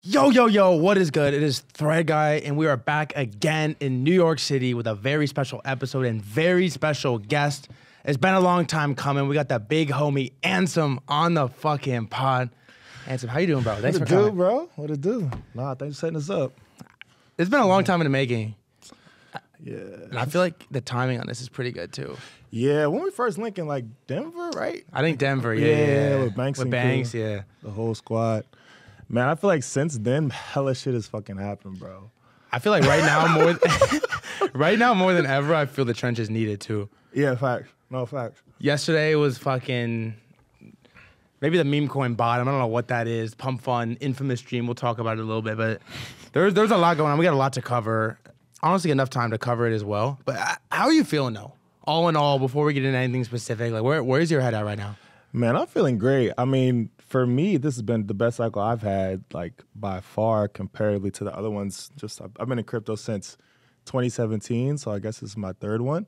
Yo, yo, yo, what is good? It is Threadguy, and we are back again in New York City with a very special episode and very special guest. It's been a long time coming. We got that big homie Ansem on the fucking pod. Ansem, how you doing, bro? Thanks for coming. Bro? What it do? Nah, thanks for setting us up. It's been a long time in the making. Yeah. And I feel like the timing on this is pretty good, too. Yeah, when we first linked in, like, Denver, right? I think Denver, yeah. With Banks with and Banks, crew, yeah. The whole squad. Man, I feel like since then, hella shit has fucking happened, bro. I feel like right now more than ever, I feel the trench is needed, too. Yeah, facts. No, facts. Yesterday was fucking maybe the Memecoin bottom. I don't know what that is. Pump Fun, infamous stream. We'll talk about it a little bit, but there's a lot going on. We got a lot to cover. Honestly, enough time to cover it as well. But how are you feeling though? All in all, before we get into anything specific, like where's your head at right now? Man, I'm feeling great. I mean, for me, this has been the best cycle I've had, like by far, comparatively to the other ones. Just I've been in crypto since 2017, so I guess this is my third one.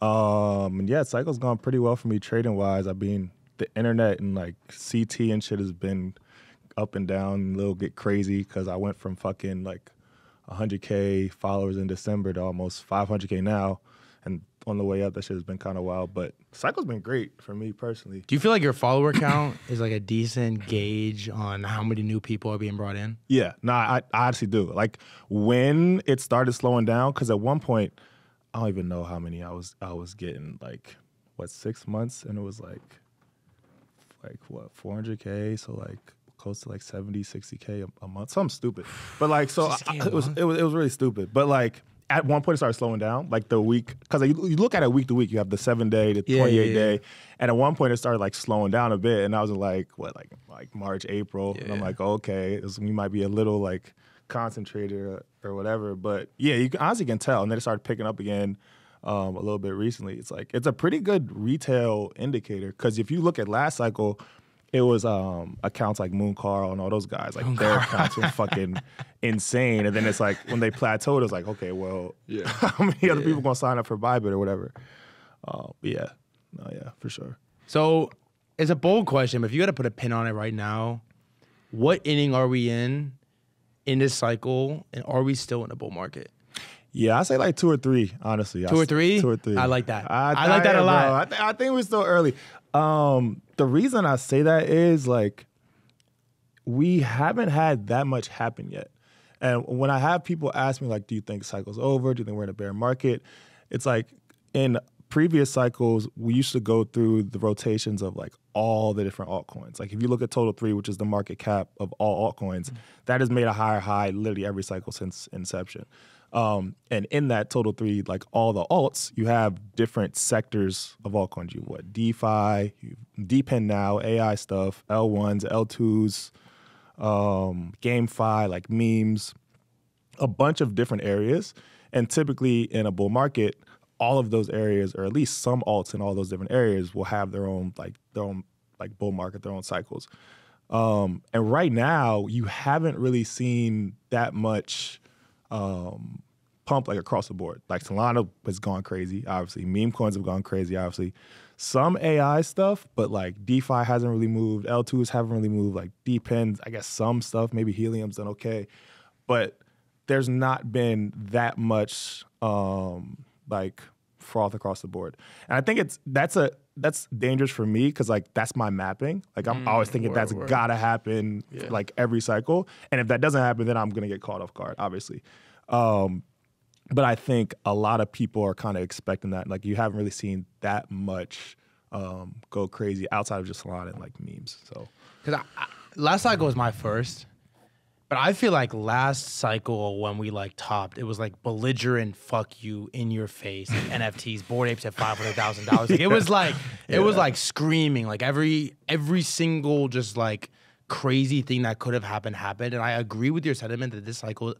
And yeah, cycle's gone pretty well for me trading wise. The internet and like CT and shit has been up and down, a little bit crazy because I went from fucking like 100K followers in December to almost 500K now. And on the way up, that shit has been kind of wild. But cycle's been great for me personally. Do you feel like your follower count is like a decent gauge on how many new people are being brought in? Yeah, I honestly do. Like when it started slowing down, because at one point, I don't even know how many I was getting, like, 6 months? And it was like what, 400K? So like close to like 70, 60K a month. Something stupid. But like, so it was really stupid. But like at one point it started slowing down, like the week, because you look at it week to week, you have the 7-day, the 28-day. And at one point it started like slowing down a bit. And I was like, like March, April. Yeah. And I'm like, okay, we might be a little like concentrated or whatever. But yeah, you honestly can tell. And then it started picking up again a little bit recently. It's like, it's a pretty good retail indicator, because if you look at last cycle, it was accounts like Moon Carl and all those guys, like their accounts were fucking insane. And then it's like when they plateaued, it was like, okay, well, how many other people gonna sign up for Bybit or whatever? But yeah, for sure. So it's a bold question, but if you got to put a pin on it right now, what inning are we in this cycle, and are we still in a bull market? Yeah, I say like 2 or 3, honestly. 2 or 3? 2 or 3. I like that. I like that a lot. I think we're still early. The reason I say that is like we haven't had that much happen yet. And when I have people ask me like, do you think the cycle's over? Do you think we're in a bear market? It's like in previous cycles, we used to go through the rotations of like all the different altcoins. Like if you look at Total 3, which is the market cap of all altcoins, that has made a higher high literally every cycle since inception. And in that Total 3, like all the alts, you have different sectors of altcoins. You have DeFi, Depend Now, AI stuff, L1s, L2s, GameFi, like memes, a bunch of different areas. And typically in a bull market, all of those areas, or at least some alts in all those different areas, will have their own bull market, their own cycles. And right now, you haven't really seen that much pump like across the board. Like Solana has gone crazy, obviously. Memecoins have gone crazy, obviously. Some AI stuff, but like DeFi hasn't really moved. L2s haven't really moved. Like Depends, I guess some stuff, maybe Helium's done okay. But there's not been that much like froth across the board. And I think that's dangerous for me, because like that's my mapping. Like I'm always thinking that's gotta happen like every cycle. And if that doesn't happen, then I'm gonna get caught off guard, obviously. But I think a lot of people are kind of expecting that. Like you haven't really seen that much go crazy outside of just Solana and like memes. So, because last cycle was my first, but I feel like last cycle when we like topped, it was like belligerent fuck you in your face, like NFTs, Bored Apes at $500,000. Like, it was like screaming, like every single just like crazy thing that could have happened. And I agree with your sentiment that this cycle,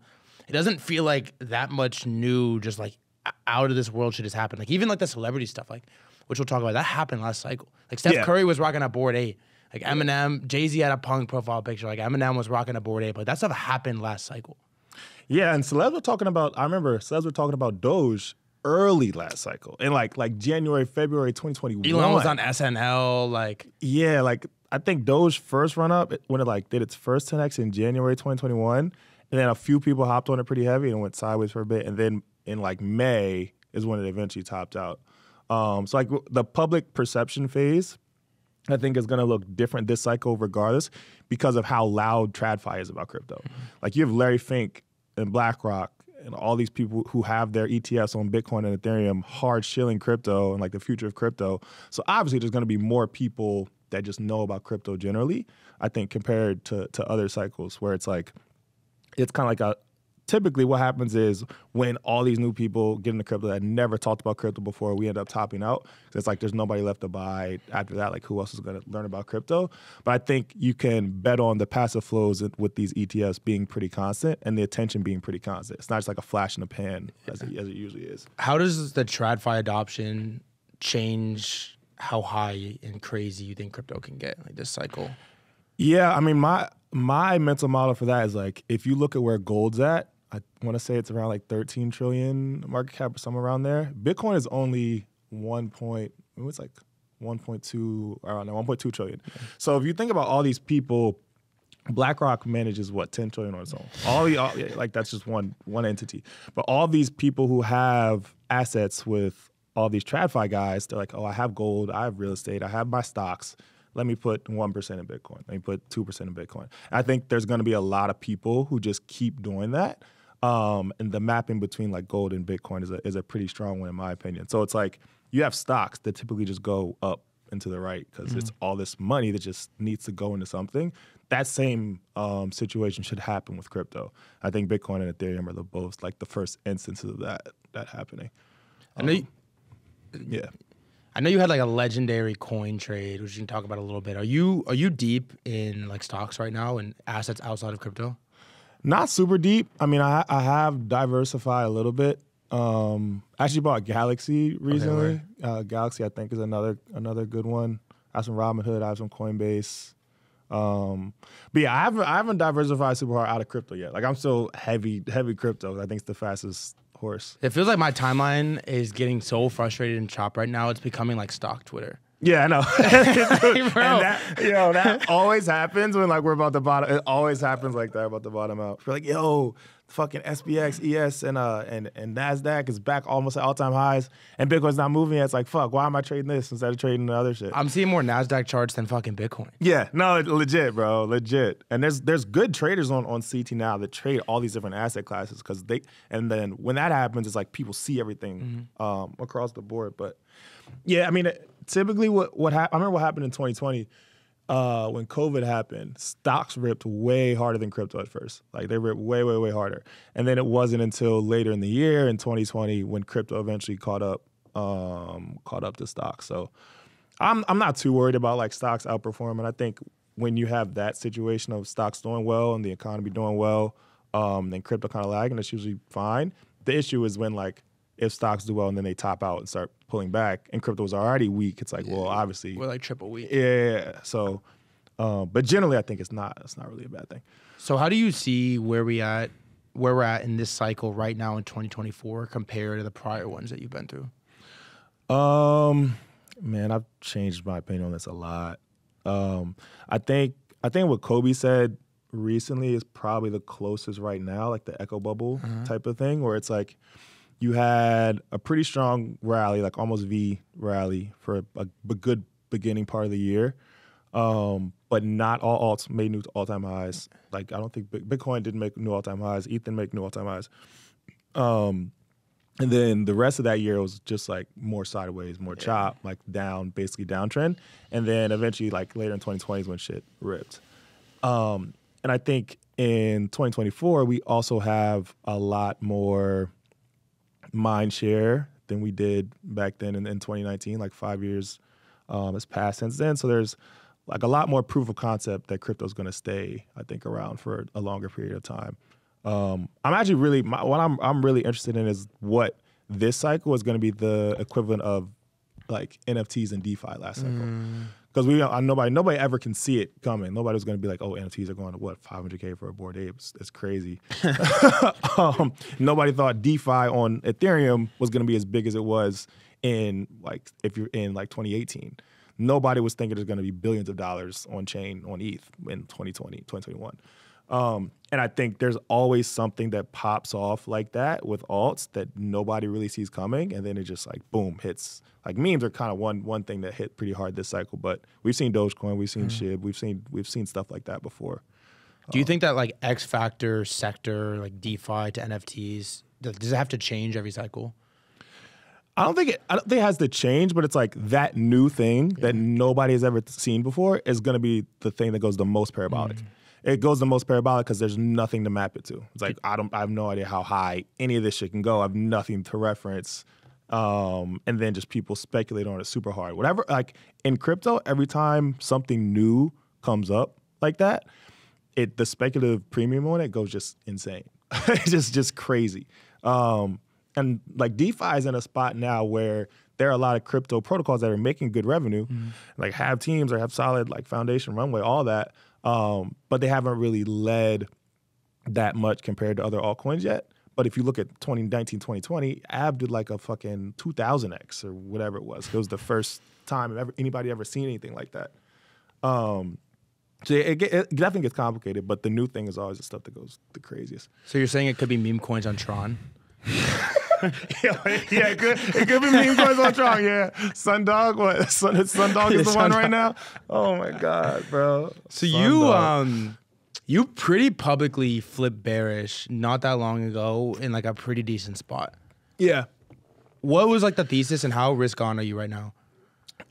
it doesn't feel like that much new, just like out of this world shit has happened. Like even like the celebrity stuff, like which we'll talk about, that happened last cycle. Like Steph Curry was rocking a Bored Ape. Like Eminem, Jay-Z had a punk profile picture. Like Eminem was rocking a Bored Ape. Like that stuff happened last cycle. Yeah, and celebs were talking about, I remember celebs were talking about Doge early last cycle in like January, February 2021. Elon was on SNL, like yeah, like I think Doge first run up when it like did its first 10x in January 2021, and then a few people hopped on it pretty heavy and went sideways for a bit, and then in like May is when it eventually topped out. So like the public perception phase, I think is going to look different this cycle regardless because of how loud TradFi is about crypto. Like you have Larry Fink and BlackRock and all these people who have their ETFs on Bitcoin and Ethereum hard shilling crypto and like the future of crypto. So obviously there's going to be more people that just know about crypto generally, I think, compared to other cycles where it's like, it's kind of like typically what happens is when all these new people get into crypto that never talked about crypto before, we end up topping out. So it's like there's nobody left to buy after that. Like who else is going to learn about crypto? But I think you can bet on the passive flows with these ETFs being pretty constant and the attention being pretty constant. It's not just like a flash in the pan as it usually is. How does the TradFi adoption change how high and crazy you think crypto can get like this cycle? Yeah, I mean, my mental model for that is like, if you look at where gold's at, I want to say it's around like 13 trillion market cap or somewhere around there. Bitcoin is only 1.2, I don't know, 1.2 trillion. So if you think about all these people, BlackRock manages what, 10 trillion on its own. Like that's just one entity. But all these people who have assets with all these TradFi guys, they're like, oh, I have gold, I have real estate, I have my stocks. Let me put 1% in Bitcoin. Let me put 2% in Bitcoin. I think there's going to be a lot of people who just keep doing that. And the mapping between like gold and Bitcoin is a pretty strong one in my opinion. So it's like you have stocks that typically just go up and to the right because it's all this money that just needs to go into something. That same situation should happen with crypto. I think Bitcoin and Ethereum are the first instances of that happening. Yeah. I know you had like a legendary coin trade, which you can talk about a little bit. Are you deep in like stocks right now and assets outside of crypto? Not super deep. I mean, I have diversified a little bit. I actually bought Galaxy recently. Okay, Galaxy, I think, is another good one. I have some Robinhood. I have some Coinbase. But yeah, I haven't diversified super hard out of crypto yet. Like I'm still heavy crypto. I think it's the fastest horse. It feels like my timeline is getting so frustrated and chopped right now. It's becoming like stock Twitter. Yeah, I know. Bro. And that always happens when like we're about to bottom. It always happens like that about to bottom out. We're like, yo, fucking SPX, ES, and NASDAQ is back almost at all-time highs, and Bitcoin's not moving yet. It's like, fuck, why am I trading this instead of trading the other shit? I'm seeing more NASDAQ charts than fucking Bitcoin. Yeah, no, legit, bro, legit. And there's good traders on CT now that trade all these different asset classes and then when that happens, it's like people see everything across the board. But yeah, I mean, typically I remember what happened in 2020. When COVID happened, stocks ripped way harder than crypto at first. Like they ripped way, way, way harder. And then it wasn't until later in the year in 2020 when crypto eventually caught up to stocks. So I'm not too worried about like stocks outperforming. I think when you have that situation of stocks doing well and the economy doing well, then crypto kind of lagging, that's usually fine. The issue is when like if stocks do well and then they top out and start pulling back and crypto is already weak, it's like, well, obviously we're like triple weak. Yeah. So, but generally I think it's not really a bad thing. So how do you see where we're at in this cycle right now in 2024 compared to the prior ones that you've been through? Man, I've changed my opinion on this a lot. I think what Kobe said recently is probably the closest right now, like the echo bubble type of thing, where it's like you had a pretty strong rally, like almost V rally for a good beginning part of the year. But not all alts made new all-time highs. Like I don't think Bitcoin didn't make new all-time highs. ETH didn't make new all-time highs. And then the rest of that year was just like more sideways, more chop, like basically downtrend. And then eventually like later in 2020 is when shit ripped. And I think in 2024, we also have a lot more mind share than we did back then in 2019. Like 5 years has passed since then. So there's like a lot more proof of concept that crypto is going to stay, I think, around for a longer period of time. I'm actually really, what I'm really interested in is what this cycle is going to be the equivalent of like NFTs and DeFi last cycle. Because nobody ever can see it coming. Nobody was going to be like, oh, NFTs are going to what, 500K for a Bored Ape? It's crazy. Nobody thought DeFi on Ethereum was going to be as big as it was in if you're in 2018. Nobody was thinking there's going to be billions of dollars on chain on ETH in 2020, 2021. And I think there's always something that pops off like that with alts that nobody really sees coming, and then it just like boom hits. Like memes are kind of one thing that hit pretty hard this cycle, but we've seen Dogecoin, we've seen SHIB, we've seen stuff like that before. Do you think that like X factor sector, like DeFi to NFTs, does it have to change every cycle? I don't think it has to change, but it's like that new thing that nobody has ever seen before is going to be the thing that goes the most parabolic. It goes the most parabolic because there's nothing to map it to. It's like I have no idea how high any of this shit can go. I have nothing to reference. And then just people speculate on it super hard. Whatever, like in crypto, every time something new comes up like that, the speculative premium on it goes just insane. It's just crazy. And like DeFi is in a spot now where there are a lot of crypto protocols that are making good revenue, like have teams or have solid like foundation runway, all that. But they haven't really led that much compared to other altcoins yet. But if you look at 2019, 2020, AB did like a fucking 2000x or whatever it was. It was the first time anybody ever seen anything like that. So it definitely gets complicated, but the new thing is always the stuff that goes the craziest. So you're saying it could be meme coins on Tron? yeah, it could be meme coins on Tron. Yeah, Sundog. What? Sundog is the one right now. Oh my god, bro. So you pretty publicly flipped bearish not that long ago in like a pretty decent spot. Yeah. What was like the thesis and how risk on are you right now?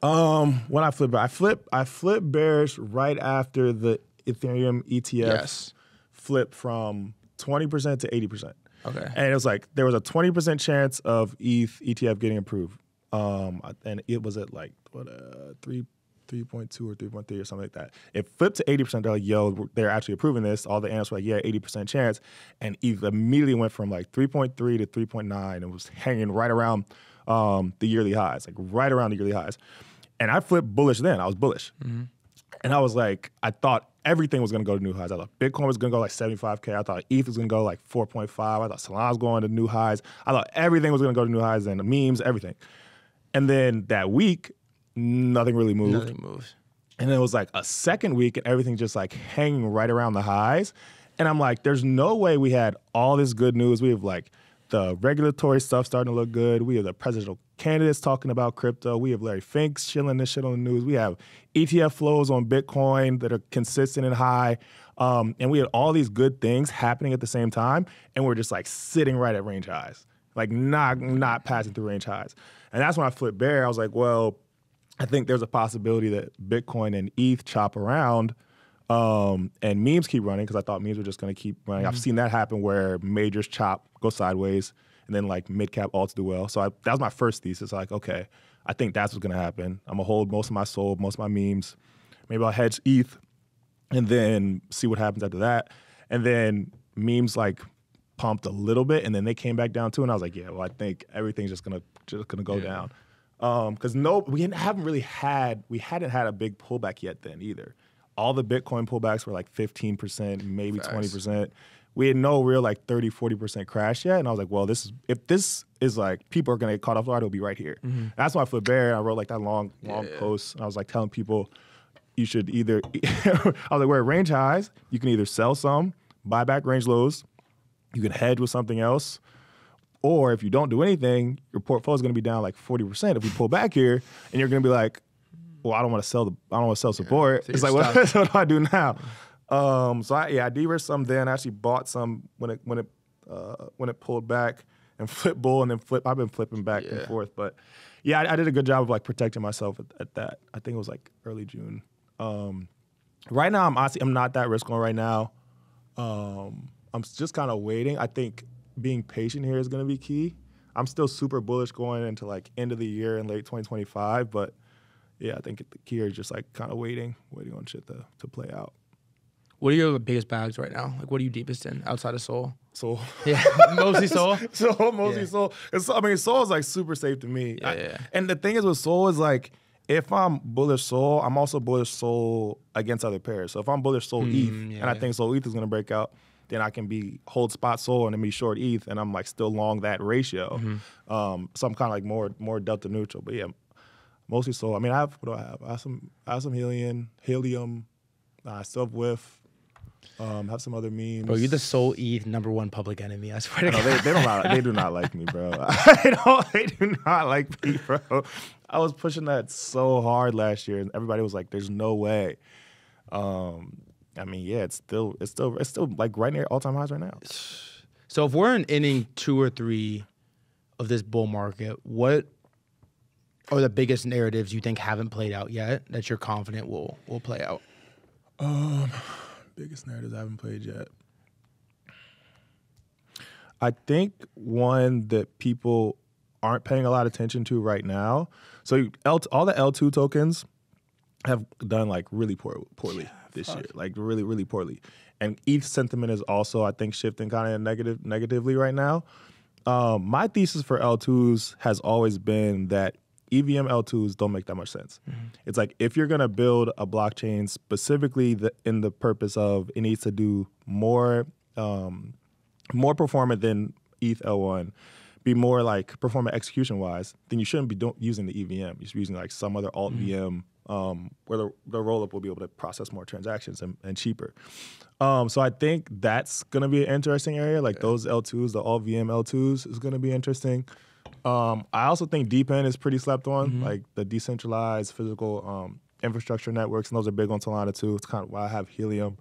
When I flipped bearish right after the Ethereum ETF flipped from 20% to 80%. Okay. And it was like there was a 20% chance of ETH ETF getting approved. And it was at like 3.2 or 3.3 or something like that. It flipped to 80%. They're like, yo, they're actually approving this. All the analysts were like, yeah, 80% chance. And ETH immediately went from like 3.3 to 3.9 and was hanging right around the yearly highs, like right around the yearly highs. And I flipped bullish then. I was bullish. And I was like, I thought everything was going to go to new highs. I thought Bitcoin was going to go like 75K. I thought ETH was going to go like 4.5. I thought Solana was going to new highs. I thought everything was going to go to new highs and the memes, everything. And then that week, nothing really moved. Nothing moves. And then it was like a second week and everything just like hanging right around the highs. And I'm like, there's no way we had all this good news. We have like the regulatory stuff starting to look good. We have the presidential candidates talking about crypto. We have Larry Fink shilling this shit on the news. We have ETF flows on Bitcoin that are consistent and high. And we had all these good things happening at the same time. And we're just like sitting right at range highs, like not passing through range highs. And that's when I flipped bear. I was like, well, I think there's a possibility that Bitcoin and ETH chop around and memes keep running because I thought memes were just going to keep running. I've seen that happen where majors chop, go sideways, and then like mid-cap alts do well. So that was my first thesis. Like, okay, I think that's what's going to happen. I'm going to hold most of my SOL, most of my memes. Maybe I'll hedge ETH and then see what happens after that. And then memes like pumped a little bit and then they came back down too. And I was like, yeah, well, I think everything's just gonna go down. Because we hadn't had a big pullback yet then either. All the Bitcoin pullbacks were like 15%, maybe 20%. We had no real like 30, 40% crash yet. And I was like, well, if this is like people are going to get caught off guard, it'll be right here. That's why I flipped bear. I wrote like that long post. I was like telling people you should either, I was like, we're at range highs. You can either sell some, buy back range lows. You can hedge with something else. Or if you don't do anything, your portfolio is going to be down like 40% if we pull back here. And you're going to be like, well, I don't want to sell support. It's like, what do I do now? So I de-risked some then. I actually bought some when it pulled back and flipped bull and then I've been flipping back and forth. But yeah, I did a good job of like protecting myself at that. I think it was like early June. Right now, I'm not that risk on right now. I'm just kind of waiting. I think being patient here is going to be key. I'm still super bullish going into like end of the year and late 2025, but yeah, I think the key is just like kind of waiting on shit to play out. What are your biggest bags right now? Like, what are you deepest in outside of Sol? Sol. Yeah, mostly Sol? Mostly Sol. I mean, Sol is like super safe to me. Yeah. And the thing is with Sol is like, if I'm bullish Sol, I'm also bullish Sol against other pairs. So if I'm bullish Sol ETH and I think Sol ETH is going to break out, then I can be hold spot Sol and then be short ETH, and I'm like still long that ratio. So I'm kind of like more delta neutral. But yeah, mostly Sol. I mean, what do I have? I have some helium. I still have WIF. Have some other memes. Bro, you're the Sol ETH #1 public enemy. I swear to God. They do not like me, bro. They do not like me, bro. I was pushing that so hard last year, and everybody was like, "There's no way." I mean, yeah, it's still like right near all-time highs right now. So if we're in inning 2 or 3 of this bull market, what are the biggest narratives you think haven't played out yet that you're confident will play out? Biggest narratives I haven't played yet. I think one that people aren't paying a lot of attention to right now. So all the L2 tokens have done like really poorly this year, like really, really poorly. And ETH sentiment is also, I think, shifting kind of negatively right now. My thesis for L2s has always been that EVM L2s don't make that much sense. It's like if you're going to build a blockchain specifically in the purpose of it needs to do more performant than ETH L1, be more like performant execution-wise, then you shouldn't be using the EVM. You should be using like some other alt VM where the rollup will be able to process more transactions and cheaper. So I think that's going to be an interesting area. Like those L2s, the alt VM L2s is going to be interesting. I also think DeepN is pretty slept on, like the decentralized physical infrastructure networks, and those are big on Solana too. It's kind of why I have Helium.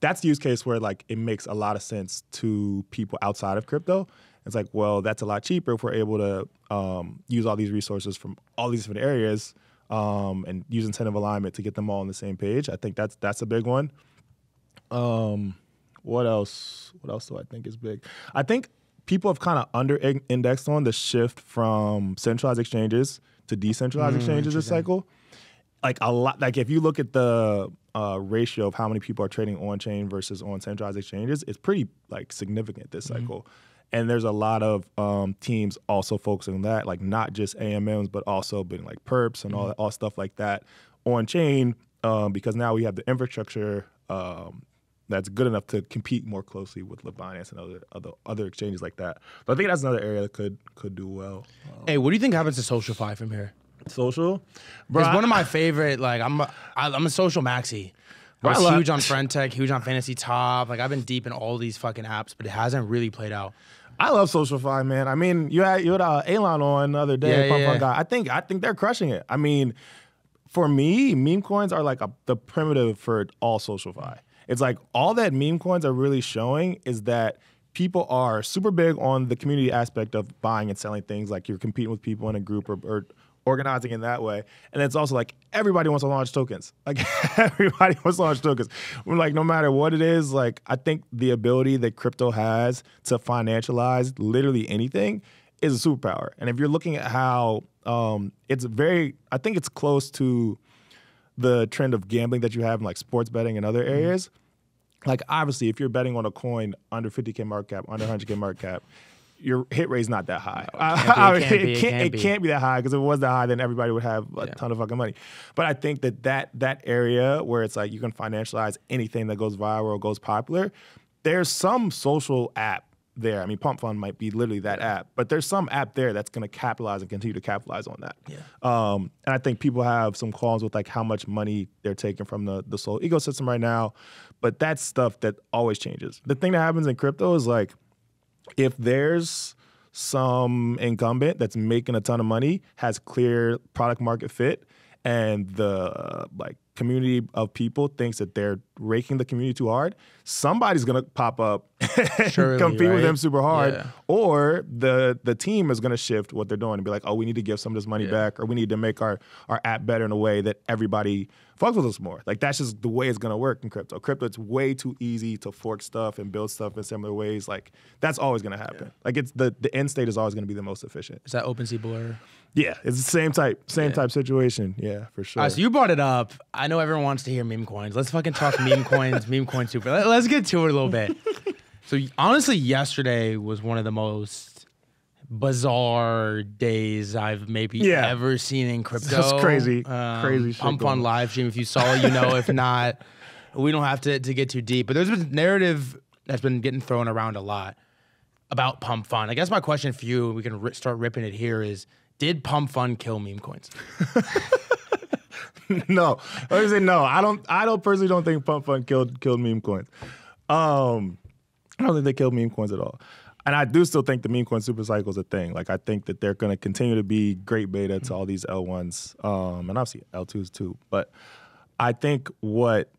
That's the use case where like it makes a lot of sense to people outside of crypto. It's like, well, that's a lot cheaper if we're able to use all these resources from all these different areas and use incentive alignment to get them all on the same page. I think that's a big one. What else? What else do I think is big? I think people have kind of under-indexed on the shift from centralized exchanges to decentralized exchanges this cycle. Like a lot. Like if you look at the ratio of how many people are trading on-chain versus on centralized exchanges, it's pretty like significant this cycle. And there's a lot of teams also focusing on that, like not just AMMs, but also being like perps and all stuff like that on-chain, because now we have the infrastructure that's good enough to compete more closely with Binance and other exchanges like that. But I think that's another area that could do well. Hey, what do you think happens to SocialFi from here? Social? Bro, it's one of my favorite, like I'm a social maxi. I was huge on FriendTech, huge on Fantasy Top. Like I've been deep in all these fucking apps, but it hasn't really played out. I love SocialFi, man. I mean, you had Elon on the other day, Pump Guy. I think they're crushing it. I mean, for me, meme coins are like the primitive for all SocialFi. It's like all that meme coins are really showing is that people are super big on the community aspect of buying and selling things. Like you're competing with people in a group or organizing in that way. And it's also like everybody wants to launch tokens. Like everybody wants to launch tokens. We're like, no matter what it is, like I think the ability that crypto has to financialize literally anything is a superpower. And if you're looking at how I think it's close to the trend of gambling that you have in like sports betting and other areas. Like obviously if you're betting on a coin under 50K market cap, under 100K market cap, your hit rate's not that high. It can't be that high, because if it was that high, then everybody would have a ton of fucking money. But I think that area where it's like you can financialize anything that goes viral or goes popular, there's some social app there. I mean, Pump Fund might be literally that app, but there's some app there that's going to capitalize and continue to capitalize on that. And I think people have some qualms with like how much money they're taking from the Sol ecosystem right now, but that's stuff that always changes. The thing that happens in crypto is like, if there's some incumbent that's making a ton of money, has clear product market fit, and the like community of people thinks that they're raking the community too hard, somebody's gonna pop up and compete with them super hard, or the team is gonna shift what they're doing and be like, oh, we need to give some of this money back, or we need to make our app better in a way that everybody fucks with us more. Like that's just the way it's gonna work in crypto. It's way too easy to fork stuff and build stuff in similar ways. Like that's always gonna happen. Like it's the end state is always gonna be the most efficient. Is that OpenSea Blur? Yeah, it's the same type situation. Yeah, for sure. All right, so you brought it up. I know everyone wants to hear meme coins. Let's fucking talk meme coins, meme coin super. Let's get to it a little bit. So honestly, yesterday was one of the most bizarre days I've maybe ever seen in crypto. That's crazy, crazy shit. Pump Fund live stream. If you saw, you know. If not, we don't have to get too deep. But there's been narrative that's been getting thrown around a lot about Pump Fund. I guess my question for you, we can start ripping it here, is: did Pump Fund kill meme coins? No, let me say no. I don't personally don't think Pump Fund killed meme coins. I don't think they killed meme coins at all. And I do still think the meme coin super cycle is a thing. Like, I think that they're going to continue to be great beta to all these L1s, and obviously L2s too. But I think what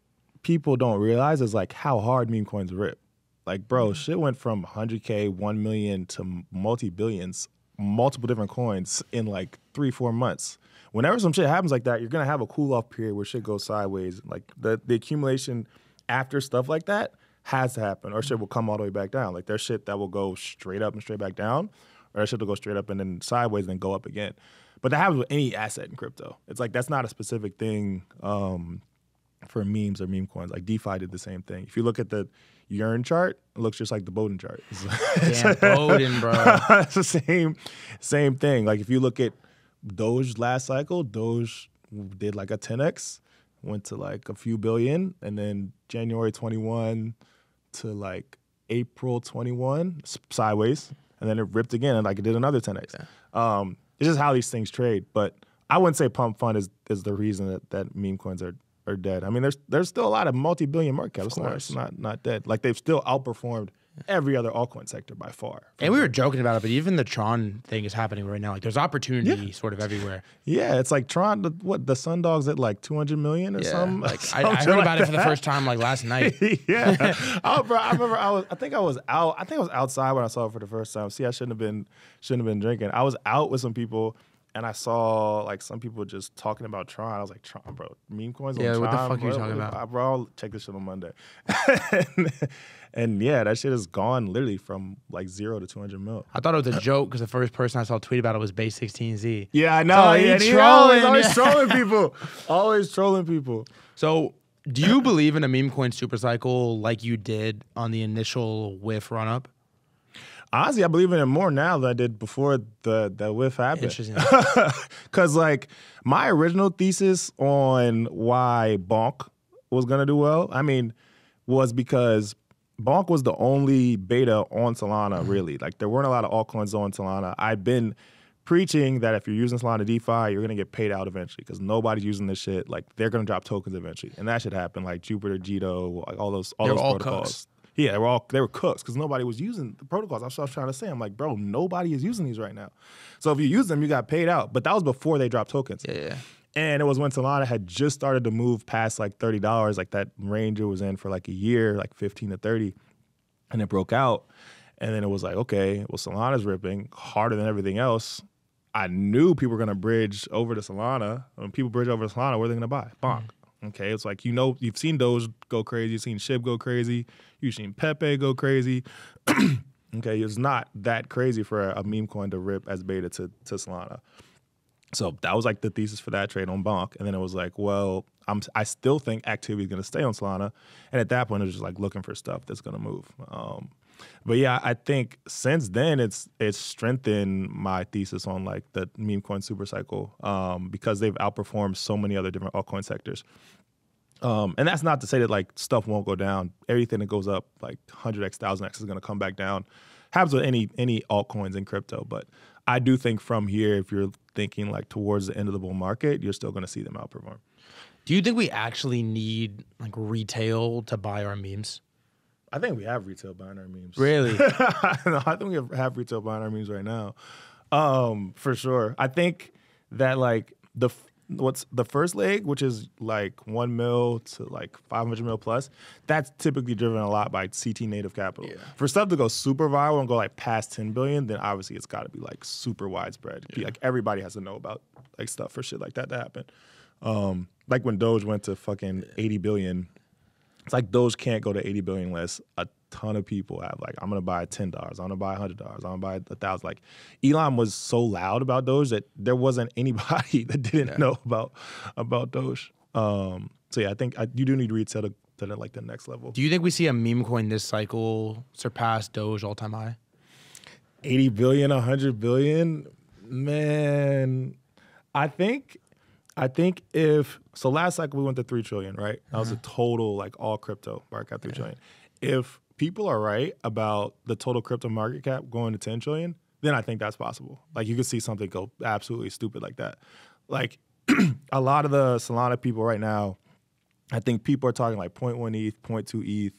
people don't realize is like how hard meme coins rip. Like, bro, shit went from 100K, 1 million to multi-billions, multiple different coins in like 3-4 months. Whenever some shit happens like that, you're going to have a cool off period where shit goes sideways. Like the accumulation after stuff like that has to happen, or shit will come all the way back down. Like, there's shit that will go straight up and straight back down, or there's shit will go straight up and then sideways and then go up again. But that happens with any asset in crypto. It's like, that's not a specific thing for memes or meme coins. Like, DeFi did the same thing. If you look at the Yearn chart, it looks just like the Bowden chart. Damn, Bowden, bro. It's the same thing. Like, if you look at Doge last cycle, Doge did like a 10x, went to like a few billion, and then January 21 to like April 21, sideways, and then it ripped again and like it did another 10x. Yeah. It's just how these things trade. But I wouldn't say Pump Fund is the reason that meme coins are dead. I mean, there's still a lot of multi-billion market cap. It's not dead. Like, they've still outperformed every other altcoin sector by far. And we were joking about it, but even the Tron thing is happening right now. Like, there's opportunity sort of everywhere. Yeah, it's like Tron. The Sundog's at like 200 million or something. Like, I heard about it for the first time like last night. Yeah. Oh, bro, I remember I think I was outside when I saw it for the first time. See, I shouldn't have been drinking. I was out with some people, and I saw like some people just talking about Tron. I was like, Tron, bro, meme coins on Tron? What the fuck are you talking about? Bro, I'll check this shit on Monday. and yeah, that shit is gone literally from like 0 to 200 mil. I thought it was a joke because the first person I saw tweet about it was Base 16Z. Yeah, I know. He's trolling. Always trolling people. Always trolling people. So, do you believe in a meme coin super cycle like you did on the initial whiff run up? Honestly, I believe in it more now than I did before the whiff happened. Interesting. Because like my original thesis on why Bonk was gonna do well, I mean, was because Bonk was the only beta on Solana, really. Like, there weren't a lot of altcoins on Solana. I've been preaching that if you're using Solana DeFi, you're gonna get paid out eventually because nobody's using this shit. Like, they're gonna drop tokens eventually, and that should happen. Like Jupiter, Jito, like all those protocols. Cooks. Yeah, they were cooks because nobody was using the protocols. That's what I was trying to say. I'm like, bro, nobody is using these right now. So if you use them, you got paid out. But that was before they dropped tokens. Yeah. And it was when Solana had just started to move past like $30, like that range it was in for like a year, like 15 to 30, and it broke out. And then it was like, okay, well, Solana's ripping harder than everything else. I knew people were going to bridge over to Solana. When people bridge over to Solana, what are they going to buy? Bonk. Okay, it's like, you've seen Doge go crazy, you've seen SHIB go crazy, you've seen Pepe go crazy. Okay, it's not that crazy for a meme coin to rip as beta to Solana. So that was like the thesis for that trade on Bonk. And then it was like, well, I still think activity is going to stay on Solana. And at that point, it was just like looking for stuff that's going to move. But yeah, I think since then it's strengthened my thesis on like the meme coin super cycle because they've outperformed so many other different altcoin sectors. And that's not to say that like stuff won't go down. Everything that goes up like 100x, 1000x is going to come back down. Happens with any altcoins in crypto, but I do think from here, if you're thinking like towards the end of the bull market, you're still going to see them outperform. Do you think we actually need like retail to buy our memes? I think we have retail buying our memes. Really? No, I think we have retail buying our memes right now, for sure. I think that like what's the first leg, which is like 1 mil to like 500 mil plus, that's typically driven a lot by CT native capital. Yeah. For stuff to go super viral and go like past 10 billion, then obviously it's got to be like super widespread. Yeah. Like everybody has to know about like stuff for shit like that to happen. Like when Doge went to fucking 80 billion. It's like Doge can't go to 80 billion unless a ton of people have like, I'm gonna buy $10, I'm gonna buy $100, I'm gonna buy 1,000. Like Elon was so loud about Doge that there wasn't anybody that didn't know about Doge. So yeah, I think you do need retail to like the next level. Do you think we see a meme coin this cycle surpass Doge all-time high? 80 billion, 100 billion, man. I think if so, last cycle we went to 3 trillion, right? That was a total like all crypto market cap 3 trillion. If people are right about the total crypto market cap going to 10 trillion, then I think that's possible. Like you could see something go absolutely stupid like that. Like a lot of the Solana people right now, I think people are talking like 0.1 ETH, 0.2 ETH.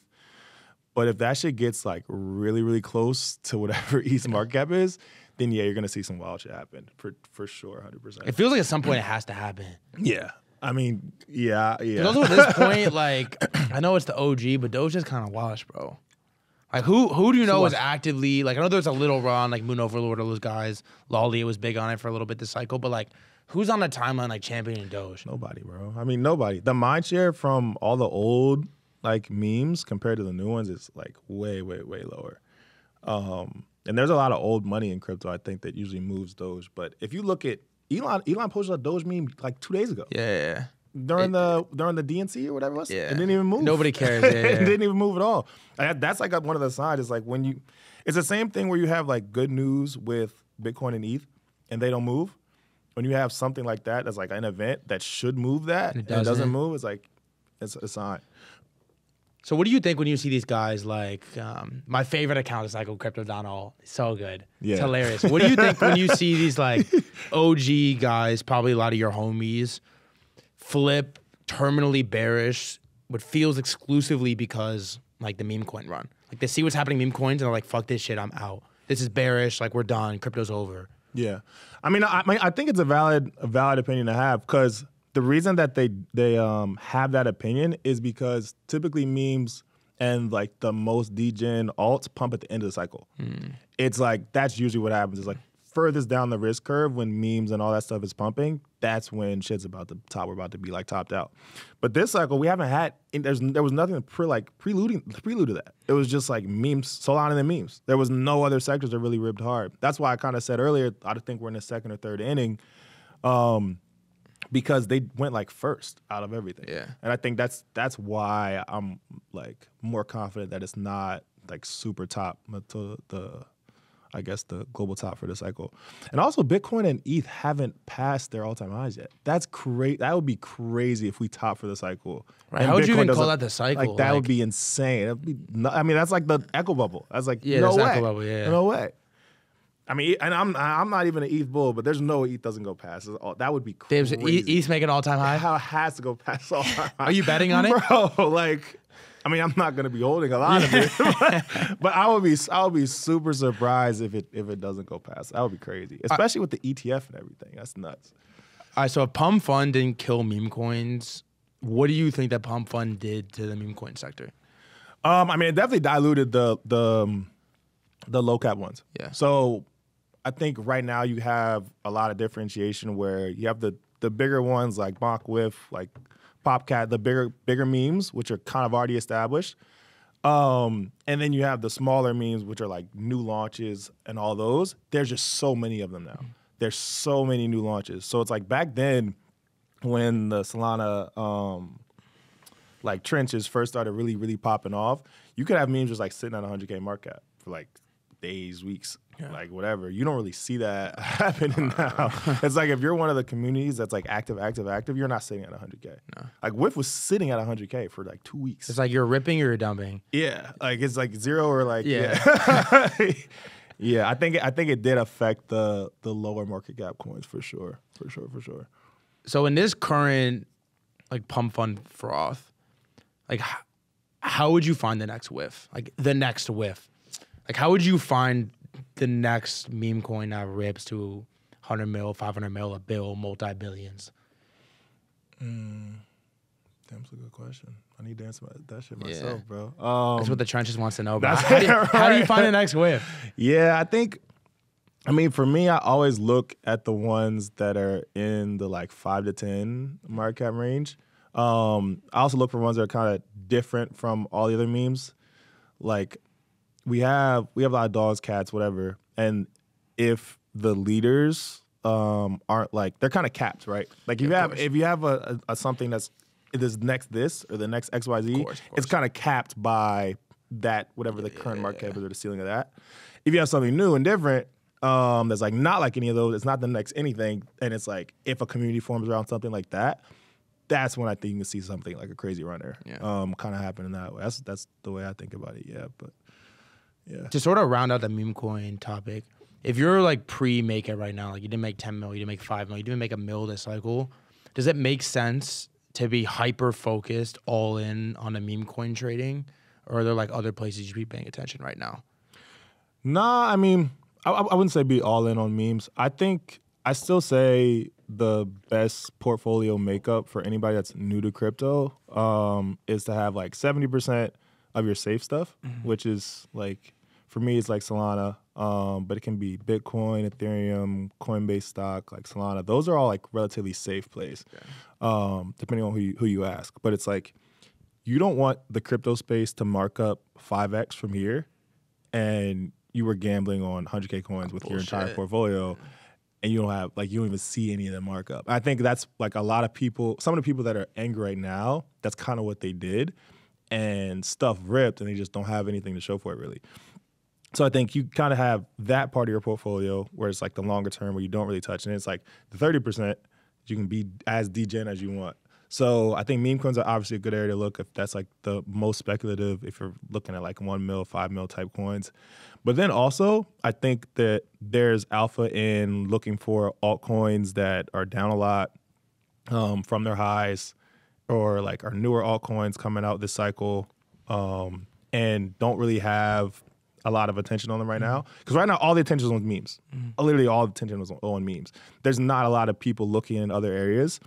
But if that shit gets like really, really close to whatever ETH's market cap is, then yeah, you're gonna see some wild shit happen for sure, 100%. It feels like at some point it has to happen. Yeah, I mean, yeah. But also at this point, like I know it's the OG, but Doge is kind of washed, bro. Like who do you know is actively like? I know there's a little run like Moon Overlord, all those guys. Lolly was big on it for a little bit this cycle, but like who's on the timeline like championing Doge? Nobody, bro. I mean, nobody. The mind share from all the old like memes compared to the new ones is like way, way, way lower. And there's a lot of old money in crypto, I think, that usually moves Doge. But if you look at Elon posted a Doge meme like 2 days ago. Yeah. During the DNC or whatever it was. Yeah. It didn't even move. Nobody cares. Yeah, It didn't even move at all. That's like one of the signs. It's like it's the same thing where you have like good news with Bitcoin and ETH and they don't move. When you have something like that that's like an event that should move that and it doesn't move, it's like it's a sign. So what do you think when you see these guys like my favorite account is like Crypto Donald? So good. Yeah. It's hilarious. What do you think when you see these like OG guys, probably a lot of your homies, flip terminally bearish, what feels exclusively because like the meme coin run? Like they see what's happening in meme coins and they're like, fuck this shit, I'm out. This is bearish, like we're done, crypto's over. Yeah. I think it's a valid opinion to have because the reason that they have that opinion is because typically memes and like the most degen alts pump at the end of the cycle. It's like that's usually what happens. It's like furthest down the risk curve when memes and all that stuff is pumping. That's when shit's about to top. We're about to be like topped out. But this cycle we haven't had. There was nothing prelude to that. It was just like memes, Solana and the memes. There was no other sectors that really ripped hard. That's why I kind of said earlier I think we're in the second or third inning. Because they went like first out of everything. Yeah. And I think that's why I'm like more confident that it's not like super top to the global top for the cycle. And also Bitcoin and ETH haven't passed their all-time highs yet. That's crazy. That would be crazy if we top for the cycle. Right. How would you even call that the cycle? Like that would be insane. That's like the echo bubble. That's like no way. Echo bubble, yeah. No way. I mean, and I'm not even an ETH bull, but there's no ETH doesn't go past. That would be crazy. ETH make an all-time high? How it has to go past all-time high. Are you betting on it? Bro, like, I mean, I'm not going to be holding a lot of it, but I would be super surprised if it doesn't go past. That would be crazy, especially with the ETF and everything. That's nuts. All right, so if Pump Fund didn't kill meme coins, what do you think that Pump Fund did to the meme coin sector? I mean, it definitely diluted the low cap ones. Yeah. So I think right now you have a lot of differentiation where you have the bigger ones like Bonk Whiff, like Popcat, the bigger memes, which are kind of already established. And then you have the smaller memes, which are like new launches and all those. There's just so many of them now. There's so many new launches. So it's like back then when the Solana like trenches first started really, really popping off, you could have memes just like sitting at 100K market cap for like days, weeks, like whatever. You don't really see that happening now. It's like if you're one of the communities that's like active, you're not sitting at 100K. No. Like Whiff was sitting at 100K for like 2 weeks. It's like you're ripping or you're dumping. Yeah, like it's like zero or like yeah. Yeah, I think it did affect the lower market cap coins for sure. So in this current like pump fund froth, like how would you find the next whiff? Like the next whiff? Like how would you find the next meme coin that rips to 100 mil, 500 mil, a bill, multi-billions? That's a good question. I need to answer that shit myself, bro. That's what the trenches wants to know. How do you find the next whiff? Yeah, I mean, for me, I always look at the ones that are in the like 5 to 10 market cap range. I also look for ones that are kind of different from all the other memes. Like we have a lot of dogs, cats, whatever. And if the leaders aren't like, they're kind of capped, right? Like if you have a something that's this next this or the next XYZ, it's kind of capped by that whatever the current market cap is or the ceiling of that. If you have something new and different, that's like not like any of those, it's not the next anything, and it's like if a community forms around something like that, that's when I think you can see something like a crazy runner kind of happen in that way. That's the way I think about it. Yeah, but yeah. To sort of round out the meme coin topic, if you're like pre-make it right now, like you didn't make 10 mil, you didn't make 5 mil, you didn't make $1 mil this cycle, does it make sense to be hyper focused all in on the meme coin trading, or are there like other places you should be paying attention right now? Nah, I mean, I wouldn't say be all in on memes. I think I still say the best portfolio makeup for anybody that's new to crypto is to have like 70% of your safe stuff, which is like, for me, it's like Solana, but it can be Bitcoin, Ethereum, Coinbase stock, like Solana. Those are all like relatively safe plays, depending on who you ask. But it's like, you don't want the crypto space to mark up 5x from here, and you were gambling on 100K coins with your entire portfolio, and you don't even see any of the markup. I think that's like a lot of people, some of the people that are angry right now, that's kind of what they did, and stuff ripped, and they just don't have anything to show for it really. So I think you kind of have that part of your portfolio where it's like the longer term where you don't really touch, and it's like the 30% you can be as degen as you want. So I think meme coins are obviously a good area to look if that's like the most speculative, if you're looking at like 1 mil, 5 mil type coins. But then also, I think that there's alpha in looking for altcoins that are down a lot from their highs, or like our newer altcoins coming out this cycle and don't really have a lot of attention on them right now. Because right now, all the attention is on memes. Literally all the attention is on memes. There's not a lot of people looking in other areas.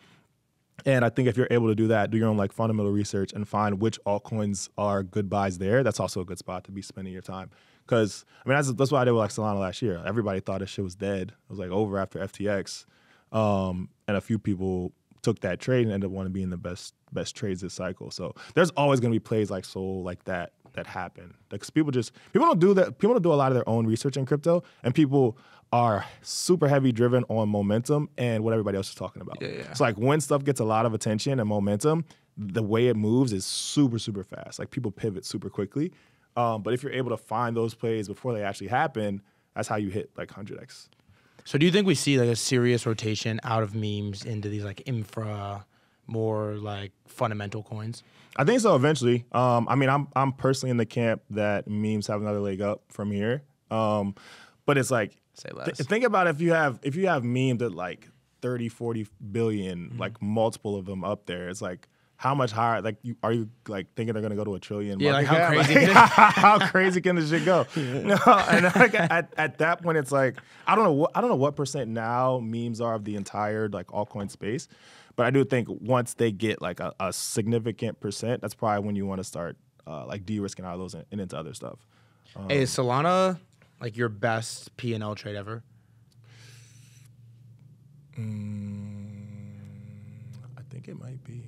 And I think if you're able to do that, do your own like fundamental research and find which altcoins are good buys there, that's also a good spot to be spending your time. Because, I mean, that's what I did with like Solana last year. Everybody thought this shit was dead. It was like over after FTX. And a few people took that trade and ended up wanting to be in the best trades this cycle. So there's always going to be plays like Sol like that happen. Because people don't do that. People don't do a lot of their own research in crypto, and people are super heavy driven on momentum and what everybody else is talking about. Yeah. So like when stuff gets a lot of attention and momentum, the way it moves is super, super fast. Like people pivot super quickly. But if you're able to find those plays before they actually happen, that's how you hit like 100x. So do you think we see like a serious rotation out of memes into these like infra, more like fundamental coins? I think so eventually. I mean, I'm personally in the camp that memes have another leg up from here. But it's like, say less. Think about if you have memes at like 30, 40 billion, like multiple of them up there. It's like, how much higher? Like, are you like thinking they're gonna go to $1 trillion? Yeah, like how crazy? How crazy can this shit go? No, and like at that point, it's like I don't know what percent now memes are of the entire like altcoin space, but I do think once they get like a significant percent, that's probably when you want to start like de-risking out of those and into other stuff. Hey, is Solana like your best P&L trade ever? I think it might be.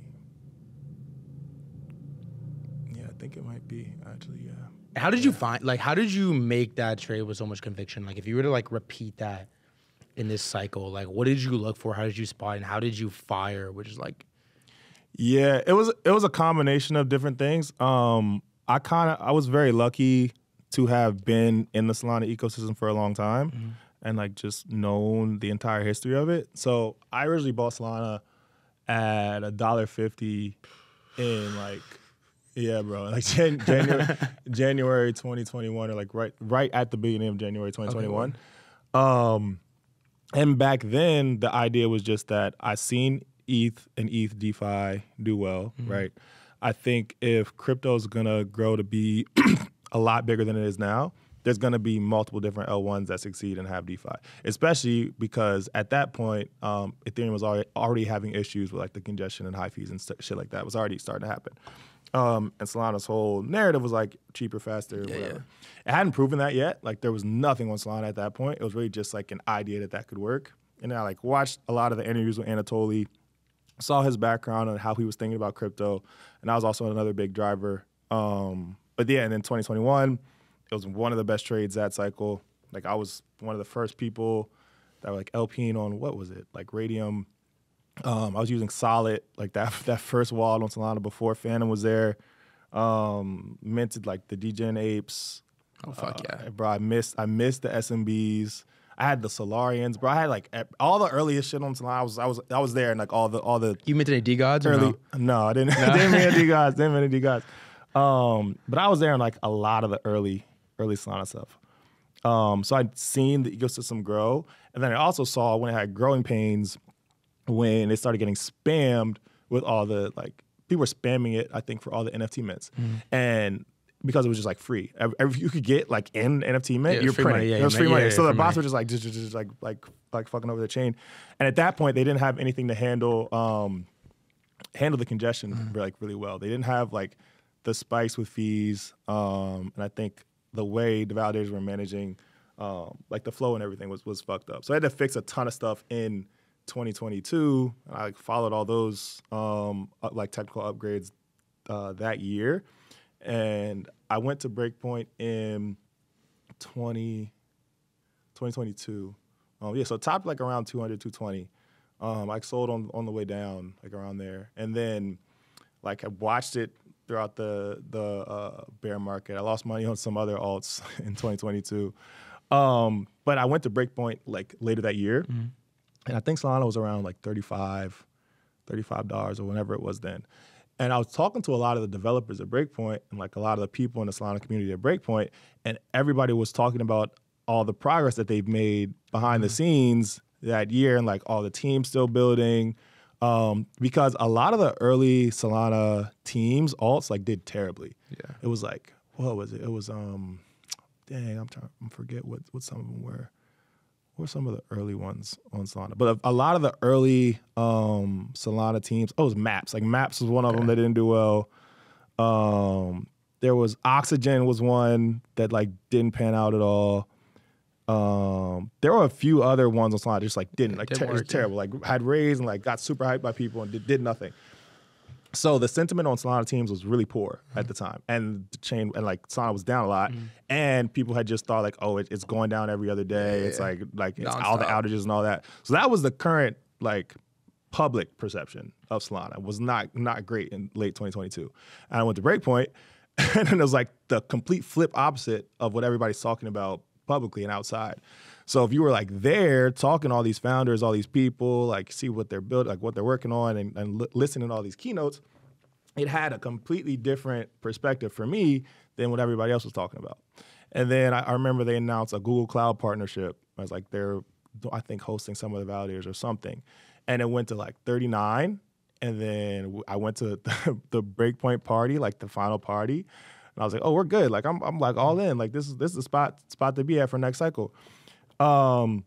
Yeah, I think it might be, actually, yeah. How did you how did you make that trade with so much conviction? Like, if you were to, like, repeat that in this cycle, like, what did you look for? How did you spot? And how did you fire, which is, like... Yeah, it was a combination of different things. I was very lucky to have been in the Solana ecosystem for a long time and, like, just known the entire history of it. So I originally bought Solana at $1.50 in, like... Yeah, bro. Like January 2021, or like right at the beginning of January 2021. Okay. And back then, the idea was just that I seen ETH and ETH DeFi do well, right? I think if crypto is gonna grow to be a lot bigger than it is now, there's gonna be multiple different L1s that succeed and have DeFi, especially because at that point, Ethereum was already having issues with like the congestion and high fees and shit like that. It was already starting to happen. And Solana's whole narrative was like cheaper, faster, whatever. Yeah. It hadn't proven that yet. Like there was nothing on Solana at that point. It was really just like an idea that could work. And I like watched a lot of the interviews with Anatoly, saw his background and how he was thinking about crypto. And that was also another big driver. But yeah, and then 2021, it was one of the best trades that cycle. Like I was one of the first people that were like LPing on, what was it? Like Radium. I was using Solid, like that first wallet on Solana before Phantom was there. Minted like the DGen apes. Oh fuck yeah, Bro! I missed the SMBs. I had the Solarians, bro. I had like all the earliest shit on Solana. I was there, and like all the You minted any D gods or early. no? No, I didn't. Didn't mint any D gods. Didn't mint any D gods. But I was there in like a lot of the early Solana stuff. So I'd seen the ecosystem grow, and then I also saw when it had growing pains when it started getting spammed with all the like people were spamming it. I think for all the NFT mints, and because it was just like free, every you could get like in NFT mint, you're free printing. money, yeah, it was free money. yeah, So the free bots money. were just like fucking over the chain, and at that point they didn't have anything to handle the congestion like really well. They didn't have like the spikes with fees, and I think the way the validators were managing like the flow and everything was fucked up. So I had to fix a ton of stuff in 2022. I like, followed all those like technical upgrades that year, and I went to Breakpoint in 2022. Yeah, so topped like around 200, 220. I sold on the way down, like around there, and then like I watched it throughout the bear market. I lost money on some other alts in 2022, but I went to Breakpoint like later that year, and I think Solana was around like $35 or whenever it was then. And I was talking to a lot of the developers at Breakpoint and like a lot of the people in the Solana community at Breakpoint, and everybody was talking about all the progress that they've made behind the scenes that year, and like all the teams still building, because a lot of the early Solana teams, alts, like did terribly. Yeah. It was like, what was it? It was, dang, I'm trying to forget what some of them were. What were some of the early ones on Solana? But a lot of the early Solana teams, it was Maps. Like Maps was one of them that didn't do well. There was Oxygen was one that like didn't pan out at all. There were a few other ones on Solana just like didn't like it was terrible. Like had raised and like got super hyped by people and did nothing. So the sentiment on Solana teams was really poor at the time, and the chain and like Solana was down a lot, and people had just thought like, oh, it's going down every other day. It's like it's all the outages and all that. So that was the current like public perception of Solana. It was not great in late 2022. And I went to Breakpoint, and then it was like the complete flip opposite of what everybody's talking about publicly and outside. So if you were like there talking to all these founders, all these people, like see what they're building, like what they're working on, and listening to all these keynotes, it had a completely different perspective for me than what everybody else was talking about. And then I remember they announced a Google Cloud partnership. I was like, they're, I think, hosting some of the validators or something. And it went to like 39. And then I went to the Breakpoint party, like the final party. And I was like, oh, we're good. Like I'm like all in. Like this is the spot to be at for next cycle. And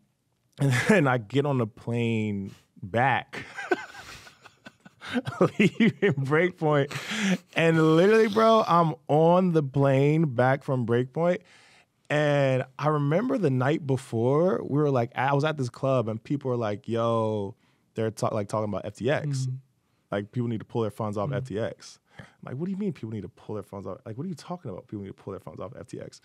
then I get on the plane back, leaving Breakpoint, and literally, bro, I'm on the plane back from Breakpoint, and I remember the night before we were like, I was at this club, and people were like, "Yo, they're talking about FTX, like people need to pull their funds off FTX." I'm like, what do you mean people need to pull their funds off? Like, what are you talking about? People need to pull their funds off FTX.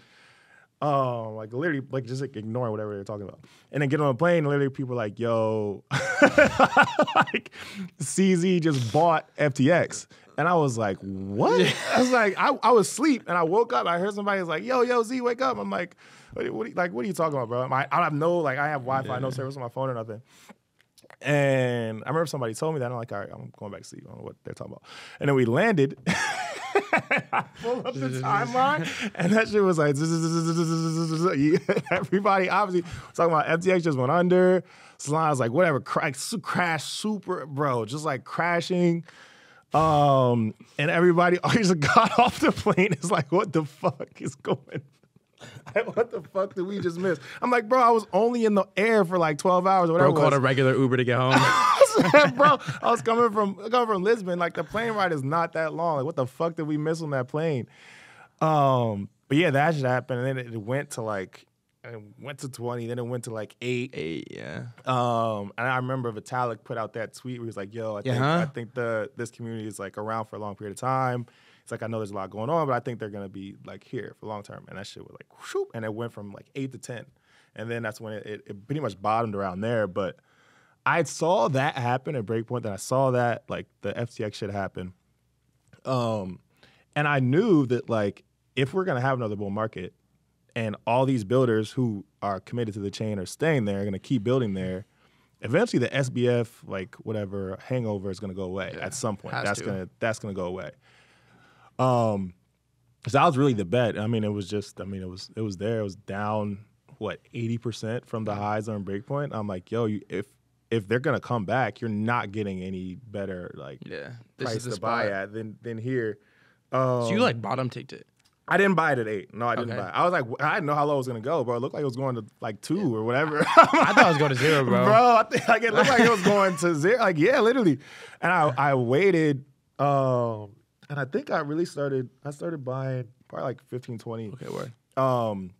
Like literally, like just like ignoring whatever they're talking about, and then get on a plane. And literally, people are like, "Yo, like CZ just bought FTX," and I was like, "What?" I was like, I was asleep, and I woke up. I heard somebody was like, "Yo, Z, wake up!" I'm like, "What are you talking about, bro?" I have I have Wi-Fi, no service on my phone or nothing. And I remember somebody told me that. I'm like, all right, I'm going back to sleep. I don't know what they're talking about. And then we landed. I pulled up the timeline, and that shit was like, everybody obviously was talking about FTX just went under. Solana was like, whatever, crash super, bro, just like crashing. And everybody just got off the plane. It's like, what the fuck is going on? What the fuck did we just miss? I'm like, bro, I was only in the air for like 12 hours or whatever. Bro called a regular Uber to get home. Bro, I was coming from Lisbon. Like the plane ride is not that long. Like what the fuck did we miss on that plane? But yeah, that shit happened. And then it went to like, it went to 20. Then it went to like 8. 8, yeah. And I remember Vitalik put out that tweet where he was like, yo, I think this community is like around for a long period of time. It's like, I know there's a lot going on, but I think they're going to be like here for long term. And that shit was like, whoop, and it went from like 8 to 10. And then that's when it pretty much bottomed around there. But I saw that happen at Breakpoint. Then I saw that like the FTX shit happen. And I knew that like if we're gonna have another bull market, and all these builders who are committed to the chain are staying there, are gonna keep building there. Eventually, the SBF like whatever hangover is gonna go away at some point. That's gonna go away. Because that was really the bet. I mean, it was there. It was down what 80% from the highs on breakpoint. I'm like, yo, if they're gonna come back, you're not getting any better like price to buy at than here. So you like bottom ticked it? I didn't buy it at 8. No, I didn't buy it. I was like, I didn't know how low it was gonna go, bro. It looked like it was going to like 2 or whatever. I thought it was going to 0, bro. Bro, I think like it looked like it was going to 0. Like, yeah, literally. And I waited, and I think I started buying probably like 15, 20. Okay, word. And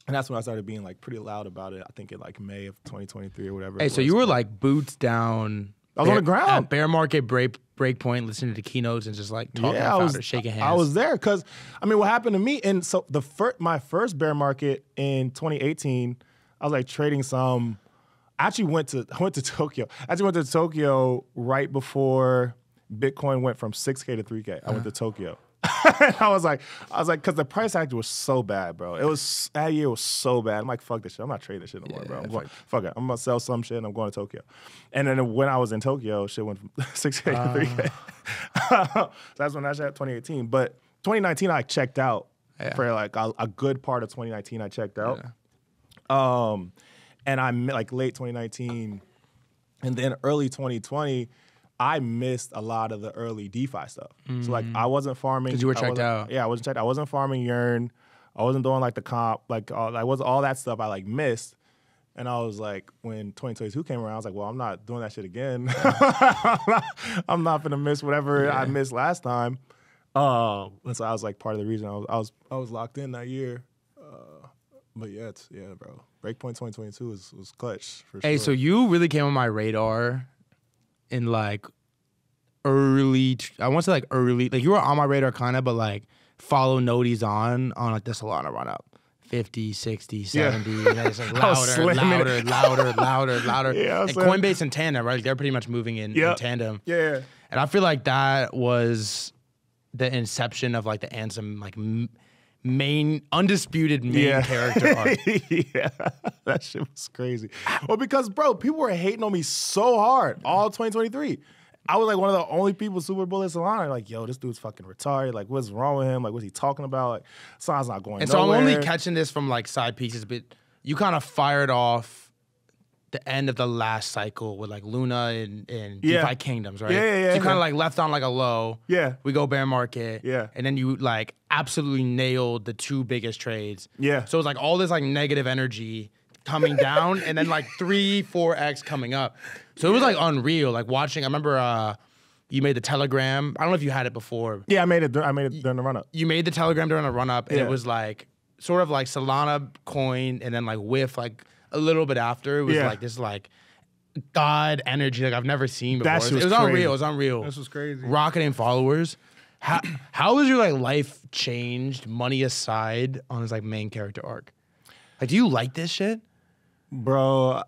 that's when I started being like pretty loud about it. I think in like May of 2023 or whatever. Hey, so you were like boots down. I was on the ground. At bear market break point, listening to keynotes and just like talking about it, shaking hands. I was there because, I mean, what happened to me, and so my first bear market in 2018, I was like trading some. I went to Tokyo. I went to Tokyo right before Bitcoin went from 6K to 3K. I went to Tokyo. I was like, because the price action was so bad, bro. That year was so bad. I'm like, fuck this shit. I'm not trading this shit no more, bro. Fuck it. I'm gonna sell some shit and I'm going to Tokyo. And then when I was in Tokyo, shit went from 6K to 3K. So that's when I shot 2018. But 2019, I checked out for like a good part of 2019. I checked out. Yeah. And I like late 2019, and then early 2020. I missed a lot of the early DeFi stuff. So like I wasn't farming. Because you were checked out. Yeah, I wasn't checked out. I wasn't farming Yearn. I wasn't doing like the comp. Like all that stuff I like missed. And I was like, when 2022 came around, I was like, well, I'm not doing that shit again. I'm not gonna miss whatever I missed last time. And so I was like part of the reason I was locked in that year. But bro. Breakpoint 2022 was clutch for sure. Hey, so you really came on my radar in like early, I want to say like early, like you were on my radar kind of, but like follow noties on like the Solana run up. 50, 60, 70, and then it's like louder. Yeah, and Coinbase and Tandem, right? Like they're pretty much moving in tandem. Yeah. And I feel like that was the inception of like the Ansem, like undisputed main character arc. Yeah, that shit was crazy. Well, because, bro, people were hating on me so hard all 2023. I was like one of the only people super bullish Solana. Like, yo, this dude's fucking retarded. Like, what's wrong with him? Like, what's he talking about? Like, Solana's not going and nowhere. So I'm only catching this from like side pieces, but you kind of fired off the end of the last cycle with like Luna and DeFi Kingdoms, right? Yeah. So you kind of like left on like a low. Yeah. We go bear market. Yeah. And then you like absolutely nailed the 2 biggest trades. Yeah. So it's like all this like negative energy coming down and then like 3-4x coming up. So it was like unreal. Like watching, I remember you made the Telegram. I don't know if you had it before. Yeah, I made it during the run up. You made the Telegram during the run up, and it was like sort of like Solana coin, and then like with like a little bit after, it was like this like God energy like I've never seen before. It was unreal. It was unreal. This was crazy. Rocketing followers. How has your like life changed, money aside, on his like main character arc? Like, do you like this shit? Bro,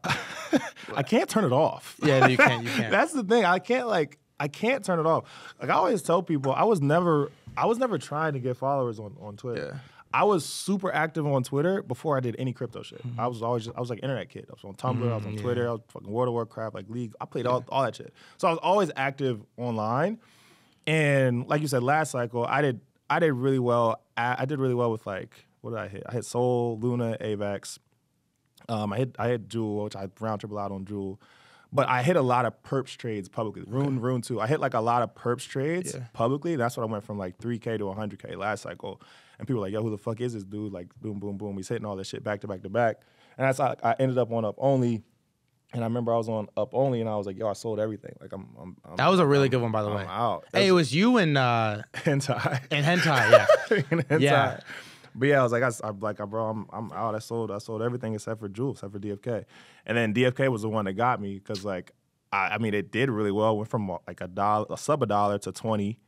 I can't turn it off. Yeah, you can't. That's the thing. I can't turn it off. Like I always tell people, I was never trying to get followers on Twitter. Yeah. I was super active on Twitter before I did any crypto shit. I was like internet kid. I was on Tumblr, I was on Twitter, I was fucking World of Warcraft, like League. I played all that shit. So I was always active online. And like you said, last cycle, I did really well. I did really well with like, what did I hit? I hit Sol, Luna, AVAX. I hit Jewel, which I round triple out on Jewel. But I hit a lot of perps trades publicly. Rune 2. I hit like a lot of perps trades publicly. That's what I went from like 3K to 100K last cycle. And people were like, yo, who the fuck is this dude? Like, boom, boom, boom. He's hitting all this shit back to back to back. And that's how I ended up on Up Only. And I remember I was on Up Only, and I was like, yo, I sold everything. Like, I'm that was a really good one, by the way. Out. Hey, it was you and Hentai. And Hentai, yeah. Hentai. Yeah. But yeah, I was like, bro, I'm out. I sold everything except for Jewel, except for DFK. And then DFK was the one that got me because like, I mean, it did really well. Went from like a sub $1 to 20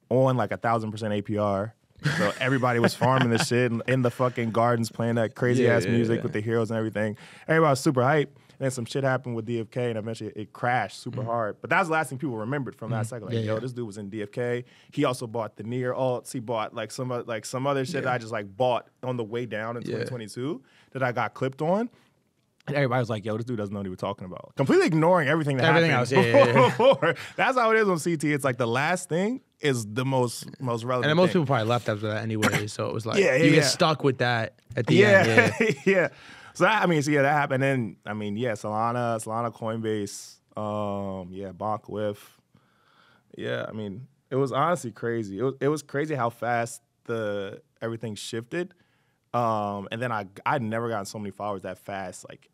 on like 1,000% APR. So everybody was farming this shit in the fucking gardens, playing that crazy ass music with the heroes and everything. Everybody was super hype. And then some shit happened with DFK, and eventually it crashed super hard. But that was the last thing people remembered from that cycle. Like, yo, this dude was in DFK. He also bought the near alts. He bought like some other shit that I just like bought on the way down in 2022 that I got clipped on. And everybody was like, yo, this dude doesn't know what he was talking about. Completely ignoring everything that happened before. That's how it is on CT. It's like the last thing is the most relevant And then most thing. people probably left after that anyway. So it was like, you get stuck with that at the end. Yeah. So that happened. And then, Solana, Coinbase, Bonk Whiff. Yeah, I mean, it was honestly crazy. It was crazy how fast everything shifted. And then I'd never gotten so many followers that fast, like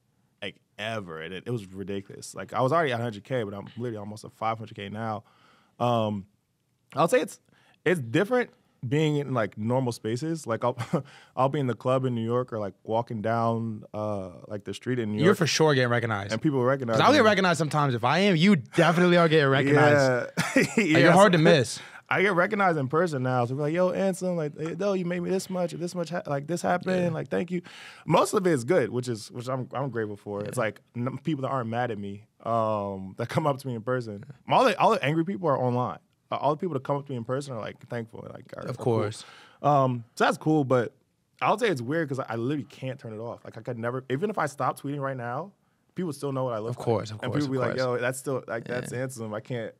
ever. And it was ridiculous. Like I was already at 100K, but I'm literally almost at 500K now. I'll say it's different being in like normal spaces. Like I'll be in the club in New York or like walking down like the street in New York. You're for sure getting recognized. And people recognize me. I'll get recognized sometimes. If I am, you definitely are getting recognized. Yeah. Like, you're hard to miss. I get recognized in person now. So we're like, yo, Ansem, like, yo, you made me this much, like this happened, like, thank you. Most of it is good, which I'm grateful for. It's like people that aren't mad at me that come up to me in person. All the angry people are online. All the people that come up to me in person are like thankful, like of course. Cool. So that's cool, but I'll say it's weird because I literally can't turn it off. Like I could never, even if I stop tweeting right now, people still know what I look like. Of course. And people be like, yo, that's still like that's Ansem. I can't,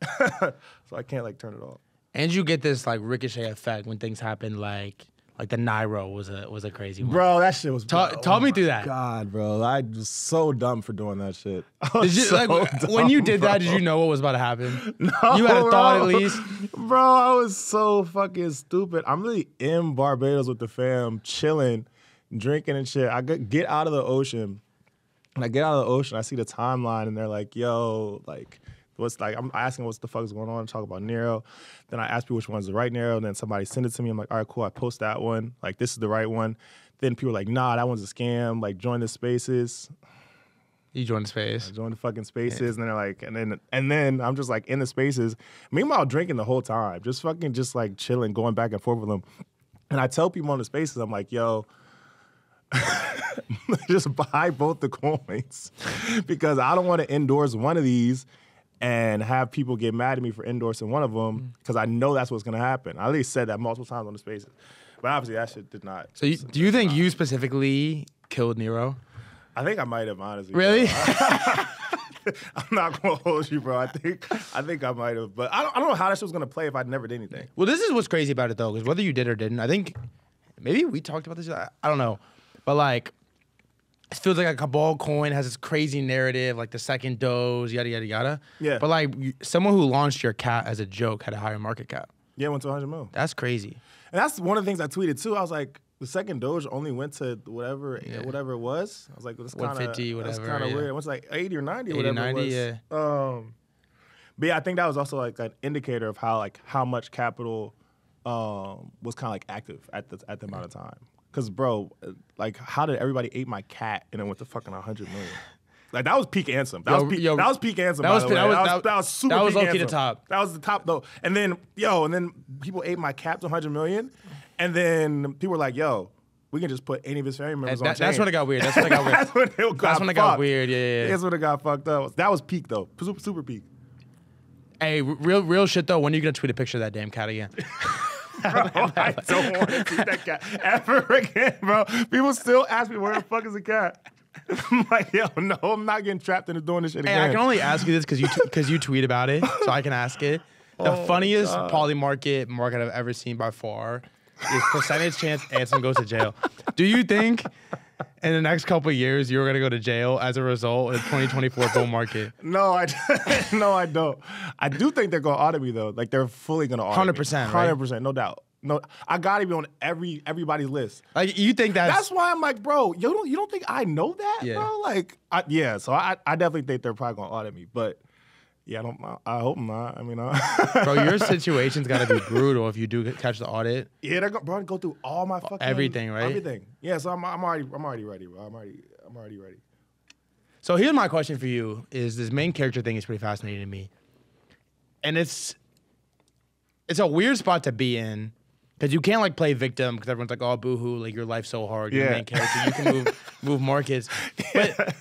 so I can't like turn it off. And you get this like ricochet effect when things happen, like the Nairo was a crazy one. Bro, that shit was. Talk me through that. God, bro, I was so dumb for doing that shit. Did you, when you did that, did you know what was about to happen? No, you had a thought at least. Bro, I was so fucking stupid. I'm really in Barbados with the fam, chilling, drinking and shit. I get out of the ocean, and I get out of the ocean. I see the timeline, and they're like, "Yo, like." I'm asking what's the fuck is going on, talk about Nero. Then I ask people which one's the right Nero. Then somebody send it to me. I'm like, all right, cool. I post that one. Like, this is the right one. Then people are like, nah, that one's a scam. Like, join the spaces. You joined the space. I joined the fucking spaces. And they're like, and then I'm just like in the spaces. Meanwhile, drinking the whole time. Just like chilling, going back and forth with them. And I tell people on the spaces, I'm like, yo, just buy both the coins because I don't want to endorse one of these and have people get mad at me for endorsing one of them because I know that's what's going to happen. I at least said that multiple times on the spaces. But obviously that shit did not. So do you think you specifically killed Nero? I think I might have, honestly. Really? I'm not going to hold you, bro. I think I might have. But I don't know how that shit was going to play if I never did anything. Well, this is what's crazy about it, though, because whether you did or didn't, I think maybe we talked about this. I don't know. But, like, it feels like a Cabal coin has this crazy narrative, like the second Doge, yada, yada, yada. Yeah. But, like, someone who launched your cat as a joke had a higher market cap. Yeah, it went to 100 mil. That's crazy. And that's one of the things I tweeted, too. I was like, the second Doge only went to whatever it was. I was like, that's 150, whatever. That's kind of weird. It went to like 80 or 90 or 80, whatever 90, it was. Yeah. But yeah, I think that was also like an indicator of how much capital was kind of like active at the amount of time. Because, bro, like, how did everybody ate my cat and it went to fucking 100 million? Like, that was peak Ansem. That was peak Ansem, by the way. That was super peak Ansem. That was low-key the top. That was the top, though. And then people ate my cat to 100 million. And then people were like, yo, we can just put any of his family members on chain. That's when it got weird. That's when it got weird. Yeah. That's when it got fucked up. That was peak, though. Super peak. Hey, real shit, though. When are you going to tweet a picture of that damn cat again? Bro, I don't want to see that cat ever again, bro. People still ask me, where the fuck is the cat? I'm like, yo, no, I'm not getting trapped into doing this shit again. Hey, I can only ask you this because you tweet about it, so I can ask it. The funniest poly market I've ever seen by far is percentage chance Ansem goes to jail. Do you think in the next couple of years you're going to go to jail as a result of the 2024 bull market? No, I don't. I do think they're going to audit me, though. Like, they're fully going to audit 100%, me. right? 100%, no doubt. No, I got to be on everybody's list. Like, you think that's why I'm like, bro, you don't think I know that, bro? Like, so I definitely think they're probably going to audit me, but yeah, I hope not. I mean, bro, your situation's got to be brutal if you do catch the audit. Yeah, they're going to go through all my fucking everything, right? Everything. Yeah, so I'm already ready, bro. I'm already ready. So here's my question for you: is this main character thing is pretty fascinating to me, and it's a weird spot to be in Because you can't like play victim because everyone's like, oh, boo-hoo, like your life's so hard. You're the main character. You can move markets.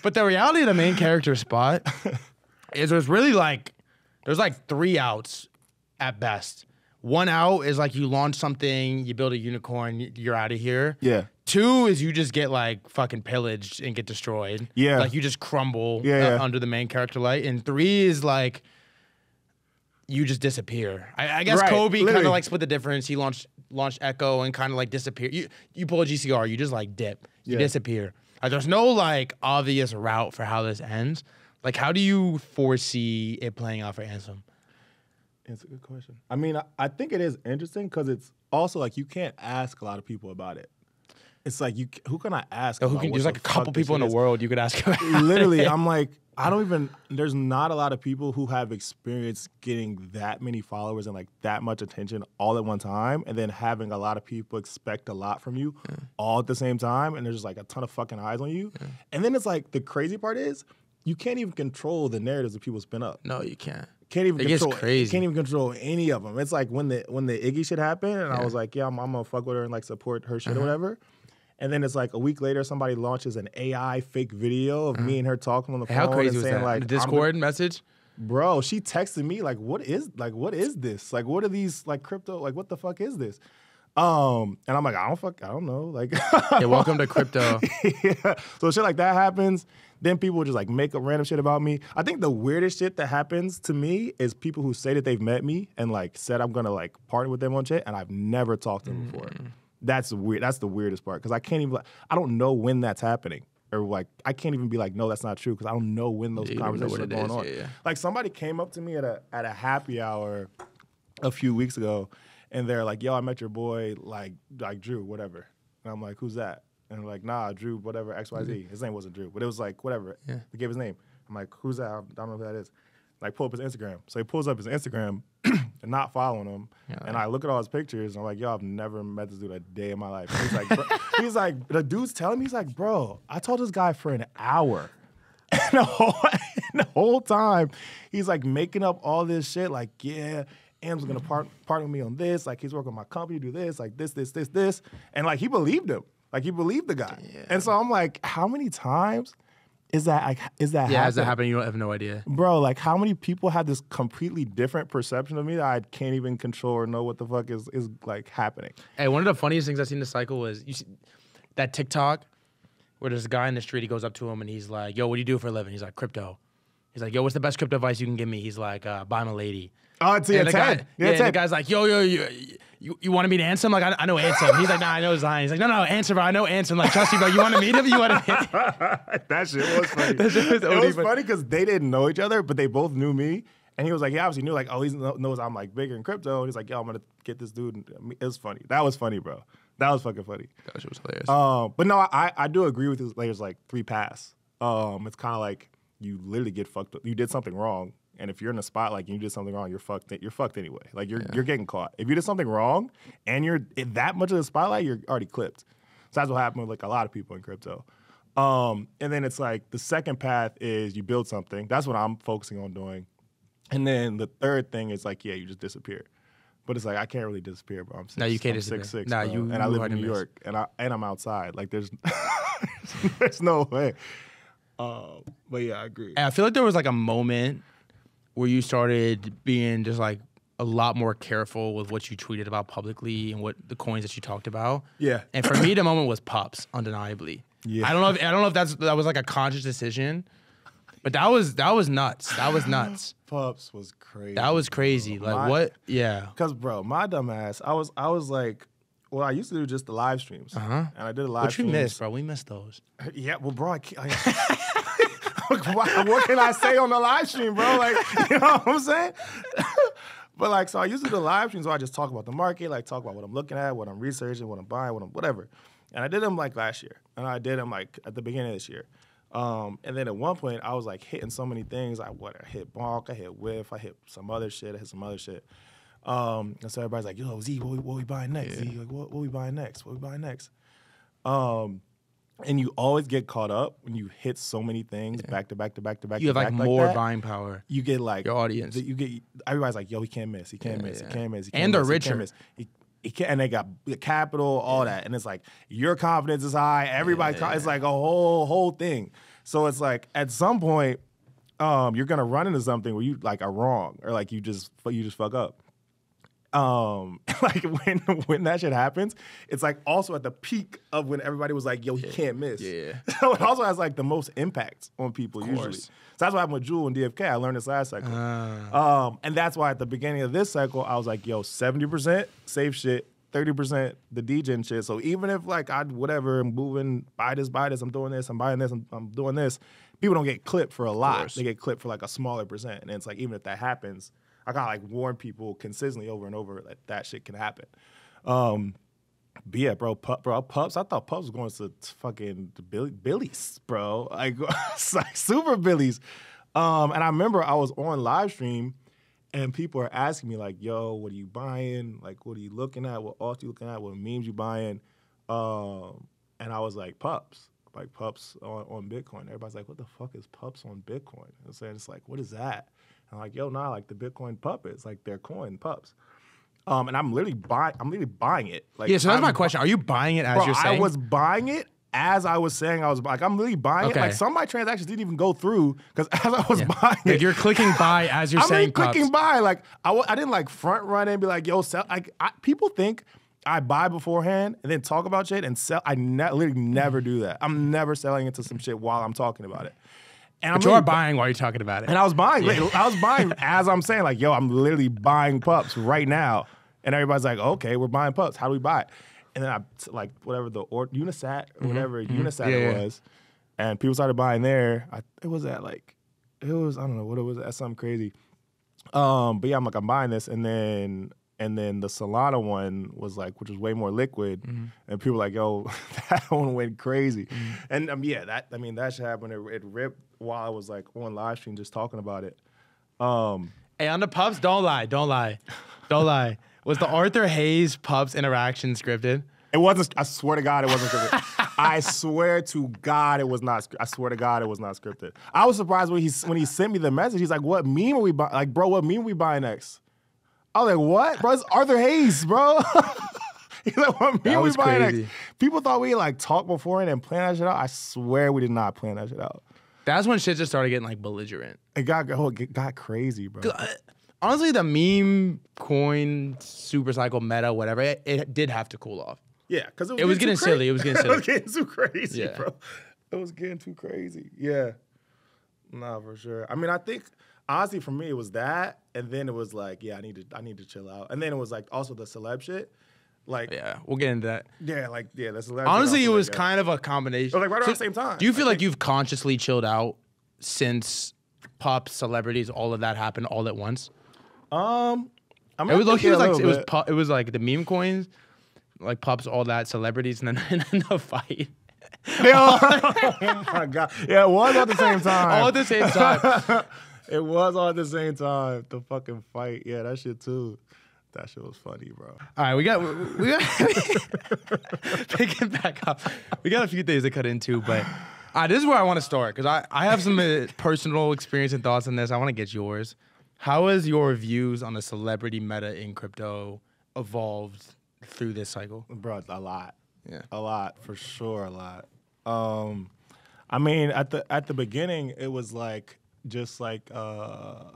But the reality of the main character spot is there's like 3 outs at best. 1 out is like you launch something, you build a unicorn, you're out of here. Yeah. 2 is you just get like fucking pillaged and get destroyed. Yeah. Like you just crumble under the main character light. And 3 is like you just disappear. I guess Kobe kind of like split the difference. He launched Echo and kind of like disappeared. You pull a GCR, you just like dip. You disappear. There's no like obvious route for how this ends. Like how do you foresee it playing out for Ansem? It's a good question. I mean, I think it is interesting because it's also like you can't ask a lot of people about it. It's like who can I ask? There's like a couple people in the world you could ask about. Literally, I'm like, there's not a lot of people who have experienced getting that many followers and like that much attention all at one time, and then having a lot of people expect a lot from you all at the same time, and there's just like a ton of fucking eyes on you. And then it's like the crazy part is you can't even control the narratives that people spin up. No, you can't. Can't even control. Crazy. Can't even control any of them. It's like when the Iggy shit happened, and I was like, yeah, I'm gonna fuck with her and like support her shit or whatever. And then it's like a week later, somebody launches an AI fake video of me and her talking on the phone. How crazy was saying, that? Like, the Discord message? Bro, she texted me like, what is this? Like, what are these like crypto? Like, what the fuck is this? And I'm like, I don't know. Like, yeah, welcome to crypto. Yeah. So shit like that happens. Then people just like make up random shit about me. I think the weirdest shit that happens to me is people who say that they've met me and like said I'm gonna like partner with them on shit, and I've never talked to them before. That's weird. That's the weirdest part because I can't even. I don't know when that's happening, or like I can't even be like, no, that's not true because I don't know when those conversations are going on. Yeah. Like somebody came up to me at a happy hour a few weeks ago, and they're like, yo, I met your boy, like Drew, whatever. And I'm like, who's that? And they're like, nah, Drew, whatever, XYZ. His name wasn't Drew, but it was like, whatever. Yeah. They gave his name. I'm like, who's that? I don't know who that is. Like, pull up his Instagram. So he pulls up his Instagram and not following him. Yeah, and I look at all his pictures, and I'm like, yo, I've never met this dude a day in my life. He's like, bro, he's like, the dude's telling me, he's like, bro, I told this guy for an hour. And the whole time, he's like making up all this shit, like, yeah, Am's gonna partner with me on this, like he's working with my company, do this, like this. And like he believed him. Like he believed the guy. Yeah. And so I'm like, how many times is that happening? Has that happened? You don't have no idea. Bro, like how many people have this completely different perception of me that I can't even control or know what the fuck is like happening? Hey, one of the funniest things I've seen in the cycle was you see that TikTok where there's a guy in the street, he goes up to him and he's like, yo, what do you do for a living? He's like, crypto. He's like, yo, what's the best crypto advice you can give me? He's like, buy my lady. Oh, it's and the guy's like, yo, you want to meet Ansem? Like, I know Ansem. He's like, nah, I know Zion. He's like, no, Ansem, bro, I know Ansem. Like, trust me, bro, you want to meet him? You want to meet him? That shit was funny. It was funny because they didn't know each other, but they both knew me. And he was like, he obviously knew, like, oh, he knows I'm, like, bigger in crypto. And he's like, yo, I'm going to get this dude. It was funny. That was funny, bro. That was fucking funny. That shit was hilarious. But no, I do agree with his layers, like, 3 pass. It's kind of like you literally get fucked up. You did something wrong. And if you're in a spotlight and you did something wrong, you're fucked anyway. Like you're getting caught. If you did something wrong and you're in that much of the spotlight, you're already clipped. So that's what happened with like a lot of people in crypto. And then it's like the second path is you build something. That's what I'm focusing on doing. And then the third thing is like, yeah, you just disappear. But it's like I can't really disappear, bro. No, you can't disappear. 6'6", nah, bro. you and I live in New York, and I'm outside. Like there's there's no way. But yeah, I agree. And I feel like there was like a moment where you started being just like a lot more careful with what you tweeted about publicly and what the coins that you talked about. Yeah. And for me, the moment was Pups, undeniably. Yeah. I don't know if that was like a conscious decision, but that was nuts. That was nuts. Pups was crazy. That was crazy. Bro. Like what? Yeah. Cause bro, my dumb ass, I was like, well, I used to do just the live streams. And I did a live stream. What you missed, bro? We missed those. Yeah, well, bro, what can I say on the live stream, bro? Like, you know what I'm saying? But like, so I used to do the live streams where I just talk about the market, like talk about what I'm looking at, what I'm researching, what I'm buying, whatever. And I did them like last year, and I did them like at the beginning of this year. And then at one point, I was like hitting so many things. I hit bonk, I hit whiff, I hit some other shit, And so everybody's like, yo, Z, what we buying next? Yeah. Z, like, what we buying next? What we buying next? And you always get caught up when you hit so many things back to back. You have like more buying power. You get like your audience. You get everybody's like, yo, he can't miss. He can't miss. And they're richer. and they got the capital, all that, and it's like your confidence is high. Everybody, it's like a whole thing. So it's like at some point, you're gonna run into something where you like are wrong or like you just fuck up. Like when that shit happens, it's like also at the peak of when everybody was like, yo, he can't miss. Yeah. So it also has like the most impact on people usually. So that's what happened with Jewel and DFK. I learned this last cycle. And that's why at the beginning of this cycle, I was like, yo, 70% safe shit, 30% the DJing shit. So even if like I'm moving, buy this, I'm doing this, I'm buying this, I'm doing this, people don't get clipped for a lot. They get clipped for like a smaller percent. And it's like, even if that happens, I gotta like warn people consistently over and over that shit can happen. But yeah, bro, Pups. I thought Pups was going to fucking Billies, bro. Like, like super Billies. And I remember I was on live stream, and people are asking me like, "Yo, what are you buying? Like, what are you looking at? What art you looking at? What memes you buying?" And I was like, Pups. Like Pups on Bitcoin. Everybody's like, what the fuck is Pups on Bitcoin? I'm saying, it's like, what is that? I'm like, yo, nah, like the Bitcoin puppets, like their coin Pups. And I'm literally buying it. Like, yeah, so that's my question. Are you buying it as you're saying? I was buying it as I was saying I was like, I'm literally buying it. Like some of my transactions didn't even go through because as I was buying it. Like you're clicking buy as you're saying Pups. Clicking buy. Like I didn't like front run and be like, yo, sell. Like people think I buy beforehand and then talk about shit and sell. I literally never do that. I'm never selling into some shit while I'm talking about it. And but you're buying while you're talking about it. And I was buying. Yeah. I was buying as I'm saying, like, yo, I'm literally buying Pups right now. And everybody's like, okay, we're buying Pups. How do we buy it? And then I, like, whatever the Unisat or whatever Unisat it was. And people started buying there. It was, I don't know what it was, at something crazy. But yeah, I'm buying this. And then the Solana one was like, which was way more liquid. And people were like, yo, that one went crazy. And that shit happened. It ripped while I was like on live stream just talking about it. Hey, on the Pups, don't lie. Was the Arthur Hayes Pups interaction scripted? It wasn't. I swear to God, it wasn't scripted. I swear to God, it was not. I swear to God, it was not scripted. I was surprised when he sent me the message. He's like, "What meme are we buying? Like, bro, what meme are we buying next?" I was like, "What, bro? It's Arthur Hayes, bro." He's like, "What meme are we buying next?" People thought we like talked beforehand and planned that shit out. I swear we did not plan that shit out. That's when shit just started getting like belligerent. It got crazy, bro. Honestly, the meme coin super cycle meta, whatever, it did have to cool off. Yeah, because it was getting silly. It was getting silly. It was getting too crazy, bro. It was getting too crazy. Yeah. Nah, for sure. I mean, I think honestly for me it was that, and then it was like, yeah, I need to chill out. And then it was like also the celeb shit. Like, yeah, we'll get into that. Yeah, the celeb. Honestly, it was kind of a combination. But like right around the same time. Do you feel like you've consciously chilled out since Pups, celebrities, all of that happened all at once? I mean, it was like the meme coins, like Pups, all that, celebrities, and then the fight. Oh my God. Yeah, it was all at the same time. All at the same time. It was all at the same time. The fucking fight. Yeah, that shit too. That shit was funny, bro. All right, we got pick it back up. We got a few things to cut into, but this is where I want to start because I have some personal experience and thoughts on this. I want to get yours. How has your views on the celebrity meta in crypto evolved through this cycle? Bro, a lot. Yeah. A lot, for sure, a lot. I mean, at the beginning, it was like just like kind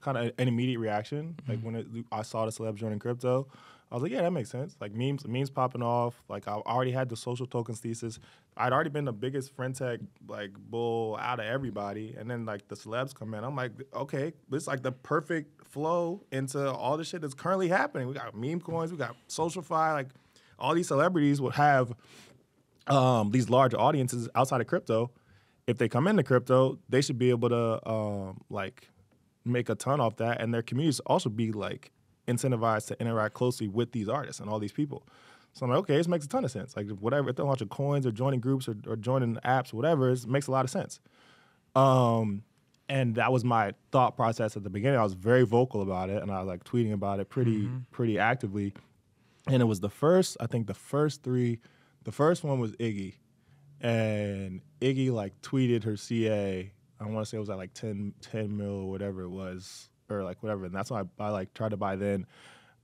of an immediate reaction. Like when I saw the celebs joining crypto, I was like, yeah, that makes sense. Like memes popping off. Like I already had the social tokens thesis. I'd already been the biggest friend-tech like bull out of everybody, and then like the celebs come in. I'm like, okay, this is like the perfect flow into all the shit that's currently happening. We got meme coins, we got SocialFi, like all these celebrities would have these large audiences outside of crypto. If they come into crypto, they should be able to like make a ton off that, and their communities also be like incentivized to interact closely with these artists and all these people. So I'm like, okay, this makes a ton of sense. Like whatever, if they're launching coins or joining groups or joining apps, whatever, it makes a lot of sense. And that was my thought process at the beginning. I was very vocal about it, and I was like tweeting about it pretty actively. And it was the first three. The first one was Iggy, and Iggy like tweeted her CA. I want to say it was at like 10 mil or whatever it was, or like whatever. And that's why I like tried to buy then.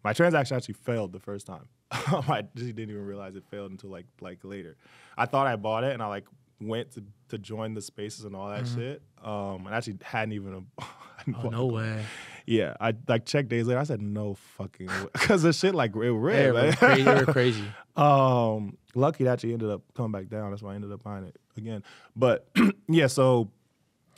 My transaction actually failed the first time. I just didn't even realize it failed until like later. I thought I bought it and I like went to join the spaces and all that shit. And actually hadn't even. Oh, no way. Yeah, I like checked days later. I said no fucking way because the shit like it rigged. They were crazy. Lucky it actually ended up coming back down. That's why I ended up buying it again. But yeah, so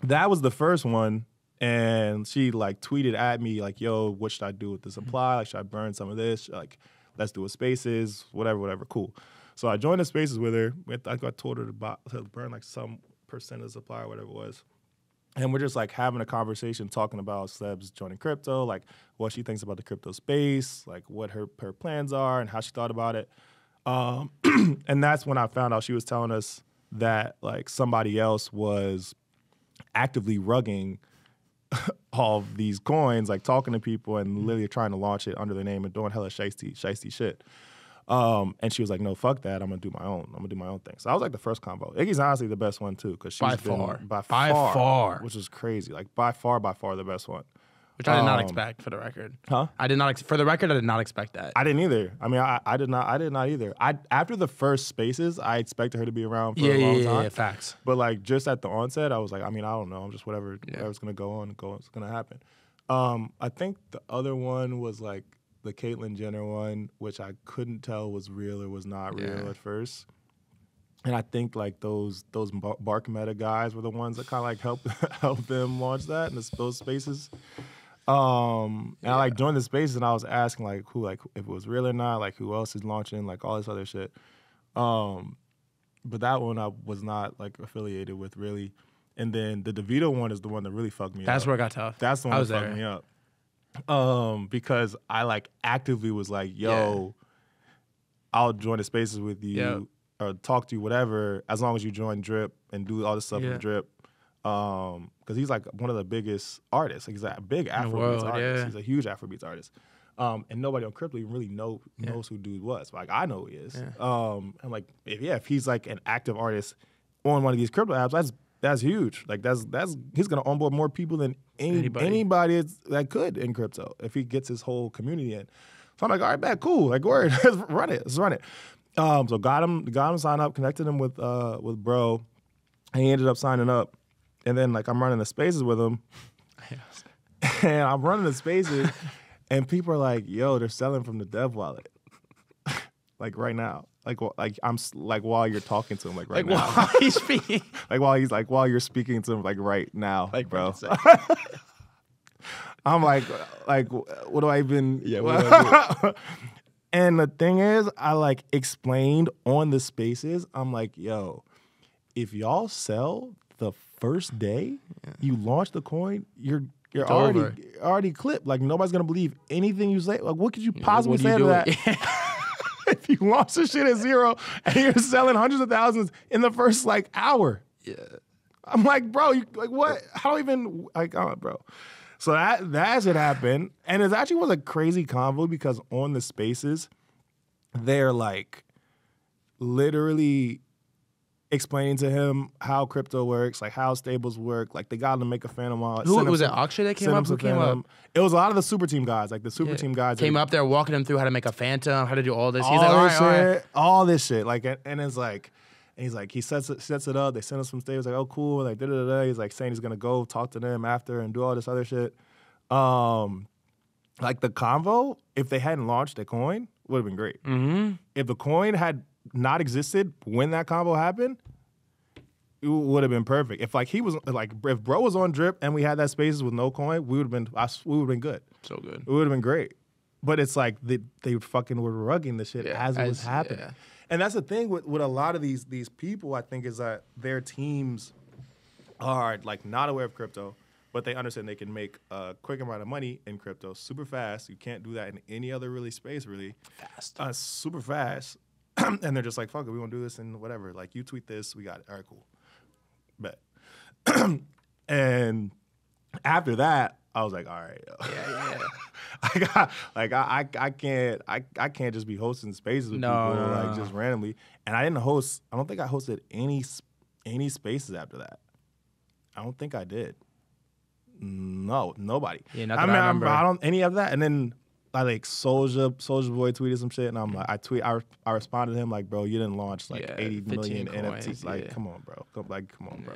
that was the first one. And she like tweeted at me like, "Yo, what should I do with the supply? Like, should I burn some of this? Like, let's do a spaces, whatever. Cool." So I joined the spaces with her. I told her to burn like some percent of the supply or whatever it was. And we're just like having a conversation, talking about celebs joining crypto, like what she thinks about the crypto space, like what her plans are, and how she thought about it. And that's when I found out she was telling us that like somebody else was actively rugging all of these coins, like talking to people and literally trying to launch it under their name and doing hella shiesty shit. And she was like, "No, fuck that. I'm gonna do my own. I'm gonna do my own thing." So I was like the first convo. Iggy's honestly the best one too, because she's by far, which is crazy. Like by far the best one. Which I did not expect, for the record. Huh? I did not. For the record, I did not expect that. I didn't either. I mean, I did not either. After the first spaces, I expected her to be around for a long time. Yeah, facts. But like just at the onset, I was like, I mean, I don't know. I'm just whatever's gonna go on, it's gonna happen. I think the other one was like the Caitlyn Jenner one, which I couldn't tell was real or was not real at first. And I think like those Bark Meta guys were the ones that kind of like helped them launch that and those spaces. And I like joined the spaces and I was asking like who, like if it was real or not, like who else is launching, like all this other shit. But that one I was not like affiliated with really. And then the DeVito one is the one that really fucked me up. That's where it got tough. That's the one that fucked me up. Because I like actively was like, yo, I'll join the spaces with you or talk to you, whatever, as long as you join Drip and do all this stuff with Drip. Because he's like one of the biggest artists. Like, he's a big Afrobeats artist. He's a huge Afrobeats artist. And nobody on crypto even really knows who dude was. Like I know who he is. And like if he's like an active artist on one of these crypto apps, that's huge. Like that's he's gonna onboard more people than anybody that could in crypto if he gets his whole community in. So I'm like, all right, man, cool. Like, word, let's run it. So got him signed up, connected him with bro, and he ended up signing up. And then like I'm running the spaces with him, and I'm running the spaces, and people are like, "Yo, they're selling from the dev wallet, like right now, like I'm like while you're talking to him, like right now, while he's speaking, while you're speaking to him, like right now, like bro." I'm like, what do I even? Yeah, what do I do? And the thing is, I like explained on the spaces. I'm like, yo, if y'all sell the first day you launch the coin, you're already clipped. Like nobody's gonna believe anything you say. Like what could you possibly say to that? If you launch the shit at zero and you're selling hundreds of thousands in the first like hour. Yeah. I'm like, bro, you like what? How do I even like bro? So that should happen. And it actually was a crazy convo because on the spaces, they're like literally explaining to him how crypto works, like how stables work. Like they got him to make a Phantom wallet. Who was it? Akshay that came up? Who came up? It was a lot of the super team guys. Like the super team guys came up there walking him through how to make a Phantom, how to do all this. He's like, all right. All this shit. Like, and it's like, and he's like, he sets it up. They send us some stables. Like, oh, cool. Like, da-da-da-da. He's like saying he's gonna go talk to them after and do all this other shit. Like the convo, if they hadn't launched a coin, would have been great. Mm-hmm. If the coin had not existed when that combo happened, it would have been perfect. If like he was like if bro was on Drip and we had that spaces with no coin, we would have been good. So good. It would have been great. But it's like they fucking were rugging the shit as it was happening. Yeah. And that's the thing with a lot of these people, I think, is that their teams are like not aware of crypto, but they understand they can make a quick amount of money in crypto super fast. You can't do that in any other really space, really. Fast. Super fast. And they're just like, fuck it, we want to do this and whatever. Like, you tweet this, we got it. All right, cool. Bet. And after that, I was like, all right. I can't just be hosting spaces with people like just randomly. And I don't think I hosted any spaces after that. I don't think I did. No, nobody. Yeah, I remember. I don't any of that. And then like Soulja Boy tweeted some shit, and I'm like, I responded to him like, bro, you didn't launch like 80 million coins, NFTs. Like, yeah. come on, bro. Come on, bro.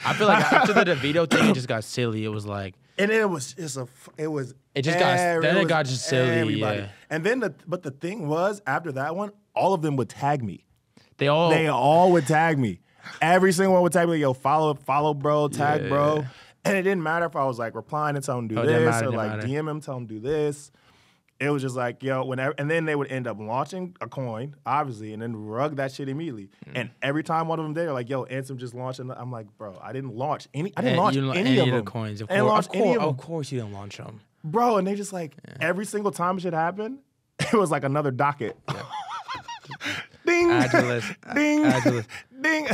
I feel like after the DeVito thing, it just got silly. It was like, and it got just silly. Everybody. Yeah. And then but the thing was, after that one, all of them would tag me. They all would tag me. Every single one would tag me, like, yo, follow, bro, tag, bro. And it didn't matter if I was like replying and telling him to do this or like DM him, tell him to do this. It was just like, yo, whenever, and then they would end up launching a coin, obviously, and then rug that shit immediately. And every time one of them they're like, yo, Ansem just launched, and I'm like, bro, I didn't launch any of them. Coins. Of course you didn't launch them. Bro, and they just like, every single time shit happened, it was like another docket. Yeah. Ding, ding, ding.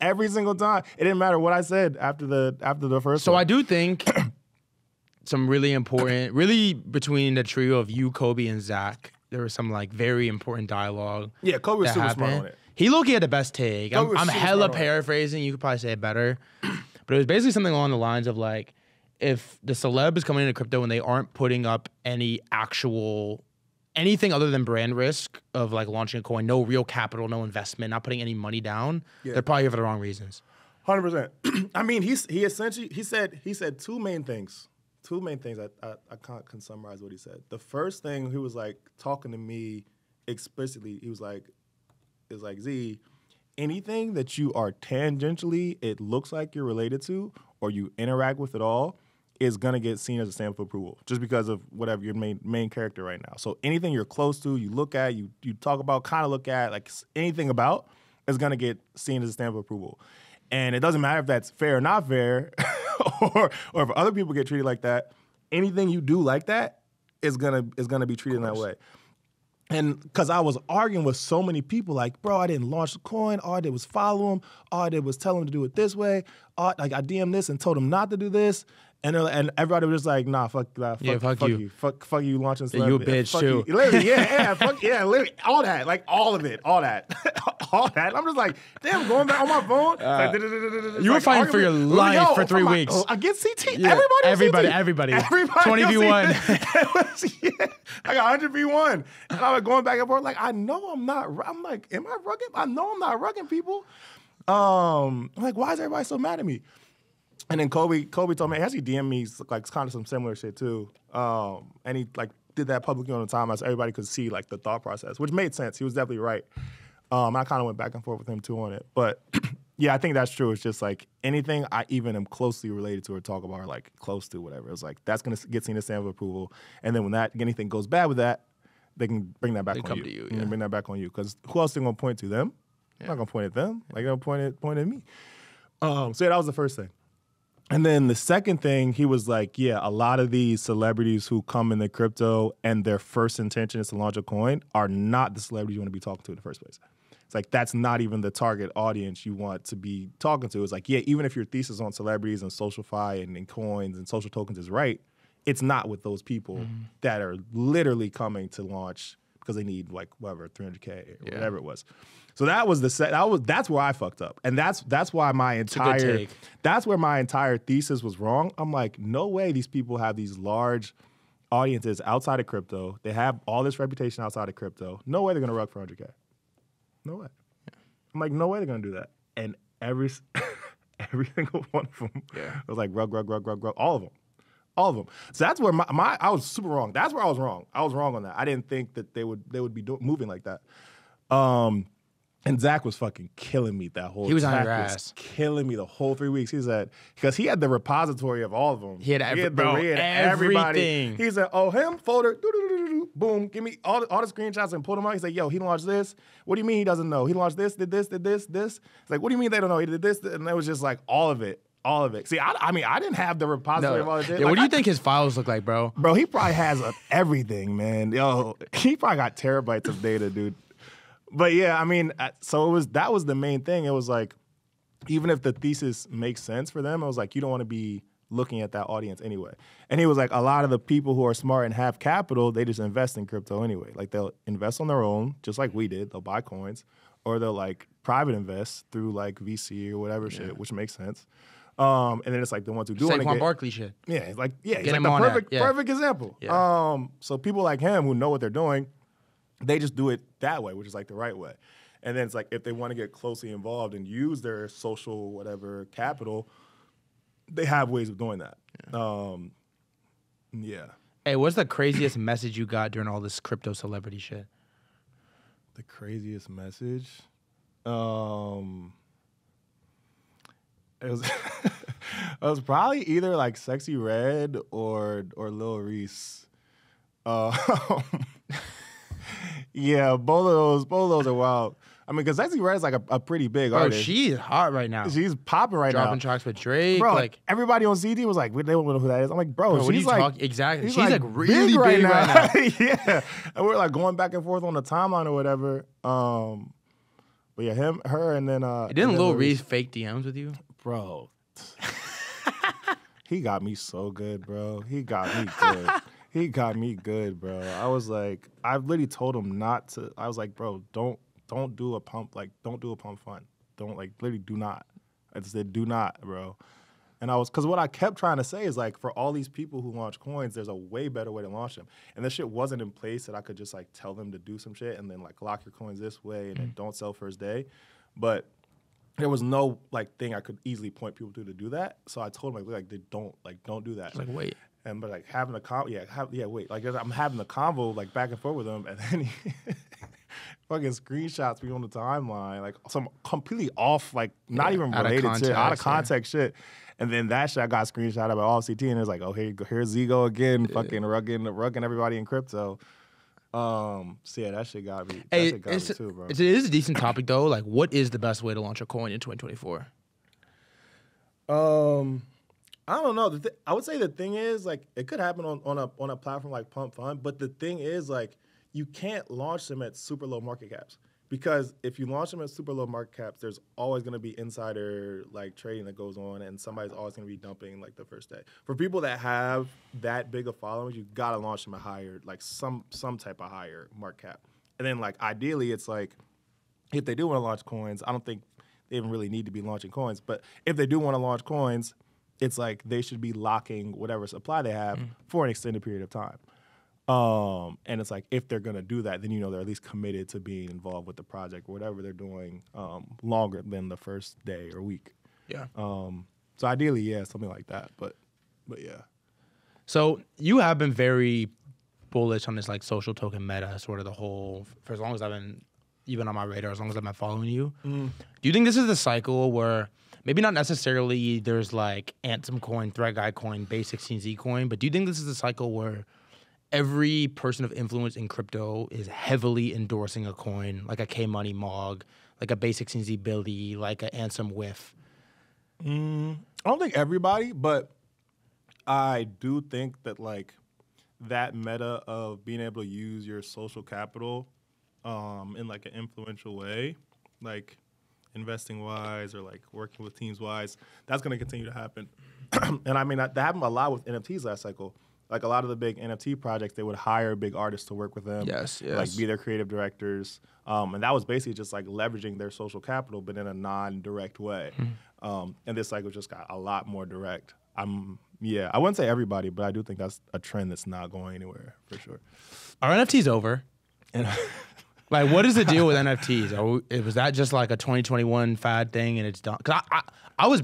Every single time. It didn't matter what I said after the first So one. I do think some really important, really between the trio of you, Kobe, and Zach, there was some like very important dialogue. Yeah, Kobe was super smart on it. He low-key had the best take. I'm hella paraphrasing. You could probably say it better. But it was basically something along the lines of like, if the celeb is coming into crypto and they aren't putting up anything other than brand risk of like launching a coin, no real capital, no investment, not putting any money down, they're probably here for the wrong reasons. 100%. I mean, he said two main things. I can summarize what he said. The first thing, he was like talking to me explicitly. He was like, Z, anything that you are tangentially, it looks like you're related to, or you interact with at all, is gonna get seen as a stamp of approval, just because of whatever your main character right now. So anything you're close to, you look at, you talk about, kind of look at, like anything about, is gonna get seen as a stamp of approval. And it doesn't matter if that's fair or not fair, or if other people get treated like that. Anything you do like that is gonna be treated in that way. And because I was arguing with so many people, like, bro, I didn't launch the coin. All I did was follow him. All I did was tell him to do it this way. Like I DM'd this and told him not to do this. And everybody was just like, nah, fuck you. Fuck you launching stuff. You a bitch too. Literally, literally, all that, like all of it, all that. All that. I'm just like, damn, going back on my phone. You were fighting for your life for 3 weeks. Against CT. Yeah. Everybody. 20v1. I got 100v1. And I was going back and forth like, I know I'm not, I'm like, am I rugging? I know I'm not rugging people. I'm like, why is everybody so mad at me? And then Kobe told me, he actually DM'd me like kind of some similar shit too. And he like did that publicly on the timeline so everybody could see like the thought process, which made sense. He was definitely right. I kind of went back and forth with him too on it. But yeah, I think that's true. It's just like anything I even am closely related to or talk about or like close to, whatever. It's like that's going to get seen as stamp of approval. And then when anything goes bad with that, they can bring that back on you. To you, yeah. Bring that back on you. Because who else are they going to point to? Them? Yeah. I'm not going to point at them. Like, they're going to point at me. So yeah, that was the first thing. And then the second thing, he was like, yeah, a lot of these celebrities who come in the crypto and their first intention is to launch a coin are not the celebrities you want to be talking to in the first place. It's like, that's not even the target audience you want to be talking to. It's like, yeah, even if your thesis on celebrities and SocialFi and coins and social tokens is right, it's not with those people that are literally coming to launch because they need like whatever, 300K or whatever it was. So that was that's where I fucked up. And that's why that's where my entire thesis was wrong. I'm like, no way these people have these large audiences outside of crypto. They have all this reputation outside of crypto. No way they're gonna rug for 100K. No way. Yeah. I'm like, no way they're gonna do that. And every single one of them was like rug, all of them. All of them. So that's where I was super wrong. That's where I was wrong. I was wrong on that. I didn't think that they would be moving like that. And Zach was fucking killing me that whole. He was on your ass, killing me the whole 3 weeks. He said because he had the repository of all of them. He had everybody. Everything. He said, "Oh, him folder, boom, give me all the screenshots and pull them out." He said, "Yo, he launched this. What do you mean he doesn't know? He launched this, did this, did this, this." It's like, what do you mean they don't know? He did this, and it was just like all of it. All of it. See, I mean, I didn't have the repository of all this. Yeah, what do you think his files look like, bro? Bro, he probably has everything, man. Yo, he probably got terabytes of data, dude. But yeah, I mean, so that was the main thing. It was like, even if the thesis makes sense for them, it was like, you don't want to be looking at that audience anyway. And he was like, a lot of the people who are smart and have capital, they just invest in crypto anyway. Like they'll invest on their own, just like we did. They'll buy coins, or they'll like private invest through like VC or whatever shit, which makes sense. And then it's like the ones who do want to Saquon get Barkley shit. Yeah, it's like he's Get like him the on perfect that, yeah. perfect example. Yeah. So people like him who know what they're doing, they just do it that way, which is like the right way. And then it's like if they want to get closely involved and use their social whatever capital, they have ways of doing that. Yeah. Hey, what's the craziest message you got during all this crypto celebrity shit? The craziest message. It was it was probably either like Sexy Red or Lil Reese. Yeah, both of those are wild. I mean, because Sexy Red is like a pretty big Bro, artist. she is hot right now. She's popping right now. Dropping tracks with Drake. Bro, like, everybody on CD was like, they don't know who that is. I'm like, bro, what are she's you like, talking? Exactly. she's She's like really big right now. Yeah, and we're like going back and forth on the timeline or whatever. But yeah, her, and then Didn't Lil Reese fake DMs with you? Bro, he got me so good, bro. He got me good. He got me good, bro. I was like, I literally told him not to. I was like, bro, don't do a pump. Like, don't do a pump fund. Don't, like, literally do not. I just said, do not, bro. And because what I kept trying to say is, like, for all these people who launch coins, there's a way better way to launch them. And this shit wasn't in place that I could just, like, tell them to do some shit and then, like, lock your coins this way and then don't sell first day. But there was no, like, thing I could easily point people to do that. So I told them, like, don't do that. It's like, wait. And but like having a wait, like I'm having a convo like back and forth with him, and then he fucking screenshots me on the timeline, like some completely off, like not even related shit, out of context shit. And then that shit I got screenshot about all CT, and it's like, oh, here's Zigo again, fucking rugging everybody in crypto. So yeah, that shit got me. That shit got me too, bro. It is a decent topic though. Like, what is the best way to launch a coin in 2024? I don't know. I would say the thing is, like, it could happen on a platform like Pump Fund, but the thing is, like, you can't launch them at super low market caps, because if you launch them at super low market caps, there's always going to be insider like trading that goes on, and somebody's always going to be dumping like the first day. For people that have that big of followings, you got to launch them at higher, like some type of higher market cap, and then like ideally, it's like if they do want to launch coins, I don't think they even really need to be launching coins, but if they do want to launch coins, it's like they should be locking whatever supply they have for an extended period of time. And it's like if they're going to do that, then they're at least committed to being involved with the project or whatever they're doing longer than the first day or week. Yeah. So ideally, yeah, something like that. But yeah. So you have been very bullish on this like social token meta, sort of the whole, for as long as you've been on my radar, as long as I've been following you. Do you think this is the cycle where maybe not necessarily there's like Ansem coin, Threadguy coin, base 16Z coin, but do you think this is the cycle where every person of influence in crypto is heavily endorsing a coin, like a K-Money Mog, like a base 16Z Billy, like an Ansem Whiff? I don't think everybody, but I do think that like that meta of being able to use your social capital in like an influential way, like investing wise or like working with teams wise, that's going to continue to happen. And I mean, that happened a lot with NFTs last cycle. Like a lot of the big NFT projects, they would hire big artists to work with them. Yes. Like be their creative directors. And that was basically just like leveraging their social capital, but in a non-direct way. And this cycle just got a lot more direct. I wouldn't say everybody, but I do think that's a trend that's not going anywhere for sure. Are NFTs over? And like, what is the deal with NFTs? Was that just like a 2021 fad thing and it's done? Because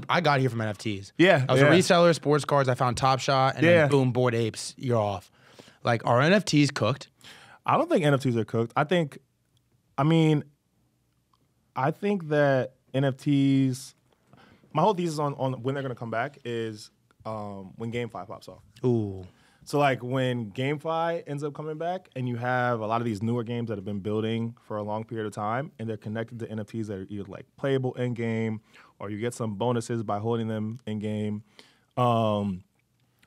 I got here from NFTs. Yeah. I was a reseller, sports cards. I found Top Shot, and then boom, Bored Apes, you're off. Like, are NFTs cooked? I don't think NFTs are cooked. I think that NFTs, my whole thesis on when they're going to come back is when GameFi pops off. Ooh. So like when GameFi ends up coming back and you have a lot of these newer games that have been building for a long period of time and they're connected to NFTs that are either like playable in game or you get some bonuses by holding them in game.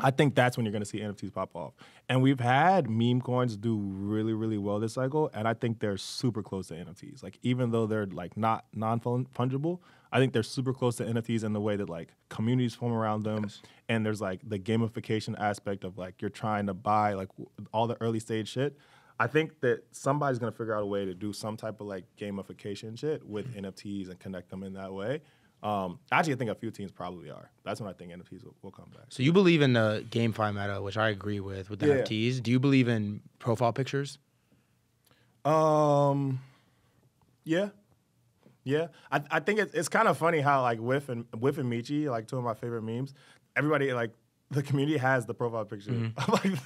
I think that's when you're going to see NFTs pop off. And we've had meme coins do really, really well this cycle, and I think they're super close to NFTs. Like even though they're like not non-fungible, I think they're super close to NFTs in the way that like communities form around them, and there's like the gamification aspect of like you're trying to buy like all the early stage shit. I think that somebody's going to figure out a way to do some type of like gamification shit with NFTs and connect them in that way. Actually, I think a few teams probably are. That's when I think NFTs will come back. So you believe in the GameFi meta, which I agree with the Yeah. NFTs. Do you believe in profile pictures? Yeah. Yeah. I think it's kind of funny how like Whiff and Michi, like two of my favorite memes, everybody like the community has the profile picture of like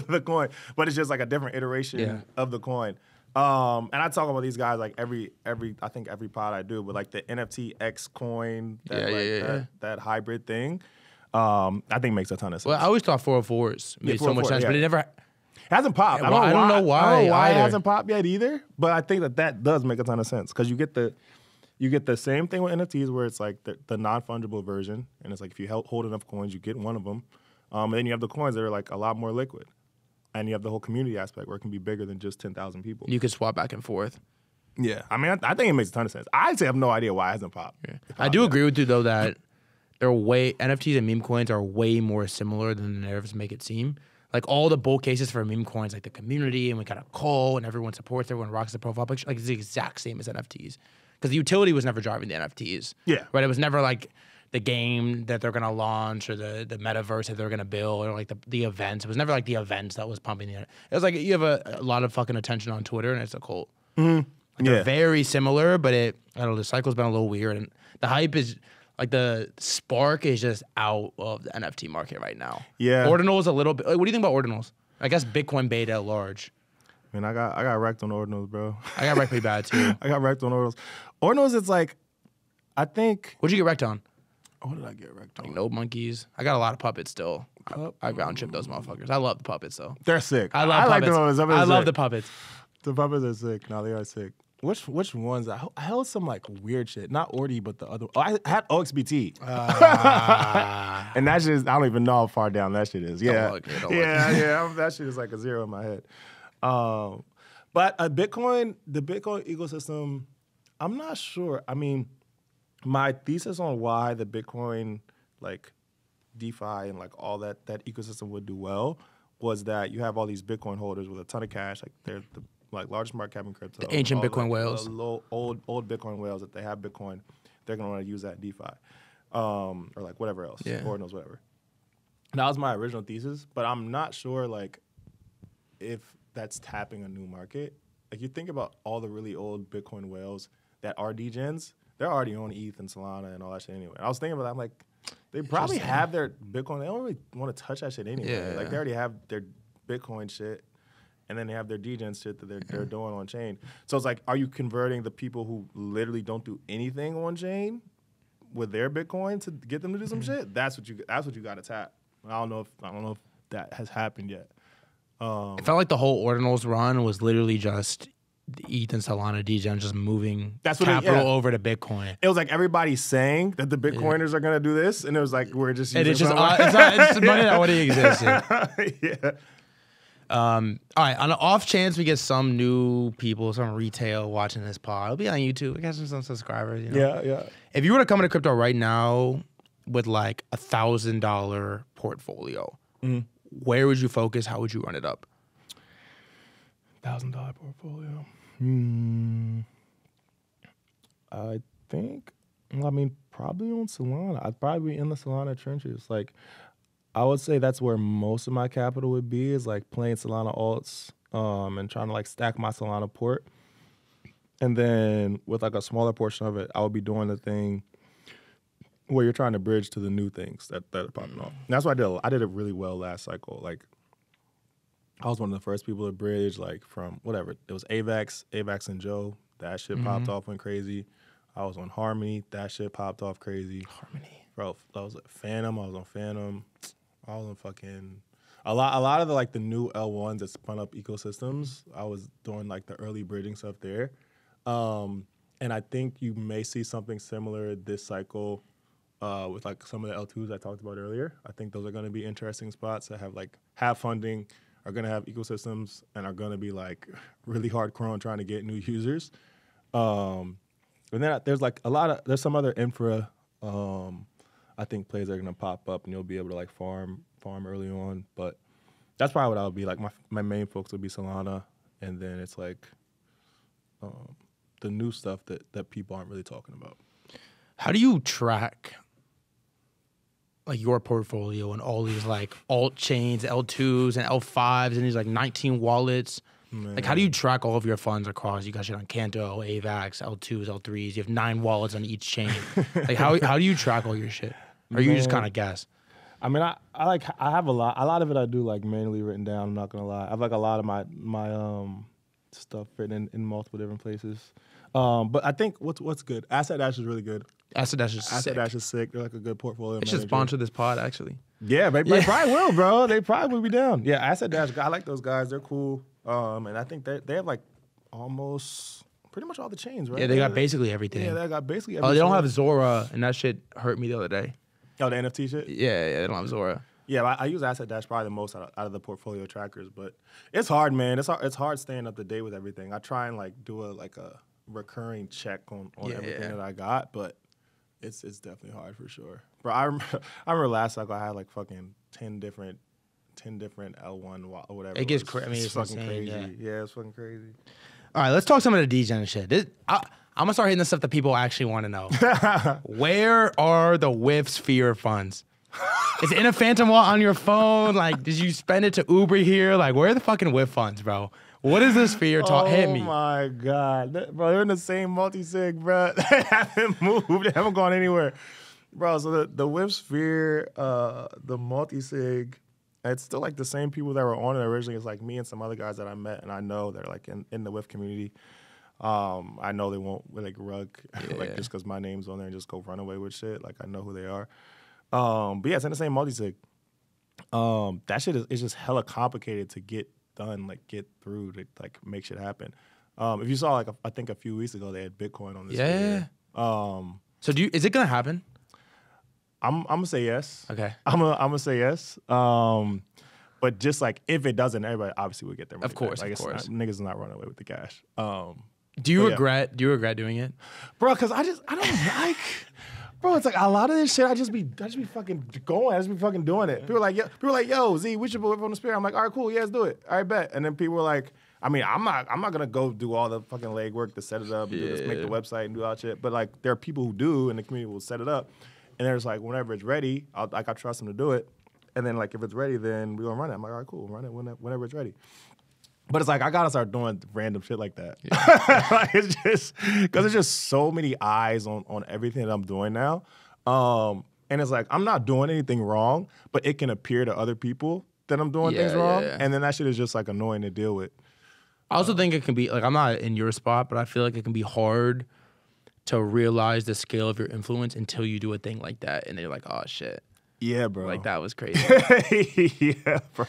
the coin, but it's just like a different iteration of the coin. And I talk about these guys like every I think every pod I do, but like the NFT X coin, that hybrid thing, I think makes a ton of sense. Well, I always thought 404s made so much sense, but it never hasn't popped. Yeah, I don't know why it either. hasn't popped yet either. But I think that does make a ton of sense because you get the same thing with NFTs where it's like the non-fungible version, and it's like if you hold enough coins, you get one of them. And then you have the coins that are like a lot more liquid. And you have the whole community aspect where it can be bigger than just 10,000 people. You could swap back and forth. Yeah. I mean, I think it makes a ton of sense. I actually have no idea why it hasn't popped. Yeah. I do agree with you, though, that NFTs and meme coins are way more similar than the narratives make it seem. Like, all the bull cases for meme coins, like the community, and we got a call, and everyone supports, everyone rocks the profile picture, like, it's the exact same as NFTs. Because the utility was never driving the NFTs. Yeah. Right? It was never, like, the game that they're going to launch or the metaverse that they're going to build or like the events. It was never like the events that was pumping the. It was like you have a lot of fucking attention on Twitter and it's a cult. Mm-hmm. Like they're very similar, but I don't know, the cycle's been a little weird and the hype is like the spark is just out of the NFT market right now. Yeah. Ordinals a little bit. What do you think about ordinals? I guess Bitcoin beta at large. I mean, I got wrecked on ordinals, bro. I got wrecked pretty bad too. I got wrecked on ordinals. Ordinals, it's like, I think. What'd you get wrecked on? What did I get wrecked on? Like no monkeys. I got a lot of puppets still. I ground chip those motherfuckers. I love the puppets though. They're sick. I love puppets. I love the puppets. The puppets are sick. No, they are sick. Which ones? I held some like weird shit. Not Ordi, but the other. Oh, I had OXBT. And that shit is, I don't even know how far down that shit is. Yeah. That shit is like a zero in my head. But the Bitcoin ecosystem, I'm not sure. I mean, my thesis on why the Bitcoin, like DeFi and like all that ecosystem would do well was that you have all these Bitcoin holders with a ton of cash, like they're the like largest market cap in crypto. The ancient Bitcoin whales. Old Bitcoin whales that they have Bitcoin, they're gonna want to use that in DeFi, or like whatever else, or knows whatever. That was my original thesis, but I'm not sure like if that's tapping a new market. Like you think about all the really old Bitcoin whales that are degens. They're already on ETH and Solana and all that shit anyway. I was thinking about that. I'm like, they probably have their Bitcoin. They don't really want to touch that shit anyway. Yeah. Like they already have their Bitcoin shit, and then they have their degen shit that they're doing on chain. So it's like, are you converting the people who literally don't do anything on chain with their Bitcoin to get them to do some shit? That's what you got to tap. I don't know if that has happened yet. It felt like the whole ordinals run was literally just the ETH and Solana degen just moving capital over to Bitcoin. It was like everybody saying that the Bitcoiners are gonna do this, and it was like we're just. And it's just it's money that already existed. Yeah. All right. On the off chance we get some new people, some retail watching this pod, it'll be on YouTube. We got some subscribers. You know? Yeah. If you were to come into crypto right now with like $1,000 portfolio, where would you focus? How would you run it up? $1,000 portfolio. I think. I mean, probably on Solana. I'd probably be in the Solana trenches. Like, I would say that's where most of my capital would be, is like playing Solana alts, and trying to like stack my Solana port. And then with like a smaller portion of it, I would be doing the thing where you're trying to bridge to the new things that are popping off. And that's what I did. I did it really well last cycle. Like, I was one of the first people to bridge, like, from whatever. It was AVAX and Joe. That shit popped off, went crazy. I was on Harmony. That shit popped off crazy. Harmony. Bro, I was at Phantom. I was on Phantom. I was on fucking... A lot of the, like, the new L1s that spun up ecosystems, I was doing, like, the early bridging stuff there. And I think you may see something similar this cycle with, like, some of the L2s I talked about earlier. I think those are going to be interesting spots that have funding, are going to have ecosystems, and are going to be like really hardcore on trying to get new users. And then there's like there's some other infra, I think plays are going to pop up, and you'll be able to like farm early on. But that's probably what I would be like. My main focus would be Solana, and then it's like the new stuff that people aren't really talking about. How do you track like your portfolio and all these like alt chains, L2s and L5s and these like 19 wallets? Man. Like, how do you track all of your funds across? You got shit on Canto, AVAX, L2s, L3s. You have 9 wallets on each chain. Like, how do you track all your shit? Or you just kind of guess? I mean, I have a lot of it I do like manually written down. I'm not gonna lie. I have like a lot of my stuff written in multiple different places. But I think what's good. Asset Dash is really good. Asset Dash is sick. Asset Dash is sick. They're like a good portfolio. They should sponsor this pod, actually. Yeah, they probably will, bro. They probably will be down. Yeah, Asset Dash. I like those guys. They're cool. And I think they have like almost pretty much all the chains, right? Yeah, they got basically everything. Yeah, they got basically everything. Oh, they don't have Zora, and that shit hurt me the other day. Oh, the NFT shit? Yeah, they don't have Zora. Yeah, I use Asset Dash probably the most out of the portfolio trackers, but it's hard, man. It's hard staying up to date with everything. I try and like do a recurring check on everything that I got, but it's definitely hard for sure. Bro, I remember last cycle I had like fucking 10 different L1 or whatever. It gets crazy. I mean, it's fucking insane, crazy. Yeah, it's fucking crazy. All right, let's talk some of the degen shit. I'm gonna start hitting the stuff that people actually want to know. Where are the WIF Sphere funds? Is it in a Phantom wallet on your phone? Like, did you spend it to Uber here? Like, where are the fucking WIF funds, bro? What is this Sphere talk? Hit me. Oh my God. Bro, they're in the same multi-sig, bro. They haven't moved. They haven't gone anywhere. Bro, so the WIF Sphere, the multi-sig, it's still like the same people that were on it originally. It's like me and some other guys that I met and I know they're like in the WIF community. I know they won't like rug like just because my name's on there and just go run away with shit. Like I know who they are. But yeah, it's in the same multi-sig. That shit is just hella complicated to get done, like get through to like make shit happen. If you saw like I think a few weeks ago they had Bitcoin on this. Yeah. So is it gonna happen? I'm gonna say yes. Okay. I'm gonna say yes. But just like if it doesn't, everybody obviously would get their money. Of course, back. Like, of course. Niggas is not running away with the cash. Do you regret doing it? Bro, because I don't like. Bro, it's like a lot of this shit. I just be fucking going. I just be fucking doing it. People are like, yo, Z, we should put on the Spirit. I'm like, all right, cool, yeah, let's do it. All right, bet. And then people were like, I mean, I'm not gonna go do all the fucking legwork to set it up, and make the website and do all that shit. But like, there are people who do, and the community will set it up. And there's like, whenever it's ready, I trust them to do it. And then like, if it's ready, then we're gonna run it. I'm like, all right, cool, run it whenever it's ready. But it's like, I gotta start doing random shit like that. Yeah. Like, it's just, because there's just so many eyes on everything that I'm doing now. And it's like, I'm not doing anything wrong, but it can appear to other people that I'm doing things wrong. Yeah. And then that shit is just like annoying to deal with. I also think it can be, like, I'm not in your spot, but I feel like it can be hard to realize the scale of your influence until you do a thing like that. And they're like, oh, shit. Yeah, bro. Like, that was crazy. Yeah, bro.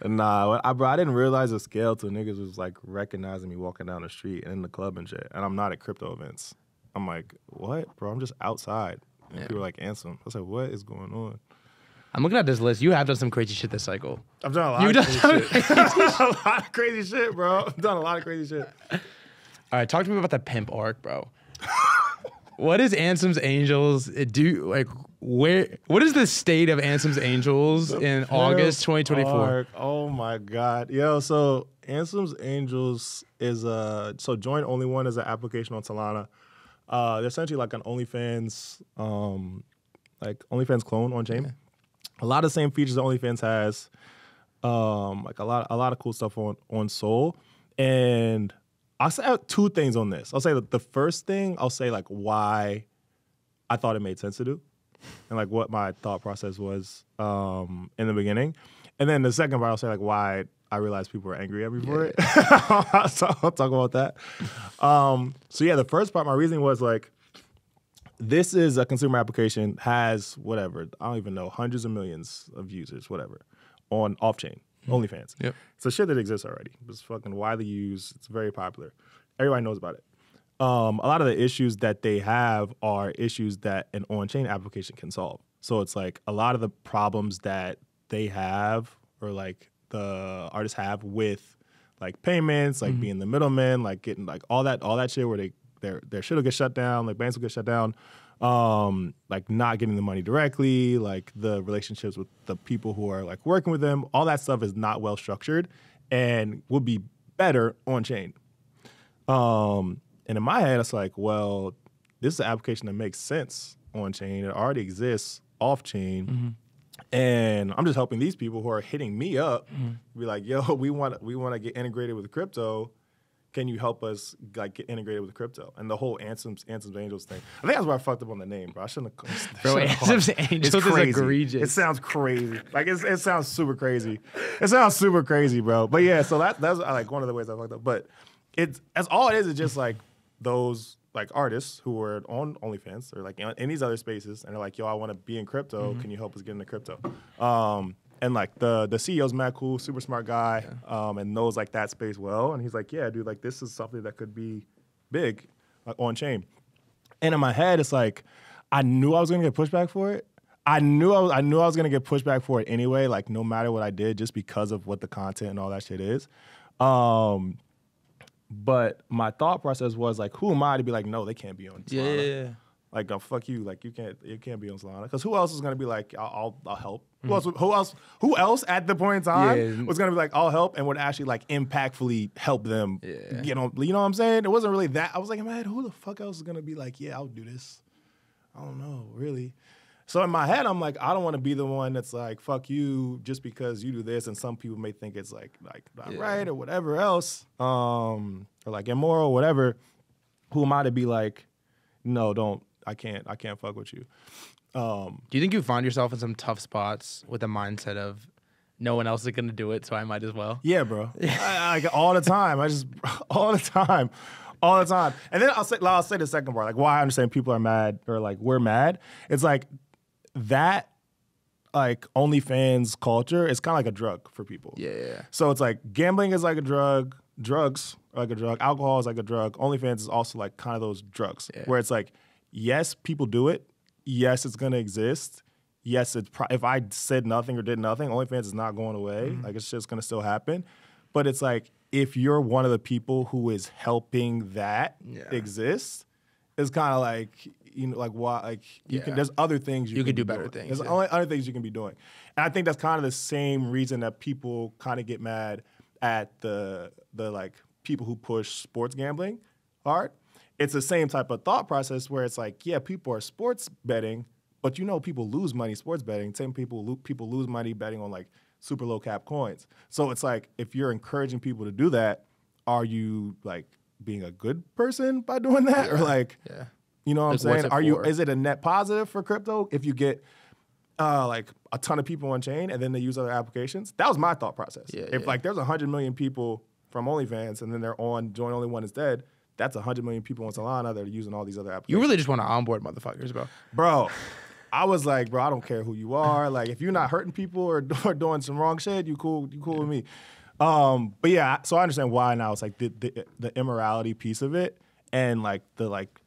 Nah, I didn't realize the scale till niggas was like recognizing me walking down the street and in the club and shit. And I'm not at crypto events. I'm like, what? Bro, I'm just outside. And people are like, Ansem. I was like, what is going on? I'm looking at this list. You have done some crazy shit this cycle. I've done a lot of crazy shit. A lot of crazy shit, bro. I've done a lot of crazy shit. All right, talk to me about the pimp arc, bro. What is Ansem's Angels what is the state of Ansem's Angels in August 2024? Arc. Oh my God. Yo, so Ansem's Angels is so Join Only One is an application on Solana. They're essentially like an OnlyFans clone on chain. Yeah. A lot of the same features that OnlyFans has. Like a lot of cool stuff on Sol. And I'll say two things on this. I'll say that the first thing, I'll say like why I thought it made sense to do and like what my thought process was in the beginning. And then the second part, I'll say like why I realized people were angry at me for it. So I'll talk about that. So yeah, the first part, my reasoning was like, this is a consumer application, has whatever, I don't even know, hundreds of millions of users, whatever, on off-chain. OnlyFans. Yep. So shit that exists already. It's fucking widely used. It's very popular. Everybody knows about it. A lot of the issues that they have are issues that an on-chain application can solve. So it's like a lot of the problems that they have or like the artists have with like payments, like being the middleman, like getting like all that shit where their shit will get shut down, like banks will get shut down. Like not getting the money directly, like the relationships with the people who are like working with them, all that stuff is not well structured and would be better on chain. And in my head, it's like, well, this is an application that makes sense on chain. It already exists off chain. And I'm just helping these people who are hitting me up, be like, yo, we want to get integrated with crypto. Can you help us like get integrated with crypto? And the whole Ansems Angels thing. I think that's why I fucked up on the name, bro. I shouldn't have. Bro, Ansems Angels is egregious. It sounds crazy. Like it sounds super crazy. It sounds super crazy, bro. But yeah, so that's like one of the ways I fucked up. But that's all it is just like those like artists who were on OnlyFans or like in these other spaces, and they're like, yo, I want to be in crypto. Can you help us get into crypto? And like the CEO's mad cool, super smart guy, and knows like that space well. And he's like, yeah, dude, like this is something that could be big on chain. And in my head, it's like, I knew I was gonna get pushback for it. I knew I was gonna get pushback for it anyway, like no matter what I did, just because of what the content and all that shit is. But my thought process was like, who am I to be like, no, they can't be on Solana. Yeah. Like, oh, fuck you. Like, you can't be on Solana. Because who else is gonna be like, I'll help? Who else at the point in time was gonna be like, I'll help, and would actually like impactfully help them? You know what I'm saying? It wasn't really that. I was like, man, who the fuck else is gonna be like, yeah, I'll do this? I don't know, really. So in my head, I'm like, I don't want to be the one that's like, fuck you, just because you do this, and some people may think it's like not right or whatever else, or like immoral, whatever. Who am I to be like, no, don't. I can't fuck with you. Do you think you find yourself in some tough spots with the mindset of no one else is gonna do it, so I might as well? Yeah, bro. I all the time. All the time. And then I'll say the second part, like why I understand people are mad or like we're mad. It's like that, like OnlyFans culture is kind of like a drug for people. Yeah. So it's like gambling is like a drug, drugs are like a drug, alcohol is like a drug. OnlyFans is also like kind of those drugs where it's like, yes, people do it. Yes, it's gonna exist. Yes, if I said nothing or did nothing, OnlyFans is not going away. Like it's just gonna still happen. But it's like if you're one of the people who is helping that exist, it's kind of like like why like you can. There's other things you can do better things. There's only other things you can be doing, and I think that's kind of the same reason that people kind of get mad at the like people who push sports gambling hard. It's the same type of thought process where it's like, yeah, people are sports betting, but people lose money sports betting. Same people lose money betting on like super low cap coins. So it's like, if you're encouraging people to do that, are you like being a good person by doing that? Or like, you know what I'm saying? Is it a net positive for crypto if you get like a ton of people on chain and then they use other applications? That was my thought process. If like there's 100 million people from OnlyFans and then they're on Join Only One is Dead, that's 100 million people on Solana that are using all these other applications. You really just want to onboard motherfuckers, bro. Bro, I was like, bro, I don't care who you are. Like, if you're not hurting people or doing some wrong shit, you cool with me. But yeah, so I understand why now. It's like the immorality piece of it and like the like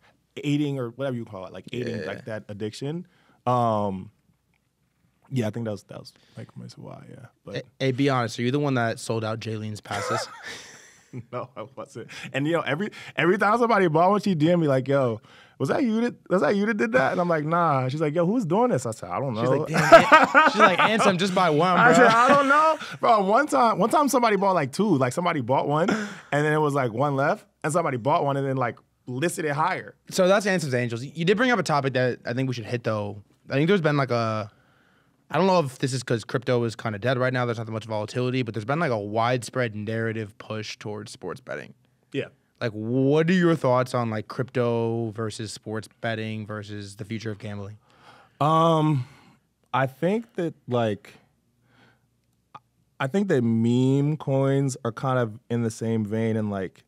aiding or whatever you call it, like aiding like that addiction. Yeah, I think that was like why. Yeah, but hey, be honest. Are you the one that sold out Jaylene's passes? No, I wasn't. And every time somebody bought one, she DM me like, "Yo, was that you that did that?" And I'm like, "Nah." She's like, "Yo, who's doing this?" I said, "I don't know." She's like, "Damn." She's like, "Ansem, just buy one, bro." I said, "I don't know, bro." One time somebody bought like two. Like somebody bought one, and then it was like one left, and somebody bought one, and then like listed it higher. So that's Ansem's Angels. You did bring up a topic that I think we should hit though. I think there's been like I don't know if this is because crypto is kind of dead right now. There's not that much volatility, but there's been like a widespread narrative push towards sports betting. Yeah. Like, what are your thoughts on like crypto versus sports betting versus the future of gambling? I think that meme coins are kind of in the same vein, and like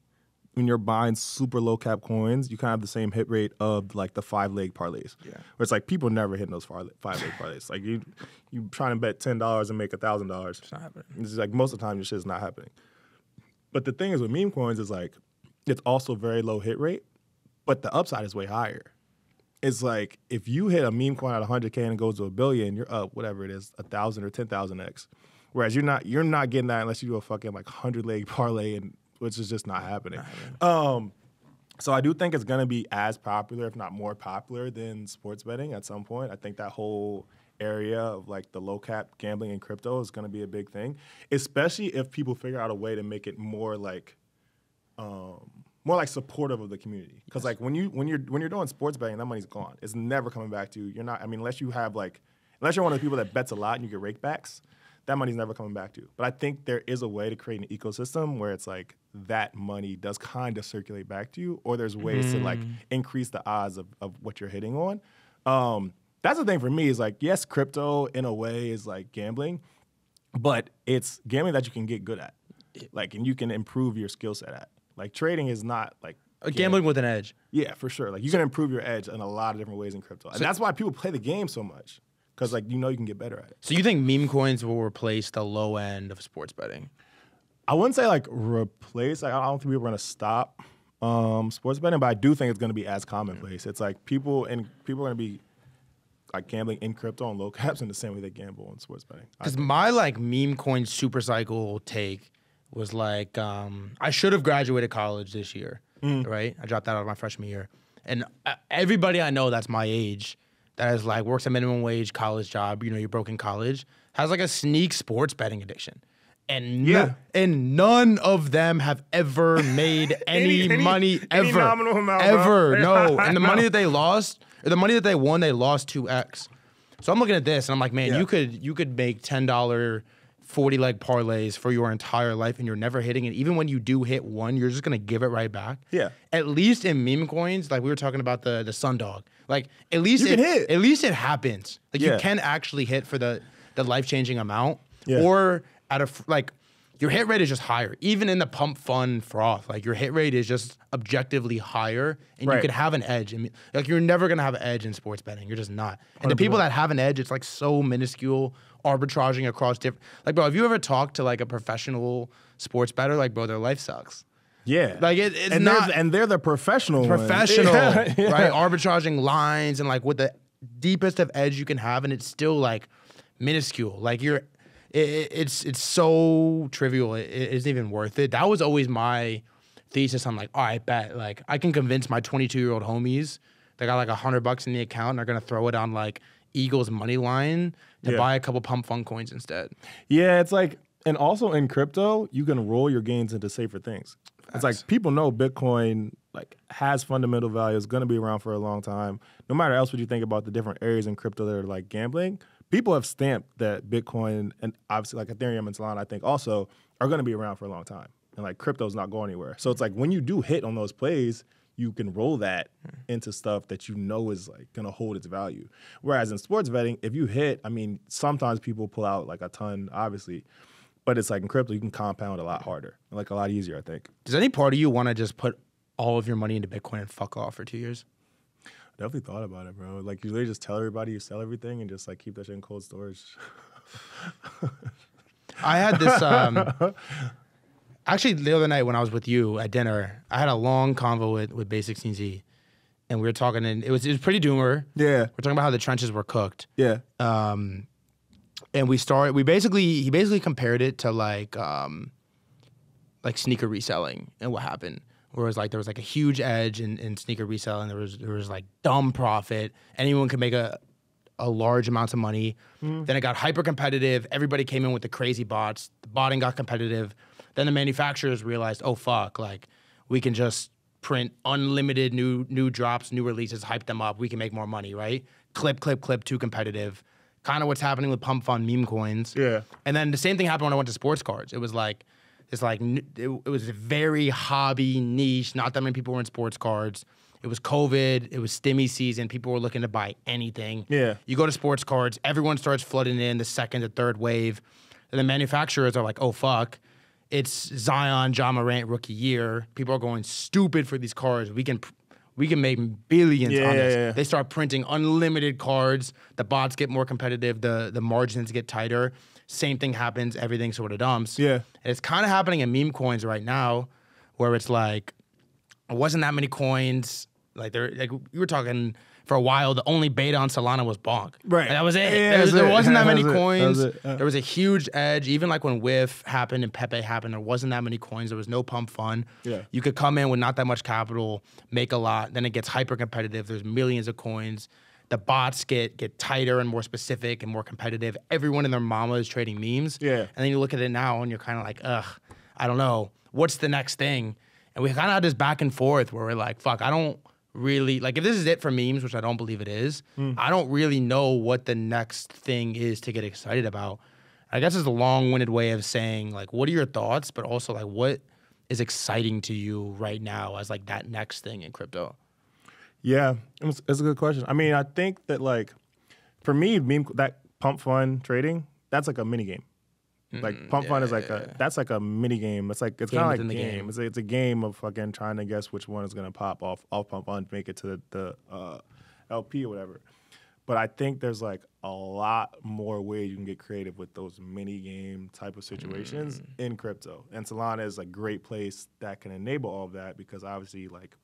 when you're buying super low cap coins, you kind of have the same hit rate of like the 5-leg parlays. Yeah. Where it's like people never hitting those 5-leg parlays. Like you trying to bet $10 and make $1,000. It's not happening. It's just like most of the time, this shit's not happening. But the thing is with meme coins is like it's also very low hit rate, but the upside is way higher. It's like if you hit a meme coin at 100K and it goes to $1 billion, you're up whatever it is, 1,000 or 10,000x. Whereas you're not getting that unless you do a fucking like 100-leg parlay, and which is just not happening. So I do think it's gonna be as popular, if not more popular, than sports betting at some point. I think that whole area of like the low cap gambling and crypto is gonna be a big thing, especially if people figure out a way to make it more like more like supportive of the community. Because like when you're doing sports betting, that money's gone. It's never coming back to you. You're not. I mean, unless you're one of the people that bets a lot and you get rakebacks, that money's never coming back to you. But I think there is a way to create an ecosystem where it's like that money does kind of circulate back to you, or there's ways to like increase the odds of what you're hitting on. That's the thing for me is like, yes, crypto in a way is like gambling, but it's gambling that you can get good at, like, and you can improve your skill set at. Like trading is not like gambling with an edge. Yeah, for sure. Like you can improve your edge in a lot of different ways in crypto, and that's why people play the game so much. Because, like, you can get better at it. So you think meme coins will replace the low end of sports betting? I wouldn't say, like, replace. Like, I don't think people are going to stop sports betting, but I do think it's going to be as commonplace. It's like people are going to be, like, gambling in crypto on low caps in the same way they gamble on sports betting. Because my, like, meme coin super cycle take was, like, I should have graduated college this year, right? I dropped out of my freshman year. And everybody I know that's my age that is like works a minimum wage college job, you're broke in college, has like a sneak sports betting addiction. And and none of them have ever made any money ever. Any nominal amount, ever. No. And the money that they lost, or the money that they won, they lost 2x. So I'm looking at this and I'm like, man, you could make $10 40-leg parlays for your entire life and you're never hitting it. Even when you do hit one, you're just gonna give it right back. Yeah. At least in meme coins, like we were talking about the Sundog. Like at least you can hit. At least it happens. Like you can actually hit for the life-changing amount. Yeah. Or like your hit rate is just higher. Even in the pump fun froth, like your hit rate is just objectively higher and you could have an edge. I mean, like you're never gonna have an edge in sports betting. You're just not. And the people that have an edge, it's like so minuscule, arbitraging across different. Like, bro, have you ever talked to like a professional sports bettor? Like, bro, their life sucks. Yeah, like it's and not. They're the professional, right? Arbitraging lines and like with the deepest of edge you can have, and it's still like minuscule. Like it's so trivial. It isn't even worth it. That was always my thesis. I'm like, all right, bet. Like I can convince my 22-year-old homies they got like $100 in the account and they're gonna throw it on like Eagles money line to buy a couple pump fun coins instead. Yeah, it's like, and also in crypto, you can roll your gains into safer things. It's like people know Bitcoin like has fundamental value, is going to be around for a long time. No matter else what you think about the different areas in crypto that are like gambling, people have stamped that Bitcoin and obviously like Ethereum and Solana, I think also are going to be around for a long time. And like crypto's not going anywhere. So it's like when you do hit on those plays, you can roll that into stuff that you know is like going to hold its value. Whereas in sports betting, if you hit, I mean, sometimes people pull out like a ton, obviously. But it's like in crypto, you can compound a lot harder, like a lot easier, I think. Does any part of you want to just put all of your money into Bitcoin and fuck off for 2 years? Definitely thought about it, bro. Like you literally just tell everybody you sell everything and just like keep that shit in cold storage. I had this, actually the other night when I was with you at dinner, I had a long convo with Basic CZ. And we were talking, and it was pretty doomer. Yeah. We're talking about how the trenches were cooked. Yeah. And he basically compared it to like sneaker reselling and what happened. Whereas like there was like a huge edge in sneaker reselling. There was like dumb profit. Anyone could make a large amounts of money. Then it got hyper competitive. Everybody came in with the crazy bots. The botting got competitive. Then the manufacturers realized, oh fuck, like we can just print unlimited new drops, new releases, hype them up. We can make more money, right? Clip, too competitive. Kind of what's happening with pump fun meme coins. Yeah. And then the same thing happened when I went to sports cards. It was like, it was a very hobby niche. Not that many people were in sports cards. It was COVID. It was stimmy season. People were looking to buy anything. Yeah. You go to sports cards, everyone starts flooding in the second or third wave. And the manufacturers are like, oh, fuck. It's Zion, Ja Morant rookie year. People are going stupid for these cards. We can make billions on this. Yeah. They start printing unlimited cards. The bots get more competitive. The margins get tighter. Same thing happens. Everything sort of dumps. Yeah. And it's kind of happening in meme coins right now, where it's like, it wasn't that many coins. Like we were talking for a while. The only beta on Solana was Bonk. Right. And that was it. Yeah, there wasn't that many coins. There was a huge edge. Even like when Whiff happened and Pepe happened, there wasn't that many coins. There was no pump fun. Yeah. You could come in with not that much capital, make a lot. Then it gets hyper competitive. There's millions of coins. The bots get tighter and more specific and more competitive. Everyone and their mama is trading memes. Yeah. And then you look at it now and you're kind of like, ugh, I don't know. What's the next thing? And we kind of had this back and forth where we're like, fuck, I don't really, like, if this is it for memes, which I don't believe it is, I don't really know what the next thing is to get excited about. I guess it's a long-winded way of saying, like, what are your thoughts, but also, like, what is exciting to you right now as, like, that next thing in crypto? Yeah, it's a good question. I mean, I think that, like, for me, that pump fund trading, that's like a mini game. Like pump fund is like that's like a mini game. It's like it's kind of like a game. It's a game of fucking trying to guess which one is gonna pop off pump fund, make it to the LP or whatever. But I think there's like a lot more ways you can get creative with those mini game type of situations in crypto. And Solana is a great place that can enable all of that because obviously like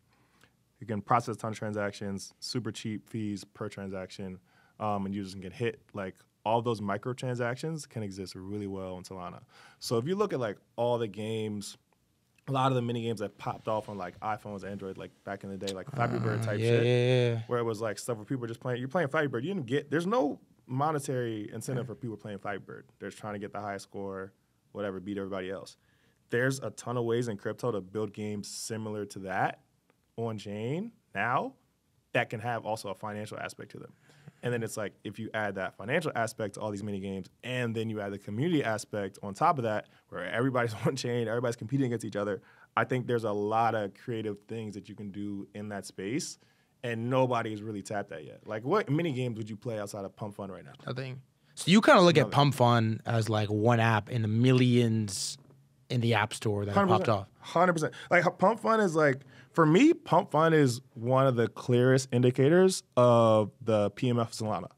you can process a ton of transactions, super cheap fees per transaction, and users can get hit like all those microtransactions can exist really well in Solana. So if you look at like all the games, a lot of the mini games that popped off on like iPhones, Android, like back in the day, like Flappy Bird type shit, where it was like stuff where people were just playing. You're playing Flappy Bird, you didn't get. There's no monetary incentive for people playing Flappy Bird. They're trying to get the highest score, whatever, beat everybody else. There's a ton of ways in crypto to build games similar to that on chain now that can have also a financial aspect to them. And then it's like, if you add that financial aspect to all these mini games, and then you add the community aspect on top of that, where everybody's on chain, everybody's competing against each other, I think there's a lot of creative things that you can do in that space, and nobody has really tapped that yet. Like, what mini games would you play outside of Pump Fun right now? Nothing. So you kind of look at Pump Fun as like one app in the millions in the App Store that popped off. 100%. Like, Pump Fun is like, for me, Pump Fun is one of the clearest indicators of the PMF Solana.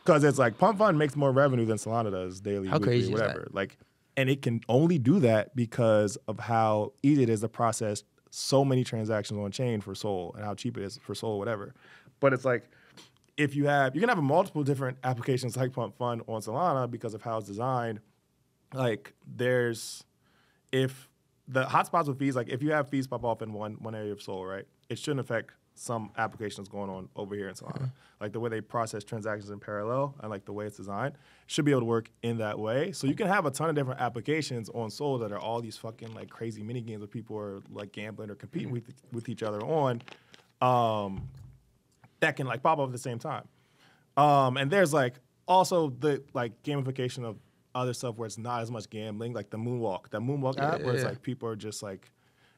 Because it's like Pump Fun makes more revenue than Solana does daily, how weekly, crazy whatever. Is that? Like, and it can only do that because of how easy it is to process so many transactions on chain for Sol and how cheap it is for Sol, whatever. But it's like, if you can have multiple different applications like Pump Fun on Solana because of how it's designed. Like, if the hotspots with fees, like if you have fees pop off in one area of Sol, right, it shouldn't affect some applications going on over here in Solana. Like the way they process transactions in parallel and like the way it's designed should be able to work in that way. So you can have a ton of different applications on Sol that are all these fucking like crazy mini games where people are like gambling or competing with each other on that can like pop up at the same time. And there's like also the like gamification of other stuff where it's not as much gambling, like the Moonwalk app, where it's like people are just like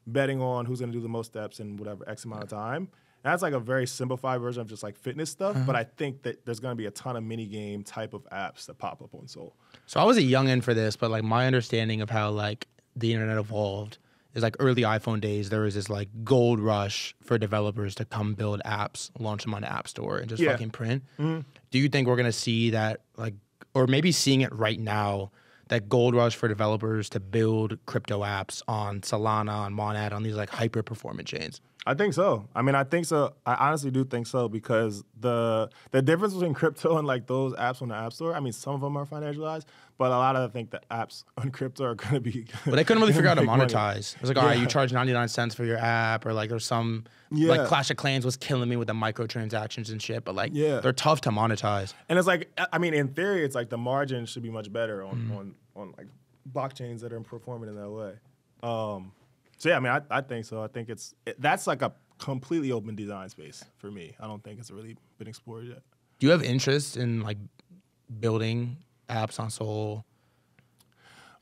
betting on who's gonna do the most steps in whatever X amount of time. And that's like a very simplified version of just like fitness stuff, but I think that there's gonna be a ton of mini game type of apps that pop up on Sol. So I was a youngin' for this, but like my understanding of how like the internet evolved is like early iPhone days, there was this like gold rush for developers to come build apps, launch them on the App Store and just fucking print. Do you think we're gonna see that like, or maybe seeing it right now, that gold rush for developers to build crypto apps on Solana, on Monad, on these like hyper performant chains? I think so. I mean, I think so. I honestly do think so because the difference between crypto and like those apps on the App Store, I mean, some of them are financialized, but a lot of I think the apps on crypto are going to be. But they couldn't really figure out to monetize. Money. It's like, all right, you charge 99 cents for your app, or like there's some like Clash of Clans was killing me with the microtransactions and shit, but like they're tough to monetize. And it's like, I mean, in theory, it's like the margin should be much better on like blockchains that are performing in that way. So yeah, I mean, I think so. I think that's like a completely open design space for me. I don't think it's really been explored yet. Do you have interest in like building apps on Sol?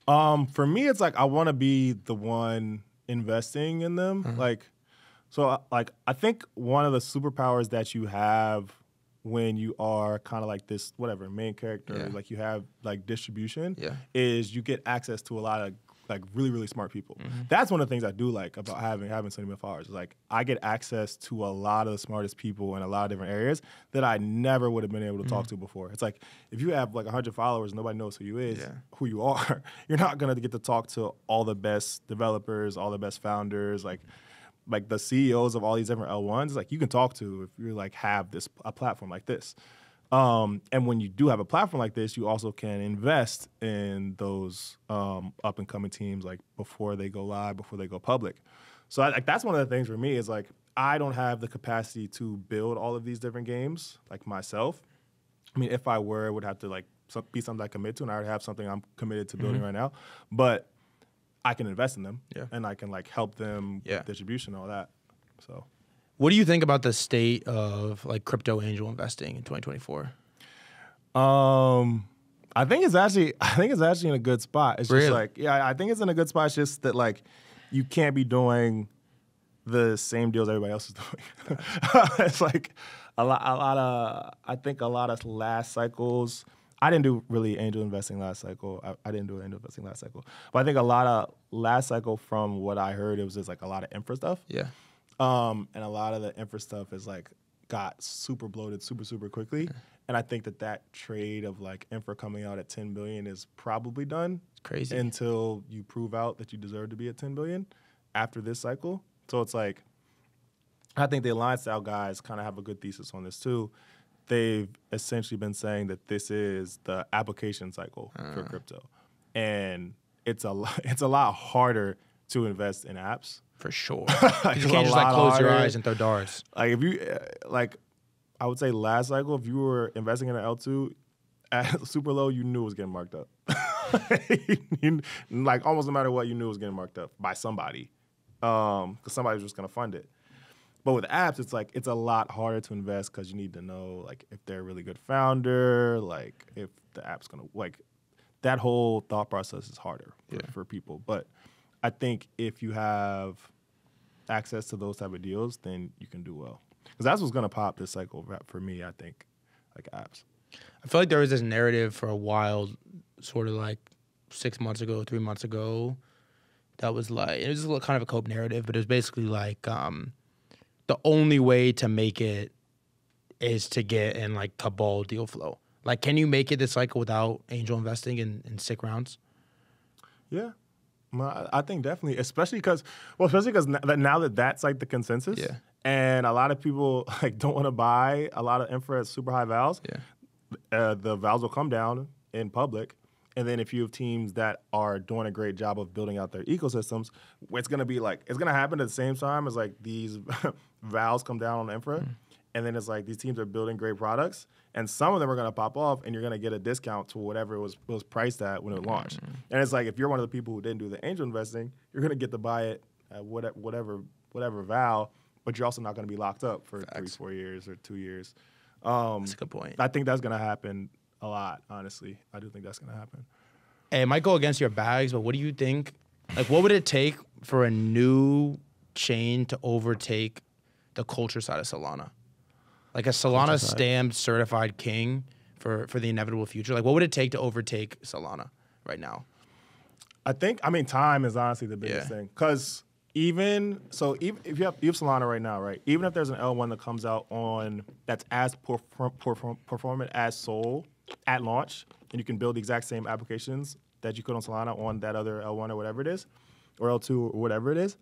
For me, it's like I want to be the one investing in them. Like I think one of the superpowers that you have when you are kind of like this whatever main character, like you have like distribution, is you get access to a lot of like really, really smart people. That's one of the things I do like about having so many followers. Like I get access to a lot of the smartest people in a lot of different areas that I never would have been able to talk to before. It's like if you have like 100 followers, nobody knows who you are. You're not gonna get to talk to all the best developers, all the best founders, like the CEOs of all these different L1s. Like you can talk to if you like have a platform like this. And when you do have a platform like this, you also can invest in those up and coming teams like before they go live, before they go public. So that's one of the things for me is like I don't have the capacity to build all of these different games like myself. I mean, if I were, it would have to like be something I commit to, and I would have something I'm committed to building right now. But I can invest in them Yeah. and I can like help them Yeah. with distribution and all that. So What do you think about the state of like crypto angel investing in 2024? I think it's actually in a good spot. It's Really? just like, yeah, I think it's in a good spot. It's just that like you can't be doing the same deals everybody else is doing. It's like I think a lot of last cycles. I didn't do really angel investing last cycle. I didn't do angel investing last cycle. But I think a lot of last cycle, from what I heard, it was just like a lot of infra stuff. Yeah. And a lot of the infra stuff is like got super bloated super quickly. And I think that trade of like infra coming out at 10 billion is probably done. It's crazy. Until you prove out that you deserve to be at 10 billion after this cycle. So it's like, I think the Alliance style guys kind of have a good thesis on this too. They've essentially been saying that this is the application cycle for crypto. And it's a lot harder to invest in apps. For sure. Like, You it's can't a just like lot close your harder. eyes and throw darts. Like if you I would say last cycle, if you were investing in an L2 at super low, you knew it was getting marked up. Like almost no matter what, you knew it was getting marked up by somebody, because somebody was just gonna fund it. But with apps, it's like it's a lot harder to invest because you need to know like if they're a really good founder, like if the app's gonna like that whole thought process is harder for people. But I think if you have access to those type of deals, then you can do well. Because that's what's going to pop this cycle for me, I think, like apps. I feel like there was this narrative for a while, sort of like 6 months ago, 3 months ago, that was like, it was kind of a cope narrative, but it was basically like the only way to make it is to get in like cabal deal flow. Like, can you make it this cycle without angel investing in sick rounds? Yeah. I think definitely, especially because now that that's like the consensus, and a lot of people like don't want to buy a lot of infra at super high vals. The vals will come down in public, and then if you have teams that are doing a great job of building out their ecosystems, it's gonna happen at the same time as like these vals come down on infra, and then it's like these teams are building great products, and some of them are gonna pop off, and you're gonna get a discount to whatever it was priced at when it launched. And it's like if you're one of the people who didn't do the angel investing, you're gonna get to buy it at whatever val, but you're also not gonna be locked up for 3-4 years or 2 years. That's a good point. I think that's gonna happen a lot. Honestly, I do think that's gonna happen. Hey, it might go against your bags, but what do you think? Like, what would it take for a new chain to overtake the culture side of Solana? Like a Solana stamped certified king for the inevitable future. Like, what would it take to overtake Solana right now? I mean, time is honestly the biggest thing. Because even if you have Solana right now, right? Even if there's an L1 that comes out that's as performant as Sol at launch, and you can build the exact same applications that you could on Solana on that other L1 or whatever it is, or L2 or whatever it is,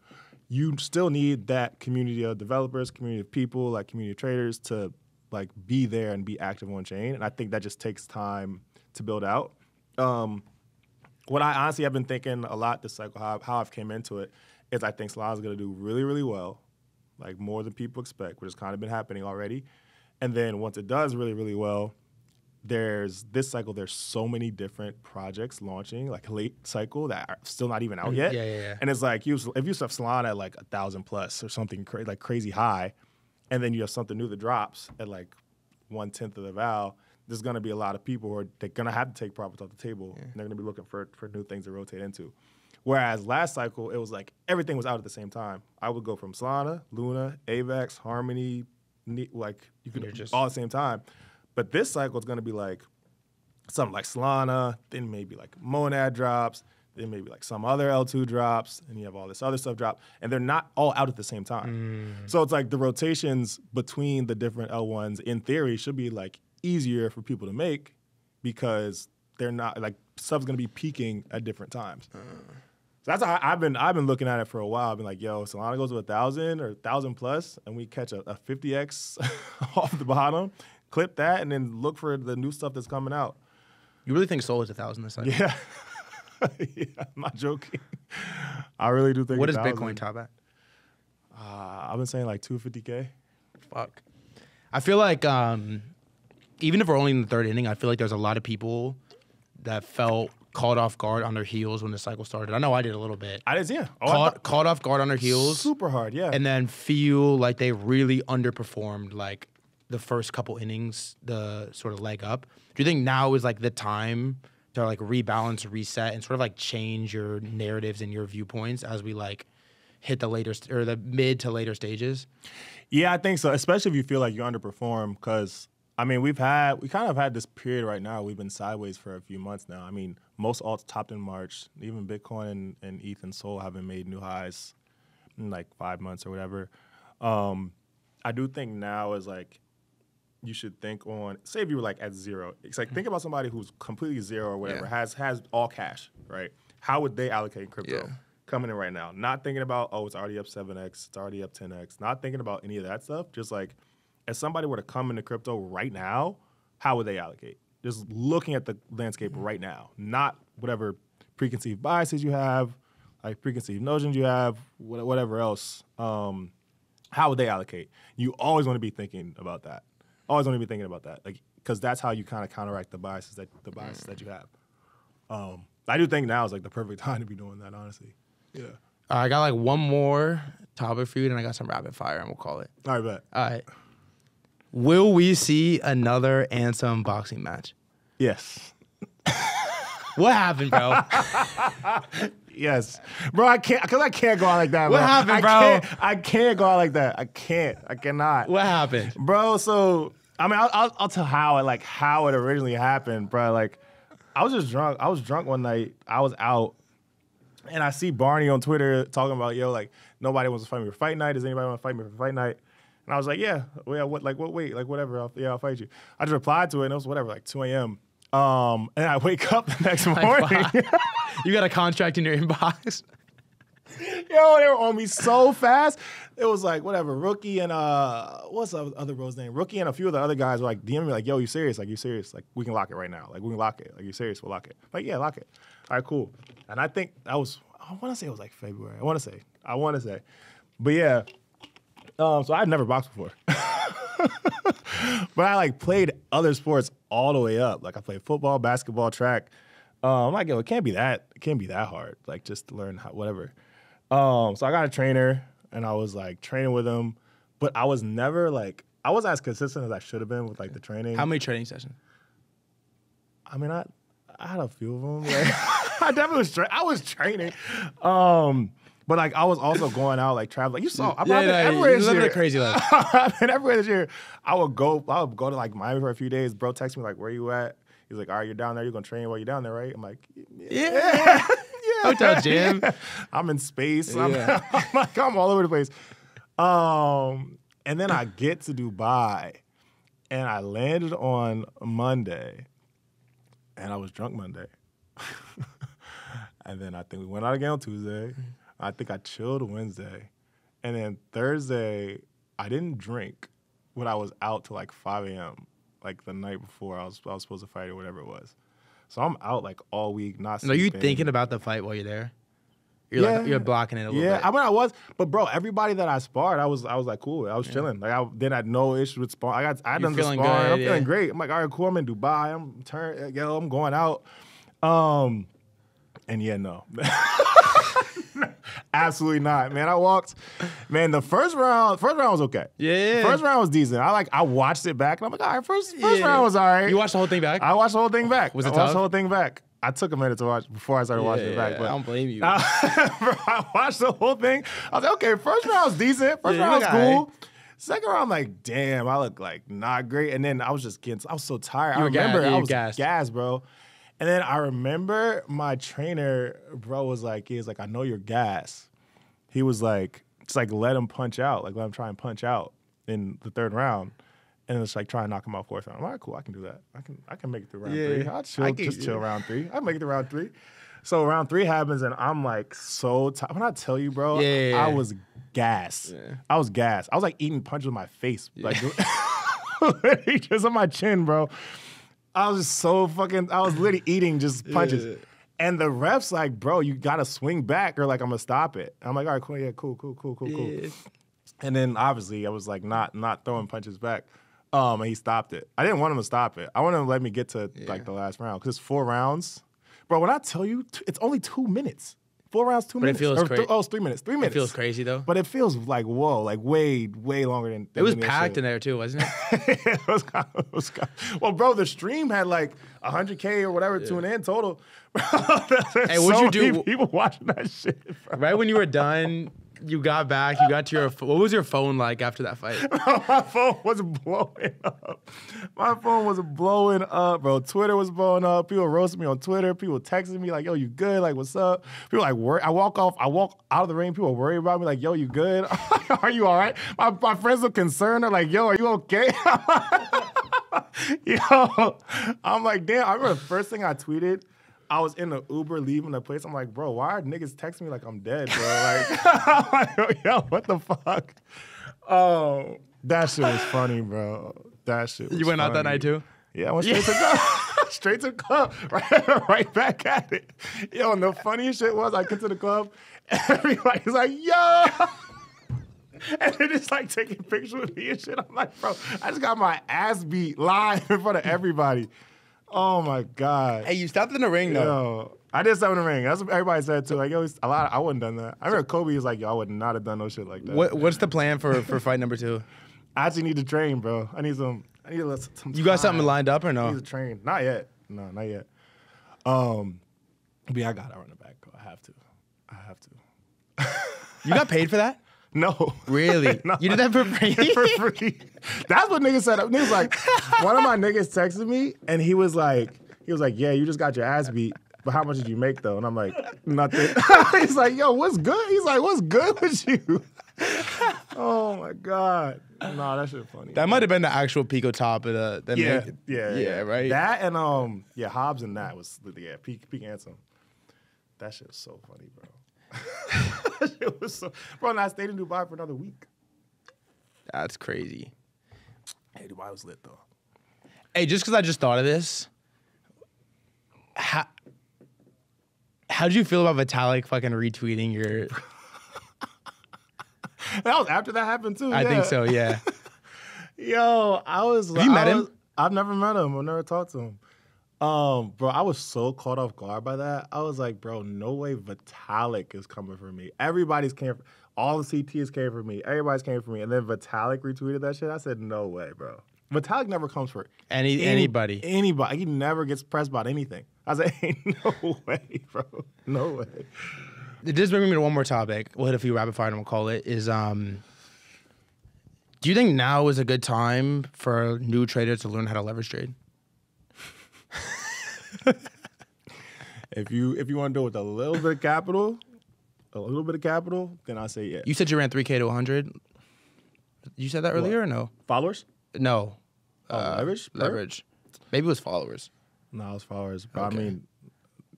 you still need that community of developers, community of people, like community of traders to like be there and be active on chain. And I think that just takes time to build out. What I honestly have been thinking a lot this cycle, how I've came into it, is I think Solana's going to do really, really well, like more than people expect, which has kind of been happening already. And then once it does really, really well, there's so many different projects launching, like late cycle, that are still not even out yet. And it's like, if you have Solana at like 1,000 plus or something like crazy high, and then you have something new that drops at like 1/10 of the val, there's going to be a lot of people who they're going to have to take profits off the table, and they're going to be looking for new things to rotate into. Whereas last cycle, it was like everything was out at the same time. I would go from Solana, Luna, AVAX, Harmony, like you could just all at the same time. But this cycle is going to be like something like Solana, then maybe like Monad drops, then maybe like some other L2 drops, and you have all this other stuff drop, and they're not all out at the same time. So it's like the rotations between the different L1s, in theory, should be like easier for people to make because they're not like stuff's going to be peaking at different times. So that's how I've been looking at it for a while. I've been like, yo, Solana goes to 1,000 or 1,000 plus, and we catch a 50x off the bottom, clip that, and then look for the new stuff that's coming out. You really think Sol is 1,000 this cycle? Yeah. Yeah, I'm not joking. I really do think. What does Bitcoin top at? I've been saying like 250K. Fuck. I feel like even if we're only in the third inning, I feel like there's a lot of people that felt caught off guard on their heels when the cycle started? I know I did a little bit. I did, yeah. Caught off guard on their heels. Super hard, yeah. And then feel like they really underperformed like the first couple innings, the sort of leg up. Do you think now is like the time to like rebalance, reset, and sort of like change your narratives and your viewpoints as we like hit the later or the mid to later stages? Yeah, I think so, especially if you feel like you underperform, because I mean, we kind of had this period right now. We've been sideways for a few months now. I mean, most alts topped in March. Even Bitcoin and ETH and Sol haven't made new highs in like 5 months or whatever. I do think now is like you should think on, say if you were like at zero. It's like think about somebody who's completely zero or whatever, has all cash, right? How would they allocate crypto? Yeah. Coming in right now, not thinking about, oh, it's already up 7x, it's already up 10x, not thinking about any of that stuff, just like, if somebody were to come into crypto right now, how would they allocate? Just looking at the landscape right now, not whatever preconceived biases you have, like preconceived notions you have, whatever else. How would they allocate? You always want to be thinking about that. Always want to be thinking about that, like because that's how you kind of counteract the biases that you have. I do think now is like the perfect time to be doing that, honestly. Yeah. I got like one more topic for you, and I got some rapid fire, and we'll call it. All right, bet. All right. Will we see another Ansem boxing match? Yes. What happened, bro? Yes, bro. I can't go out like that. What bro. happened, bro? I can't go out like that. I cannot. What happened, bro? So I mean, I'll tell how it originally happened, bro. Like I was just drunk. I was drunk one night. I was out, and I see Barney on Twitter talking about, yo, like nobody wants to fight me for fight night. Does anybody want to fight me for fight night? And I was like, yeah, whatever. I'll fight you. I just replied to it, and it was whatever, like 2 a.m. And I wake up the next morning. You got a contract in your inbox? Yo, they were on me so fast. It was like, whatever, Rookie and, what's the other bro's name? Rookie and a few of the other guys were like, DMing me like, yo, you serious? Like, you serious? Like, we can lock it right now. Like, we can lock it. Like, you serious? We'll lock it. Like, yeah, lock it. All right, cool. And I think that was, I want to say it was like February. I want to say. But yeah. So I've never boxed before. But I like played other sports all the way up. Like I played football, basketball, track. I'm like, yo, it can't be that hard. Like just to learn whatever. So I got a trainer and I was like training with him, but I was never like, I wasn't as consistent as I should have been with like the training. How many training sessions? I mean, I had a few of them. Like, I definitely was training. But like I was also going out like traveling. You saw, I've been everywhere this year. A crazy life. I've been everywhere this year. I would go to like Miami for a few days. Bro, text me like, "Where you at?" He's like, "All right, you're down there. You're gonna train while you're down there, right?" I'm like, "Yeah, Hotel gym. I'm in space. Yeah. I'm all over the place." And then I get to Dubai, and I landed on Monday, and I was drunk Monday. And then I think we went out again on Tuesday. I think I chilled Wednesday. And then Thursday, I didn't drink, but I was out till like 5 a.m., like the night before I was supposed to fight or whatever it was. So I'm out like all week, not sleeping. Are you thinking about the fight while you're there? You're blocking it a little bit. Yeah, I mean I was, but bro, everybody that I sparred, I was like cool. I was chilling. Like I had no issue with sparring. I done the sparring. I'm feeling great. I'm like, all right, cool. I'm in Dubai. I'm going out. And yeah, no. Absolutely not, man. I walked, man. The first round was okay. Yeah, first round was decent. I watched it back, and I'm like, all right, first round was all right. You watched the whole thing back? I watched the whole thing back. Was it I tough? watched the whole thing back. I took a minute to watch before I started watching it back. But I don't blame you. Bro, I watched the whole thing. I was like, okay, first round was decent. First round was cool. Right. Second round, I'm like, damn, I look like not great. And then I was so tired. I was gassed, bro. And then I remember my trainer, bro, was like, I know you're gassed. He was like, just like let him punch out, like let him try and punch out in the third round, and it's like try and knock him out fourth round. I'm like, all right, cool, I can do that. I can make it through round three. I'll chill round three. I make it to round three. So round three happens, and I'm like so tired. When I tell you, bro, I was gassed. Yeah. I was gassed. I was like eating punches with my face, like just on my chin, bro. I was just so fucking. I was literally eating just punches. Yeah. And the ref's like, bro, you gotta swing back or like I'm gonna stop it. I'm like, all right, cool, yeah, cool. Yeah. And then obviously I was like not throwing punches back. And he stopped it. I didn't want him to stop it. I wanted him to let me get to like the last round because it's 4 rounds. Bro, when I tell you, it's only 2 minutes. 4 rounds, 2 minutes. It feels crazy. Oh, it's 3 minutes. 3 minutes. It feels crazy though. But it feels like, whoa, like way longer than It was linear packed shit. in there too, wasn't it? It was well, bro, the stream had like 100K or whatever tune in total. Hey, what'd you do? People watching that shit, bro. Right when you were done, you got back, you got to your, what was your phone like after that fight? My phone was blowing up. My phone was blowing up, bro. Twitter was blowing up. People roasting me on Twitter. People texting me like, yo, you good? Like, what's up? People like, I walk out of the ring. People worry about me like, yo, you good? Are you all right? My friends are concerned. They're like, yo, are you okay? Yo, I'm like, damn. I remember the first thing I tweeted, I was in the Uber leaving the place. I'm like, bro, why are niggas texting me like I'm dead, bro? Like, I'm like, yo, what the fuck? Oh, that shit was funny, bro. That shit was You went out that funny. night too? Yeah, I went straight to club. Straight to club. Right back at it. Yo, and the funniest shit was I get to the club, and everybody's like, yo. And they're just like taking pictures with me and shit. I'm like, bro, I just got my ass beat live in front of everybody. Oh my God. Hey, you stopped in the ring though. Yo, I did something in the ring. That's what everybody said too. Like, yo, I wouldn't have done that. I remember Kobe was like, yo, I would not have done no shit like that. What's the plan for fight number 2? I actually need to train, bro. I need some You got something lined up or I no? need to train. Not yet. No, not yet. But yeah, I got to run it back, bro. I have to. You got paid for that? No. Really? No. You did that for free? For free. That's what niggas said. Niggas like, one of my niggas texted me and he was like, yeah, you just got your ass beat. But how much did you make though? And I'm like, nothing. He's like, yo, what's good? He's like, what's good with you? Oh my God. Nah, that shit funny. That might have been the actual Pico top of the Yeah, right? That and Hobbs and that was peak Ansem. That shit was so funny, bro. That shit was so, bro. And I stayed in Dubai for another week. That's crazy. Hey, Dubai was lit though. Hey, just because I just thought of this, how did you feel about Vitalik fucking retweeting your? That was after that happened too. I think so. Yeah. Yo, I was. Have you met him? I've never met him. I've never talked to him. Bro, I was so caught off guard by that. I was like, bro, no way Vitalik is coming for me. Everybody's came for, all the CTs came for me. Everybody's came for me. And then Vitalik retweeted that shit. I said, no way, bro. Vitalik never comes for Anybody. Anybody. He never gets pressed about anything. I said, ain't no way, bro. No way. It does bring me to one more topic. We'll hit a few rapid fire and we'll call it. Do you think now is a good time for a new trader to learn how to leverage trade? If you want to do it with a little bit of capital, then I say yeah. You said you ran 3K to 100. You said that earlier or no? Followers? No. Leverage? Leverage. Maybe it was followers. No, it's followers. But Okay. I mean,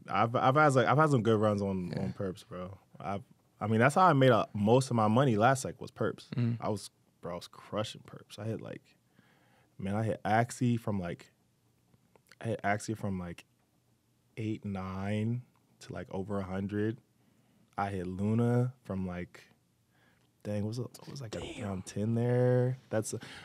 I've had some good runs on perps, bro. I mean, that's how I made most of my money last cycle was perps. I was crushing perps. I hit Axie from like 8, 9 to like over 100. I hit Luna from like, dang, what was like around 10 there.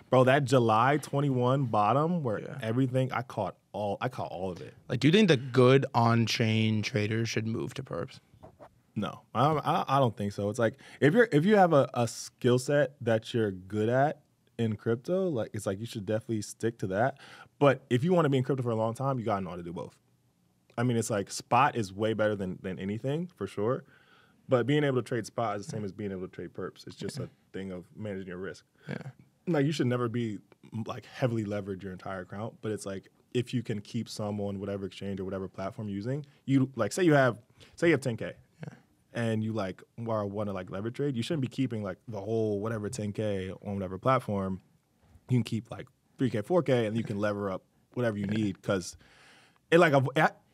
Bro, that July 21 bottom where everything I caught all of it. Like, do you think the good on-chain traders should move to perps? No, I don't think so. It's like if you have a skill set that you're good at in crypto, like it's like you should definitely stick to that. But if you want to be in crypto for a long time, you gotta know how to do both. I mean, it's like spot is way better than anything for sure. But being able to trade spot is the same as being able to trade perps. It's just a thing of managing your risk. Yeah. Like you should never be like heavily leverage your entire account, but it's like if you can keep some on whatever exchange or whatever platform you're using, you like say you have 10K. And you like want to like leverage trade, you shouldn't be keeping like the whole whatever 10K on whatever platform. You can keep like 3K, 4K, and you can lever up whatever you need because it like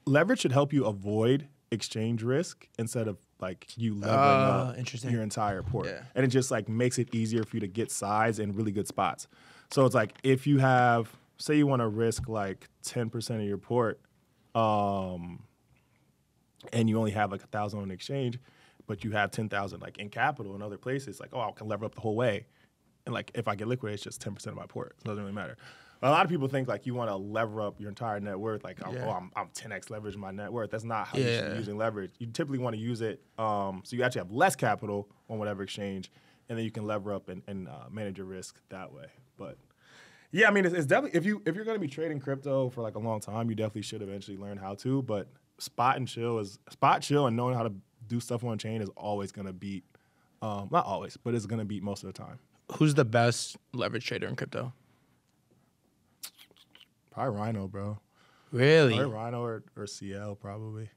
leverage should help you avoid exchange risk instead of like you levering up your entire port. Yeah. And it just like makes it easier for you to get size in really good spots. So it's like if you have, say you want to risk like 10% of your port, and you only have like 1,000 on exchange, but you have 10,000 like in capital in other places, like, oh, I can lever up the whole way. And like if I get liquid, it's just 10% of my port. So it doesn't really matter. A lot of people think like you want to lever up your entire net worth. Like, Yeah. oh, I'm 10x leverage my net worth. That's not how you should be using leverage. You typically want to use it so you actually have less capital on whatever exchange, and then you can lever up and manage your risk that way. But yeah, I mean, it's definitely if you're going to be trading crypto for like a long time, you definitely should eventually learn how to. But spot chill and knowing how to do stuff on chain is always going to beat. Not always, but it's going to beat most of the time. Who's the best leverage trader in crypto? Probably Rhino, bro. Really? Probably Rhino or CL, probably.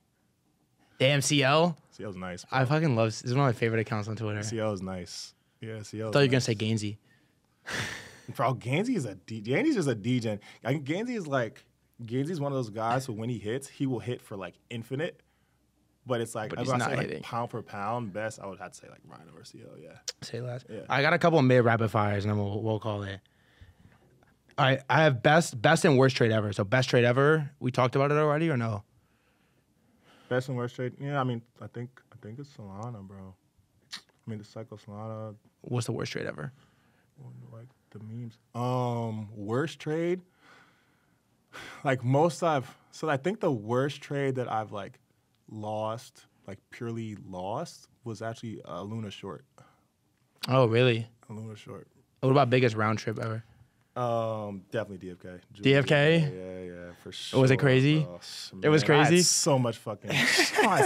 Damn, CL? CL's nice, bro. I fucking love, this is one of my favorite accounts on Twitter. CL is nice. Yeah, CL. I thought you were going to say Gainsey. Bro, Gainsey is Gainsey's just a degen. Gainsey is one of those guys who when he hits, he will hit for like infinite. But it's like, But if he's I not say like hitting. pound for pound, best, I would have to say like Rhino or CL, yeah. Say last. Yeah. I got a couple of mid rapid fires, and then we'll call it. All right, I have best and worst trade ever. So best trade ever. We talked about it already, or no? Best and worst trade? Yeah, I mean, I think it's Solana, bro. I mean, the cycle Solana, What's the worst trade ever? like the memes. Worst trade? Like I think the worst trade that I've like lost, like purely lost, was actually a Luna short. Oh, really? A Luna short. What about biggest round trip ever? Definitely DFK. DFK? Yeah, for sure. Was it crazy? Bro. It was Man, crazy? I had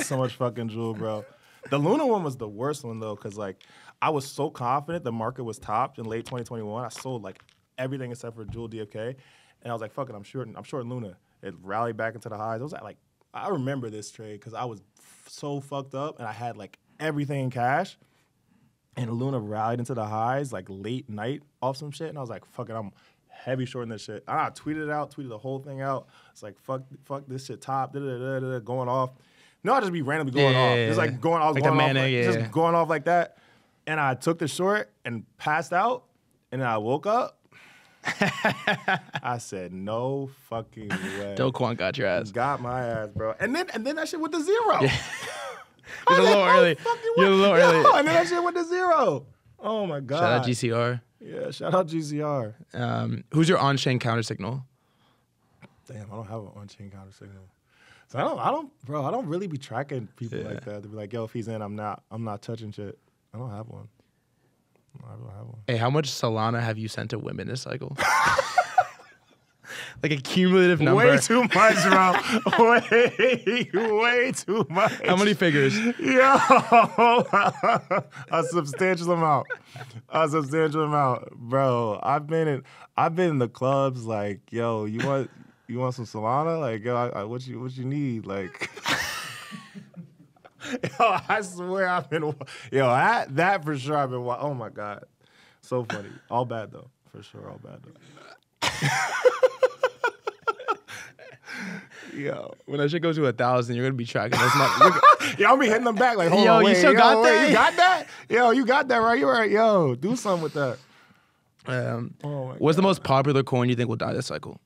so much fucking jewel, bro. The Luna one was the worst one though, because like I was so confident the market was topped in late 2021. I sold like everything except for Jewel DFK, and I was like, "Fuck it, I'm short Luna." It rallied back into the highs. I remember this trade because I was so fucked up, and I had like everything in cash, and Luna rallied into the highs like late night off some shit, and I was like, "Fuck it, I'm heavy shorting this shit." I tweeted it out, tweeted the whole thing out. It's like, "Fuck this shit, top, going off." No, I just be randomly going off. It's like going, I was like going a off, manic, just going off like that. And I took the short and passed out, and then I woke up. I said, "No fucking way." Do Kwon got your ass. Got my ass, bro. And then that shit went to zero. Yeah. You're a little early. You're a little early. And then that shit went to zero. Oh my god. Shout out GCR. Yeah, shout out GCR. Who's your on-chain counter signal? Damn, I don't have an on-chain counter signal. So I don't really be tracking people like that. To be like, yo, if he's in, I'm not touching shit. I don't have one. I don't have one. Hey, how much Solana have you sent to women this cycle? Like a cumulative number. Way too much, bro. way too much. How many figures? Yo, a substantial amount. Bro. I've been in the clubs like, yo, you want some Solana? Like, yo, what you need? Like, yo, I swear I've been, yo, that for sure I've been, oh my God. So funny. All bad though. For sure, all bad though. Yo, when that shit goes to 1,000, you're gonna be tracking this much. yo, I'll be hitting them back like, hold Yo, on, you wait, still got that? You got that? Yo, you got that, right? You're right. Yo, do something with that. What's the most popular coin you think will die this cycle?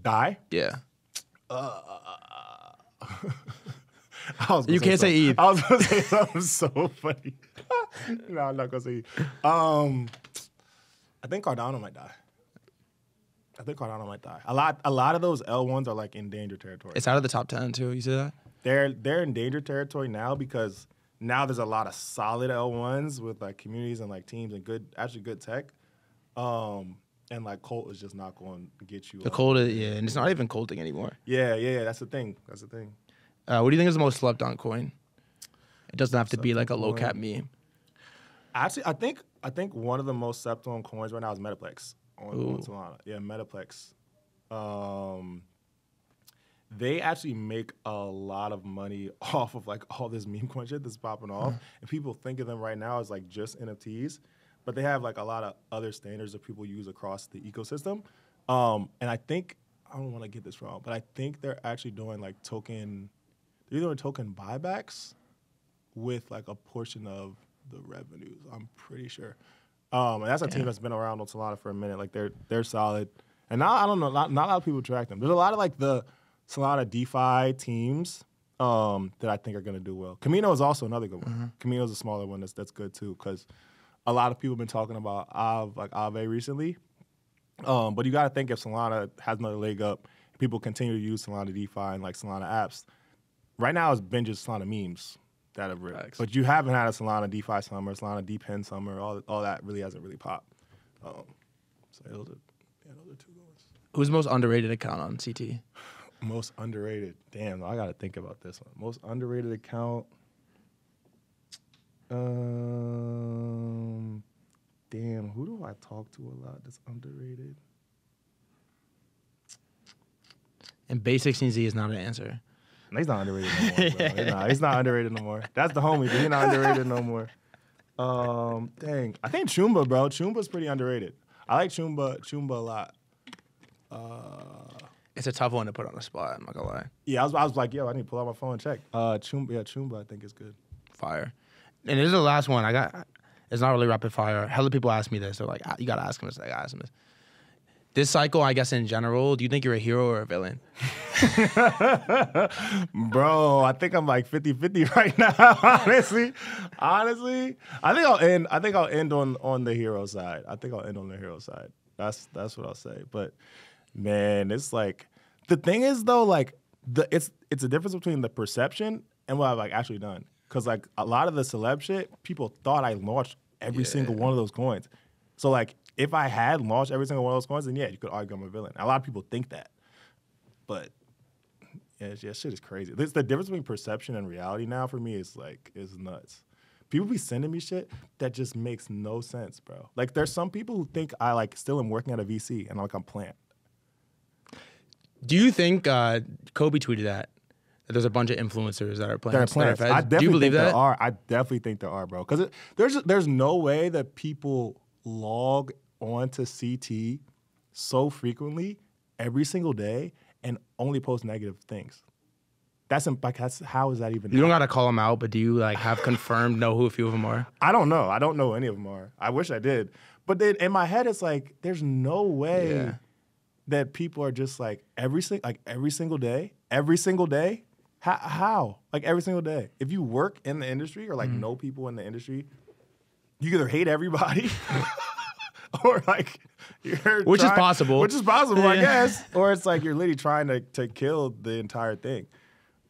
Die? Yeah. You can't say ETH. I was gonna say something so funny. No, I'm not gonna say ETH. I think Cardano might die. A lot of those L1s are like in danger territory. It's out of the top 10 too. You see that? They're in danger territory now because now there's a lot of solid L1s with like communities and like teams and good tech. And like Colt is just not going to get you. The cold, yeah, and it's not even colting anymore. Yeah. That's the thing. What do you think is the most slept on coin? It doesn't have to be like a low cap meme. Actually, I think one of the most slept on coins right now is Metaplex on Solana. Yeah, Metaplex. They actually make a lot of money off of like all this meme coin shit that's popping off, and people think of them right now as like just NFTs, but they have like a lot of other standards that people use across the ecosystem. And I think, I don't want to get this wrong, but I think they're actually doing like token buybacks with like a portion of the revenues. I'm pretty sure. And that's a team that's been around on Solana for a minute. Like they're solid. And now I don't know, not a lot of people track them. There's a lot of like the Solana DeFi teams that I think are going to do well. Camino is also another good one. Camino is a smaller one that's good too, because a lot of people have been talking about Aave recently. But you got to think if Solana has another leg up, people continue to use Solana DeFi and like Solana apps. Right now, it's been just Solana memes that have ripped. But you haven't had a Solana DeFi summer, Solana DePen summer. All that really hasn't really popped. So those are two goals. Who's the most underrated account on CT? Most underrated. Damn, I got to think about this one. Most underrated account. Damn, who do I talk to a lot that's underrated? And Basic CZ is not an answer. He's not underrated no more, bro. He's not underrated no more. That's the homie, but he's not underrated no more. Dang. I think Chumba, bro. Chumba's pretty underrated. I like Chumba a lot. It's a tough one to put on the spot, I'm not gonna lie. Yeah, I was like, yo, I need to pull out my phone and check. Chumba I think is good. Fire. And this is the last one. It's not really rapid fire. Hella people ask me this. They're like, you gotta ask him this. I gotta ask him this. This cycle, I guess in general, do you think you're a hero or a villain? Bro, I think I'm like 50-50 right now, honestly. I think I'll end on the hero side. That's what I'll say. But man, it's like the thing is though, like it's a difference between the perception and what I've like actually done. Cause like a lot of the celeb shit, people thought I launched every single one of those coins. So like if I had launched every single one of those coins, then yeah, you could argue I'm a villain. A lot of people think that. But yeah, shit is crazy. The difference between perception and reality now for me is nuts. People be sending me shit that just makes no sense, bro. Like there's some people who think I like still am working at a VC and like I'm plant. Do you think Kobe tweeted that there's a bunch of influencers that are playing? Do you believe that? I definitely think there are, bro. Because there's no way that people log onto CT so frequently every single day and only post negative things. How is that even? You don't gotta call them out, but do you like have confirmed know who a few of them are? I don't know. I don't know who any of them are. I wish I did. But then in my head, it's like there's no way that people are just like every single day. How? Like every single day. If you work in the industry or like know people in the industry, you either hate everybody or like which is possible, I guess. Or it's like you're literally trying to kill the entire thing.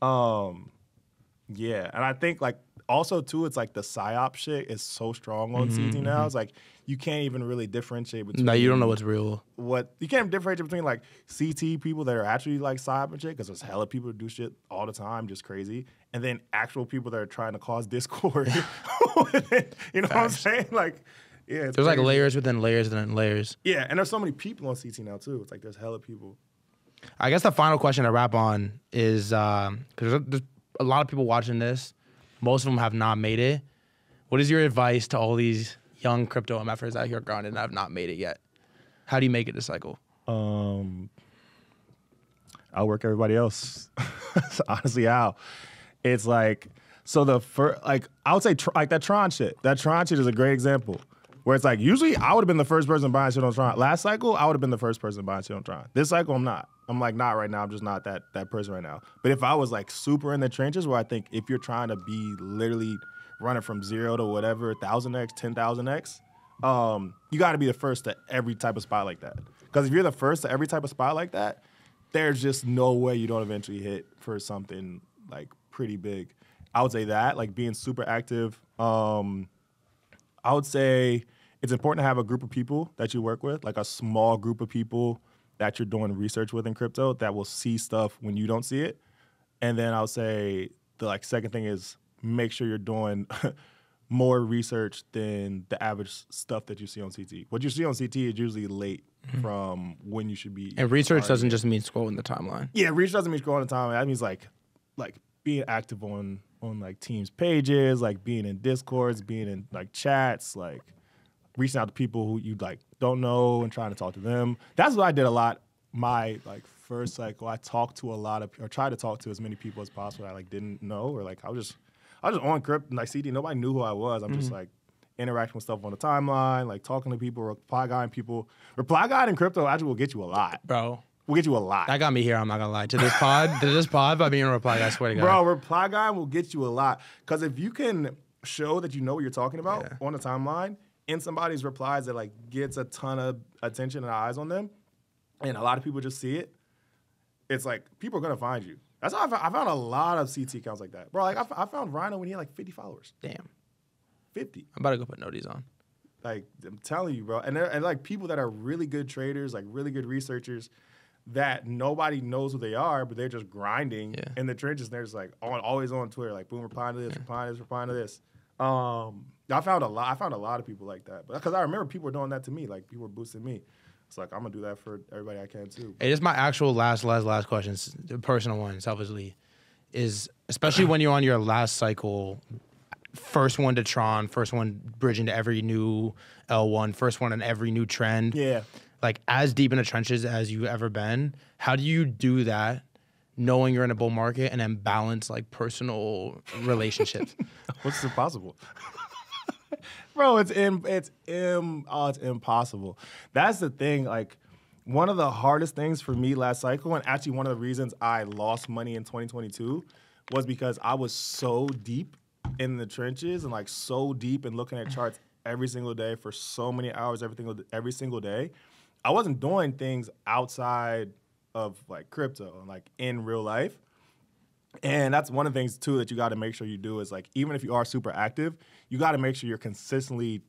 Yeah, and I think like also too, it's like the psyop shit is so strong on CT now. It's like you can't even really differentiate between. No, you don't know what's real. You can't differentiate between like CT people that are actually like psyop and shit, because there's hella people who do shit all the time, just crazy, and then actual people that are trying to cause discord. You know what I'm saying? Like, yeah, there's crazy. Like layers within layers within layers. Yeah, and there's so many people on CT now too. It's like there's hella people. I guess the final question to wrap on is because there's a lot of people watching this. Most of them have not made it. What is your advice to all these young crypto MFers out here grinding and have not made it yet? How do you make it this cycle? I'll work everybody else. That's honestly how. It's like, so I would say like that Tron shit. That Tron shit is a great example. Where it's like, usually I would have been the first person buying shit on Tron. Last cycle, I would have been the first person buying shit on Tron. This cycle, I'm not. I'm like, not right now. I'm just not that person right now. But if I was like super in the trenches, where I think if you're trying to be literally running from 0 to whatever, 1,000x, 10,000x, you got to be the first to every type of spot like that. Because if you're the first to every type of spot like that, there's just no way you don't eventually hit for something like pretty big. I would say that, like being super active. I would say it's important to have a group of people that you work with, like a small group of people that you're doing research with in crypto that will see stuff when you don't see it. And then I'll say the second thing is make sure you're doing more research than the average stuff that you see on CT. What you see on CT is usually late from when you should be. And research doesn't just mean scrolling the timeline. Yeah, research doesn't mean scrolling the timeline. That means like being active on like teams pages, like being in Discords, being in like chats, like reaching out to people who you like don't know and trying to talk to them. That's what I did a lot. My first cycle, I talked to a lot of, or tried to talk to as many people as possible I didn't know, or I was just on crypto, CD. Nobody knew who I was. I'm just interacting with stuff on the timeline, talking to people, reply guiding people. Reply guide in crypto actually will get you a lot, bro. Will get you a lot. That got me here. I'm not gonna lie. To this pod, by being a reply guy, I swear to God. Bro, reply guy will get you a lot, because if you can show that you know what you're talking about on the timeline in somebody's replies that gets a ton of attention and eyes on them, and a lot of people just see it, it's like people are gonna find you. That's how I found a lot of CT accounts like that, bro. Like I found Rhino when he had like 50 followers. Damn. 50. I'm about to go put noties on. Like I'm telling you, bro, and like people that are really good traders, like really good researchers, that nobody knows who they are, but they're just grinding in the trenches. And they're just like always on Twitter, like boom, replying to this, replying to this. I found a lot of people like that, because I remember people were doing that to me. Like people were boosting me. It's like I'm gonna do that for everybody I can too. Hey, this is my actual last question, the personal one, selfishly, is especially when you're on your last cycle, first one to Tron, first one bridging to every new L1, first one in every new trend. Yeah. Like as deep in the trenches as you've ever been, how do you do that knowing you're in a bull market and then balance like personal relationships? What's impossible? Bro, it's impossible. That's the thing. Like, one of the hardest things for me last cycle, and actually one of the reasons I lost money in 2022, was because I was so deep in the trenches and like so deep in looking at charts every single day for so many hours every single day. I wasn't doing things outside of like crypto and like in real life. And that's one of the things too that you got to make sure you do is like, even if you are super active, you got to make sure you're consistently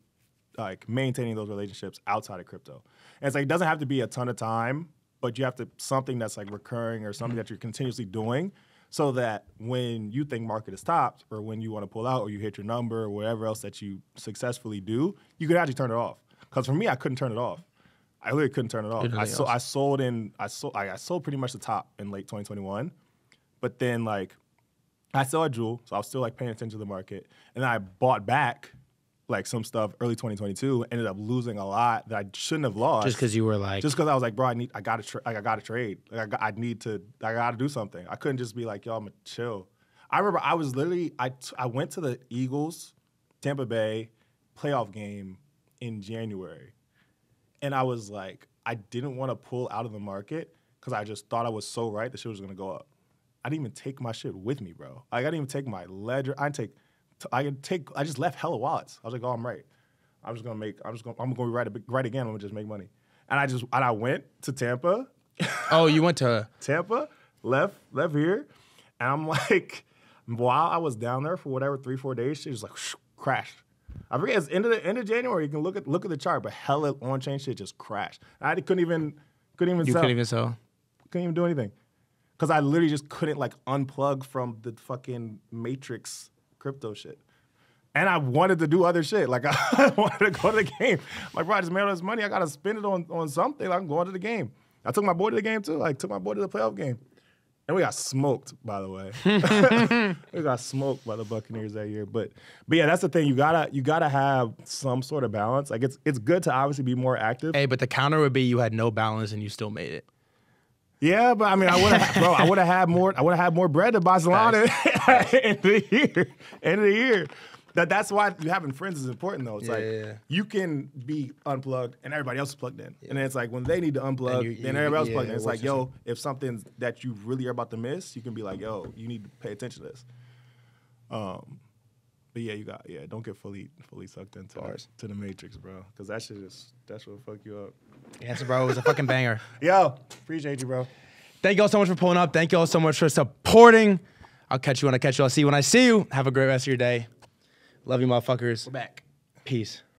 like maintaining those relationships outside of crypto. And it's like, it doesn't have to be a ton of time, but you have to, something that's like recurring or something that you're continuously doing, so that when you think market is stopped or when you want to pull out or you hit your number or whatever else that you successfully do, you can actually turn it off. Because for me, I couldn't turn it off. I really couldn't turn it off. I sold pretty much the top in late 2021. But then, like, I still had Jewel, so I was still, like, paying attention to the market. And then I bought back, like, some stuff early 2022, ended up losing a lot that I shouldn't have lost. Just because you were like... Just because I was like, bro, I gotta trade. Like, I gotta do something. I couldn't just be like, yo, I'm gonna chill. I remember I was literally, I went to the Eagles, Tampa Bay playoff game in January. And I was like, I didn't want to pull out of the market because I just thought I was so right that shit was gonna go up. I didn't even take my shit with me, bro. Like, I didn't even take my ledger. I just left hella wallets. I was like, oh, I'm right. I'm gonna be right again. I'm gonna just make money. And I went to Tampa. Oh, you went to Tampa, left here, and I'm like, while I was down there for whatever 3-4 days, shit just like crashed. I forget, it's end of January. You can look at the chart, but hella on-chain shit just crashed. I couldn't even sell. You couldn't even sell? Couldn't even do anything. Because I literally just couldn't, like, unplug from the fucking Matrix crypto shit. And I wanted to do other shit. Like, I wanted to go to the game. I'm like, bro, I just made all this money. I got to spend it on something. Like, I'm going to the game. I took my boy to the game, too. Like, took my boy to the playoff game. And we got smoked, by the way. We got smoked by the Buccaneers that year. But yeah, that's the thing. You gotta have some sort of balance. Like, it's good to obviously be more active. Hey, but the counter would be you had no balance and you still made it. Yeah, but I mean, I would have had more bread to buy Solana end of the year. That's why you having friends is important though. It's you can be unplugged and everybody else is plugged in. Yeah. And then it's like when they need to unplug, then everybody else is plugged in. It's like, yo, if something that you really are about to miss, you can be like, yo, you need to pay attention to this. But yeah, don't get fully sucked into the Matrix, bro. Because that will fuck you up. Ansem, bro, it was a fucking banger. Yo, appreciate you, bro. Thank you all so much for pulling up. Thank you all so much for supporting. I'll catch you when I catch you. I'll see you when I see you. Have a great rest of your day. Love you, motherfuckers. We're back. Peace.